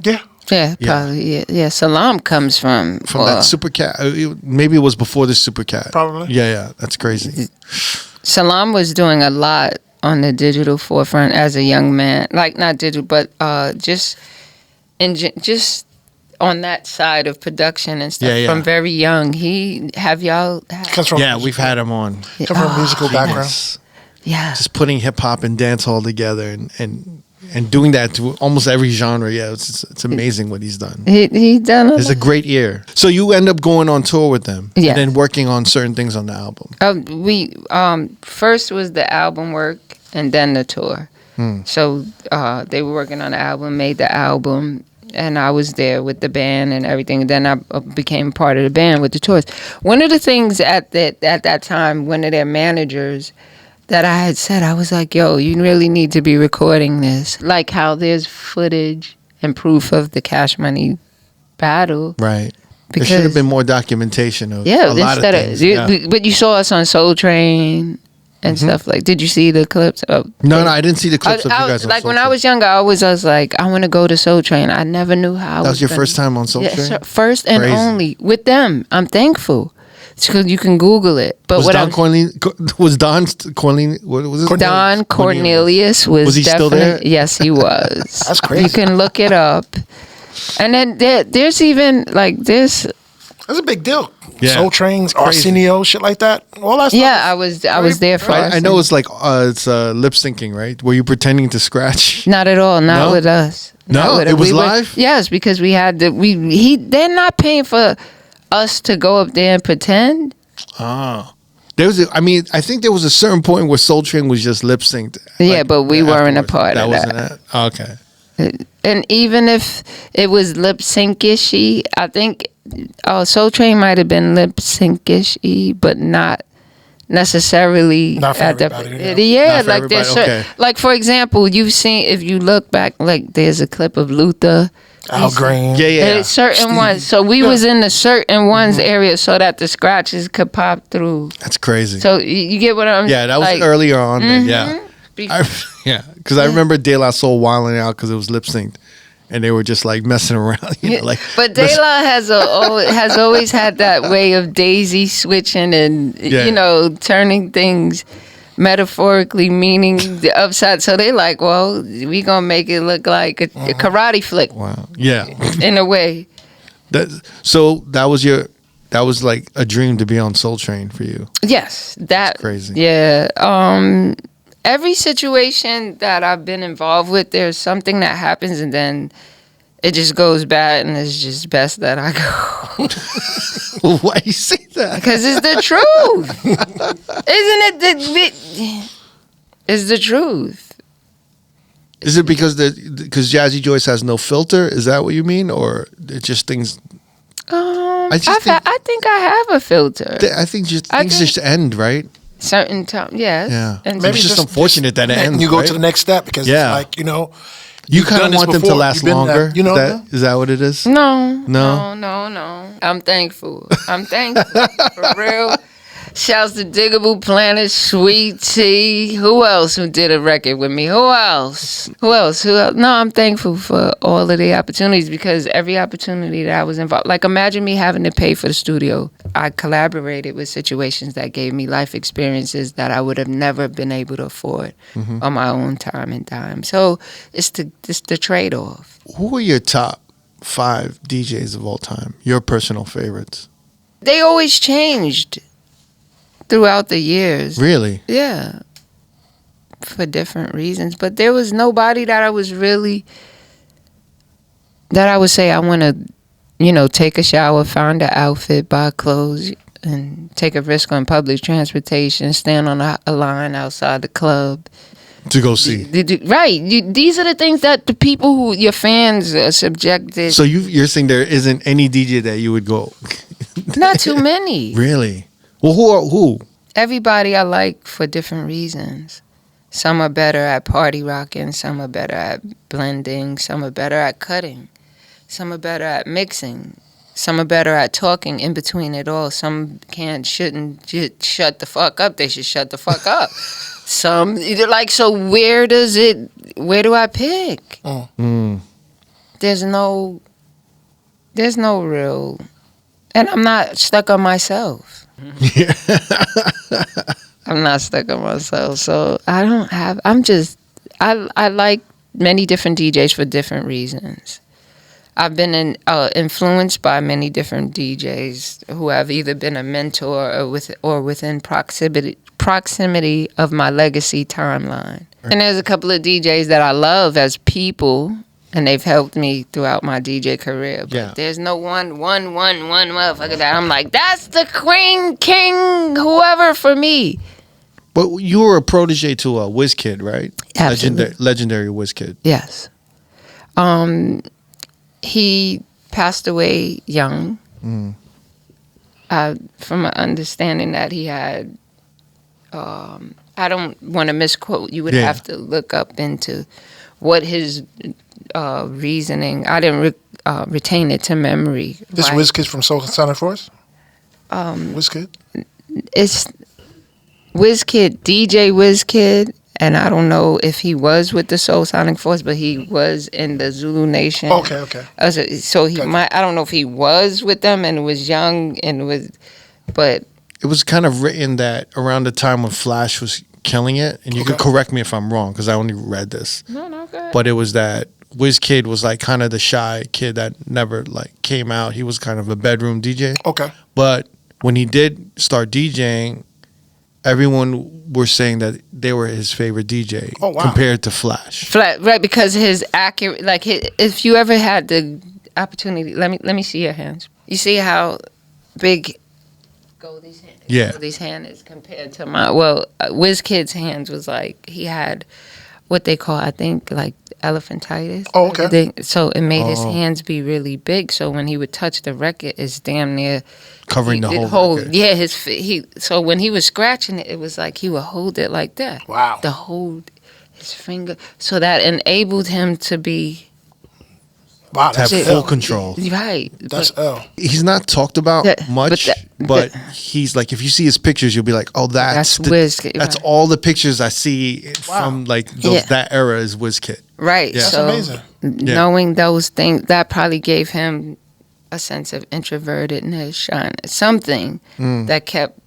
Yeah. Yeah, probably. Yeah. Salam comes from that Super Cat. Maybe it was before the Super Cat. Probably. Yeah. That's crazy. Salam was doing a lot on the digital forefront as a young man. Like not digital, but just on that side of production and stuff. Yeah. From very young. Comes from We've had him on. Come from a musical background. Yes. Yeah. Just putting hip hop and dance all together and doing that to almost every genre. Yeah, it's amazing what he's done. He done a It's a great year. So you end up going on tour with them, Yeah. and then working on certain things on the album. We first was the album work and then the tour. So they were working on the album, made the album, and I was there with the band and everything. Then I became part of the band with the tours. One of the things at that time, one of their managers that I had said, I was like, yo, you really need to be recording this. Like how there's footage and proof of the Cash Money battle. Right. Because, there should have been more documentation of yeah, a lot of things. But you saw us on Soul Train and stuff like. Did you see the clips? No, I didn't see the clips of you guys on like Soul when Train. I was younger, I was like, I want to go to Soul Train. I never knew how. That was your first time on Soul Train? First and Crazy. only with them. I'm thankful. Because you can Google it. But Was what Don Cornelius? Was Don Cornelius? What was it? Don Cornelius was he still definitely there? Yes, he was. That's crazy. You can look it up. And then there's even like this. That's a big deal. Yeah. Soul Trains, Arsenio, shit like that. All that stuff. Yeah, I was there for. I know it's like it's lip syncing, right? Were you pretending to scratch? Not at all. Not No? with us. No? Not with It us. was live? Yes, because we had to. They're not paying for us to go up there and pretend. Oh. I think there was a certain point where Soul Train was just lip synced. Yeah, but we weren't a part of that. That wasn't it? Oh, okay. And even if it was lip sync-ishy, I think Soul Train might have been lip sync-ishy, but not necessarily Not for at everybody, yeah, Not for like there's everybody, okay. like for example, you've seen, if you look back, like there's a clip of Luther. Al Green. Yeah. There's certain ones. So we was in the certain ones area so that the scratches could pop through. That's crazy. So you get what I'm Yeah, that was like, earlier on. Then, yeah. be- Because I remember De La Soul wilding out because it was lip synced. And they were just like messing around, like. But De La has always had that way of daisy switching and turning things metaphorically meaning the upside. So they like, well, we gonna make it look like a karate flick. Wow. Yeah. In a way. So that was like a dream to be on Soul Train for you. Yes, that crazy. Yeah. Every situation that I've been involved with, there's something that happens and then it just goes bad, and it's just best that I go. Why you say that? Because it's the truth. Isn't it? It's the truth. Is it because Jazzy Joyce has no filter? Is that what you mean, or it just things? I think I have a filter. I think things just end, right? Certain time, yes. Yeah. And Maybe it's just unfortunate that it ends. You go right? to the next step because it's like, you kind of want them to last longer. There, Is that what it is? No. I'm thankful. For real. Shouts to Digable Planets, Sweet Tea. Who else who did a record with me? Who else? No, I'm thankful for all of the opportunities, because every opportunity that I was involved, like imagine me having to pay for the studio. I collaborated with situations that gave me life experiences that I would have never been able to afford on my own time and dime. So it's the trade-off. Who are your top 5 DJs of all time? Your personal favorites? They always changed throughout the years. Really? Yeah. For different reasons. But there was nobody that I would say I want to, take a shower, find an outfit, buy clothes, and take a risk on public transportation, stand on a line outside the club. To go see. Right. These are the things that the people who, your fans are subjected. So you're saying there isn't any DJ that you would go? Not too many. Really? Well, who? Everybody I like for different reasons. Some are better at party rocking. Some are better at blending. Some are better at cutting. Some are better at mixing. Some are better at talking in between it all. Some shouldn't just shut the fuck up. They should shut the fuck up. Some, so where do I pick? There's no real, and I'm not stuck on myself. I'm not stuck on myself. So I like many different DJs for different reasons. I've been influenced by many different DJs who have either been a mentor or within proximity of my legacy timeline. And there's a couple of DJs that I love as people, and they've helped me throughout my DJ career. But there's no one motherfucker that I'm like, that's the queen, king, whoever for me. But you were a protege to a Whiz Kid, right? Absolutely. Legendary Whiz Kid. Yes. He passed away young. From an understanding that he had, I don't want to misquote. You would have to look up into what his reasoning. I didn't retain it to memory. This Whiz Kid from Sonic Force? Whiz Kid? It's Whiz Kid, DJ Whiz Kid. And I don't know if he was with the Soul Sonic Force, but he was in the Zulu Nation. Okay. So he might. I don't know if he was with them and was young but it was kind of written that around the time when Flash was killing it, and you can correct me if I'm wrong because I only read this. No, go ahead. But it was that Whiz Kid was like kind of the shy kid that never like came out. He was kind of a bedroom DJ. Okay. But when he did start DJing, everyone were saying that they were his favorite DJ compared to Flash. Right, because his accurate, if you ever had the opportunity, let me see your hands. You see how big Goldie's hand, Goldie's hand is compared to mine. Well, Whiz Kid's hands was like he had what they call, I think, like elephantitis. Oh, okay. So it made his hands be really big. So when he would touch the record, it's damn near covering the whole record. Yeah, so when he was scratching it, it was like he would hold it like that. Wow. To hold his finger. So that enabled him to be... Wow, to have full control. Right. That's L. He's not talked about much, but he's like, if you see his pictures, you'll be like, oh, that's Whiz Kid. That's all the pictures I see from like that era is Whiz Kid. Right. Yeah. That's so amazing. Knowing those things, that probably gave him a sense of introvertedness, something that kept...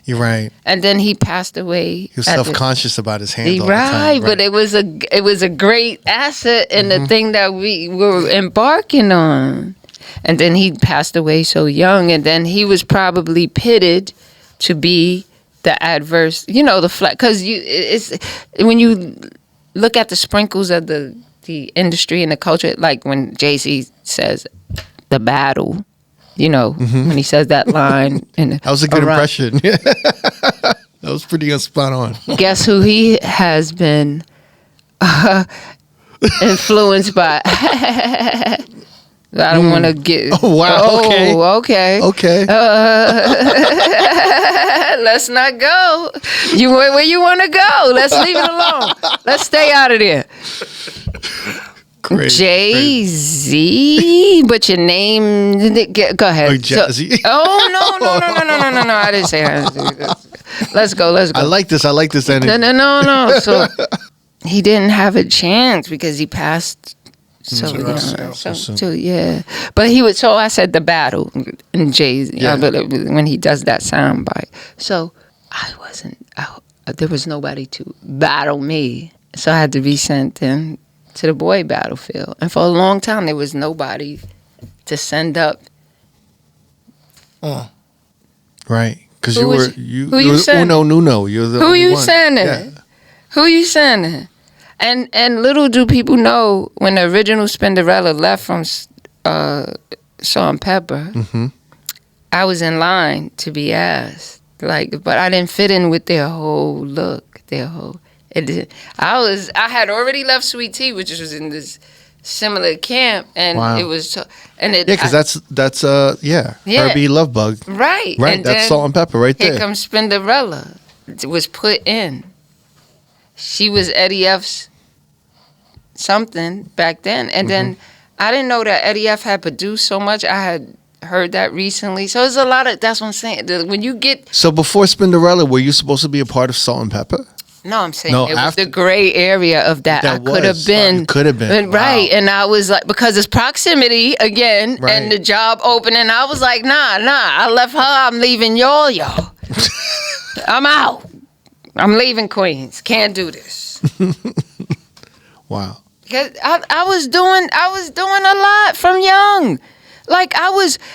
You're right. And then he passed away. He was self-conscious about his hands all the time. Right, but it was a great asset in the thing that we were embarking on. And then he passed away so young, and then he was probably pitted to be the adverse, the flat. Because it's when you look at the sprinkles of the industry and the culture, like when Jay-Z says the battle. When he says that line. That was a good impression. That was pretty spot on. Guess who he has been influenced by? I don't want to get... Oh, wow. Okay. Let's not go. You where you want to go. Let's leave it alone. Let's stay out of there. Great. Jay-Z, but your name. Go ahead. Like Jazzy. No. I didn't say that. Let's go. I like this energy. No. So he didn't have a chance because he passed. So yeah, but he would. So I said the battle and Jay-Z when he does that sound bite. So I wasn't out. There was nobody to battle me, so I had to be sent in to the boy battlefield. And for a long time, there was nobody to send up. Right, because Who you sending? Uno Nuno. You're the Who only you one. sending? Yeah. Who you sending? And little do people know, when the original Spinderella left from Salt-N-Pepa, I was in line to be asked. But I didn't fit in with their whole look, I had already left Sweet Tea, which was in this similar camp, and it was, because that's Herbie Love Bug, right, and that's Salt-N-Pepa right there. Here comes Spinderella, it was put in. She was Eddie F's something back then, and then I didn't know that Eddie F had produced so much. I had heard that recently, so there's a lot of. That's what I'm saying. When you get before Spinderella, were you supposed to be a part of Salt-N-Pepa? No, I'm saying it was the gray area of that. I could have been. Could have been. Right. And I was like, because it's proximity again, and the job opening, I was like, nah. I left her. I'm leaving y'all. I'm out. I'm leaving Queens. Can't do this. Wow. Because I was doing a lot from young. Like I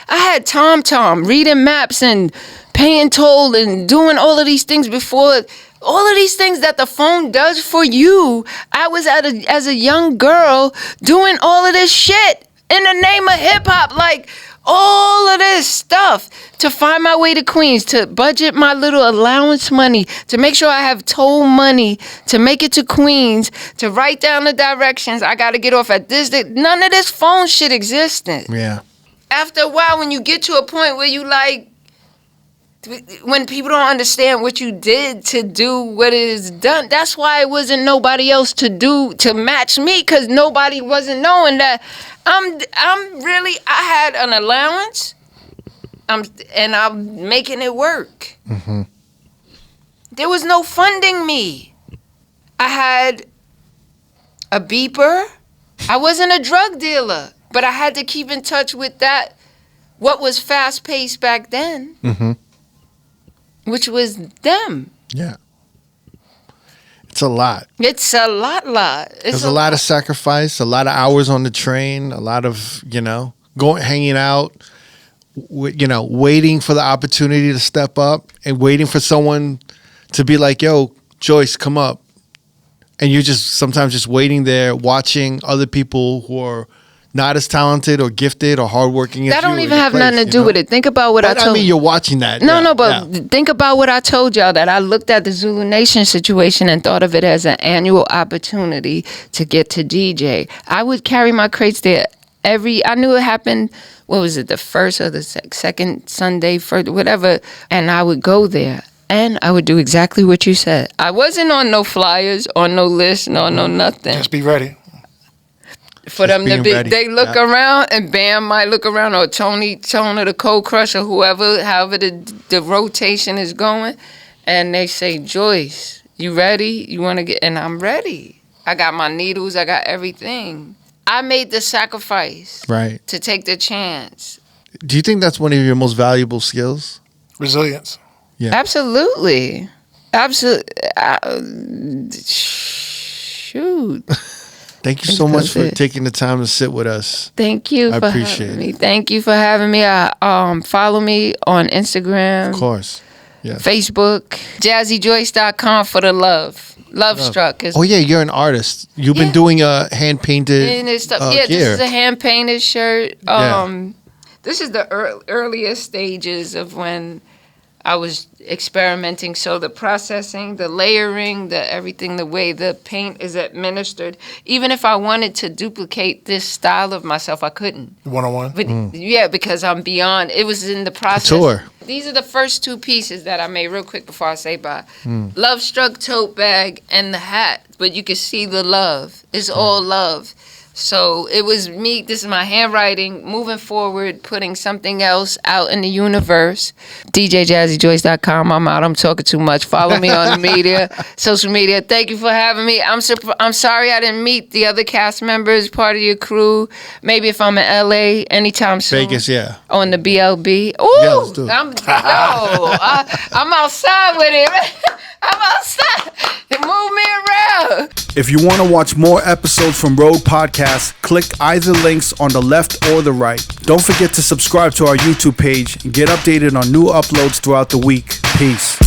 had TomTom, reading maps and paying toll and doing all of these things before. All of these things that the phone does for you, I was as a young girl doing all of this shit in the name of hip-hop. Like, all of this stuff to find my way to Queens, to budget my little allowance money, to make sure I have toll money, to make it to Queens, to write down the directions. I got to get off at this. None of this phone shit existed. Yeah. After a while, when you get to a point where you like, when people don't understand what you did to do what is done, that's why it wasn't nobody else to match me, because nobody wasn't knowing that I had an allowance, and I'm making it work. Mm-hmm. There was no funding me. I had a beeper. I wasn't a drug dealer, but I had to keep in touch with that, what was fast-paced back then. Mm-hmm. Which was them. Yeah. It's a lot. It's a lot. There's a lot of sacrifice, a lot of hours on the train, a lot of, hanging out, waiting for the opportunity to step up and waiting for someone to be like, yo, Joyce, come up. And you're sometimes just waiting there, watching other people who are not as talented or gifted or hardworking as you. That don't even have nothing to do with it. Think about what I told you. I mean, you're watching that. Think about what I told y'all, that I looked at the Zulu Nation situation and thought of it as an annual opportunity to get to DJ. I would carry my crates there I knew it happened, what was it, the first or the second Sunday, first, whatever, and I would go there. And I would do exactly what you said. I wasn't on no flyers, on no list, no nothing. Just be ready. For them to be, they look around, and Bam might look around, or Tony the Cold Crusher, however the rotation is going, and they say, Joyce, you ready? You want to get? And I'm ready. I got my needles. I got everything. I made the sacrifice, right, to take the chance. Do you think that's one of your most valuable skills? Resilience. Yeah, absolutely. Shoot. Thank you so much for taking the time to sit with us. Thank you for having me. Thank you for having me. Follow me on Instagram. Of course. Yes. Facebook. JazzyJoyce.com for the love. Love Struck. Oh, yeah, you're an artist. You've been doing a hand-painted stuff. gear. This is a hand-painted shirt. This is the earliest stages of when I was experimenting. So the processing, the layering, the everything, the way the paint is administered. Even if I wanted to duplicate this style of myself, I couldn't. One-on-one? But yeah, because I'm beyond. It was in the process. Couture. These are the first two pieces that I made real quick before I say bye. Love Struck tote bag and the hat. But you can see the love. It's all love. So it was me, this is my handwriting, moving forward, putting something else out in the universe. DJJazzyJoyce.com. I'm out. I'm talking too much. Follow me on the media, social media. Thank you for having me. I'm sorry I didn't meet the other cast members, part of your crew. Maybe if I'm in LA anytime soon. Vegas, yeah. On the BLB. Ooh, Yeah, let's do it. I'm outside with it. I'm outside. Move me around. If you want to watch more episodes from R.O.A.D Podcast, click either links on the left or the right. Don't forget to subscribe to our YouTube page and get updated on new uploads throughout the week. Peace.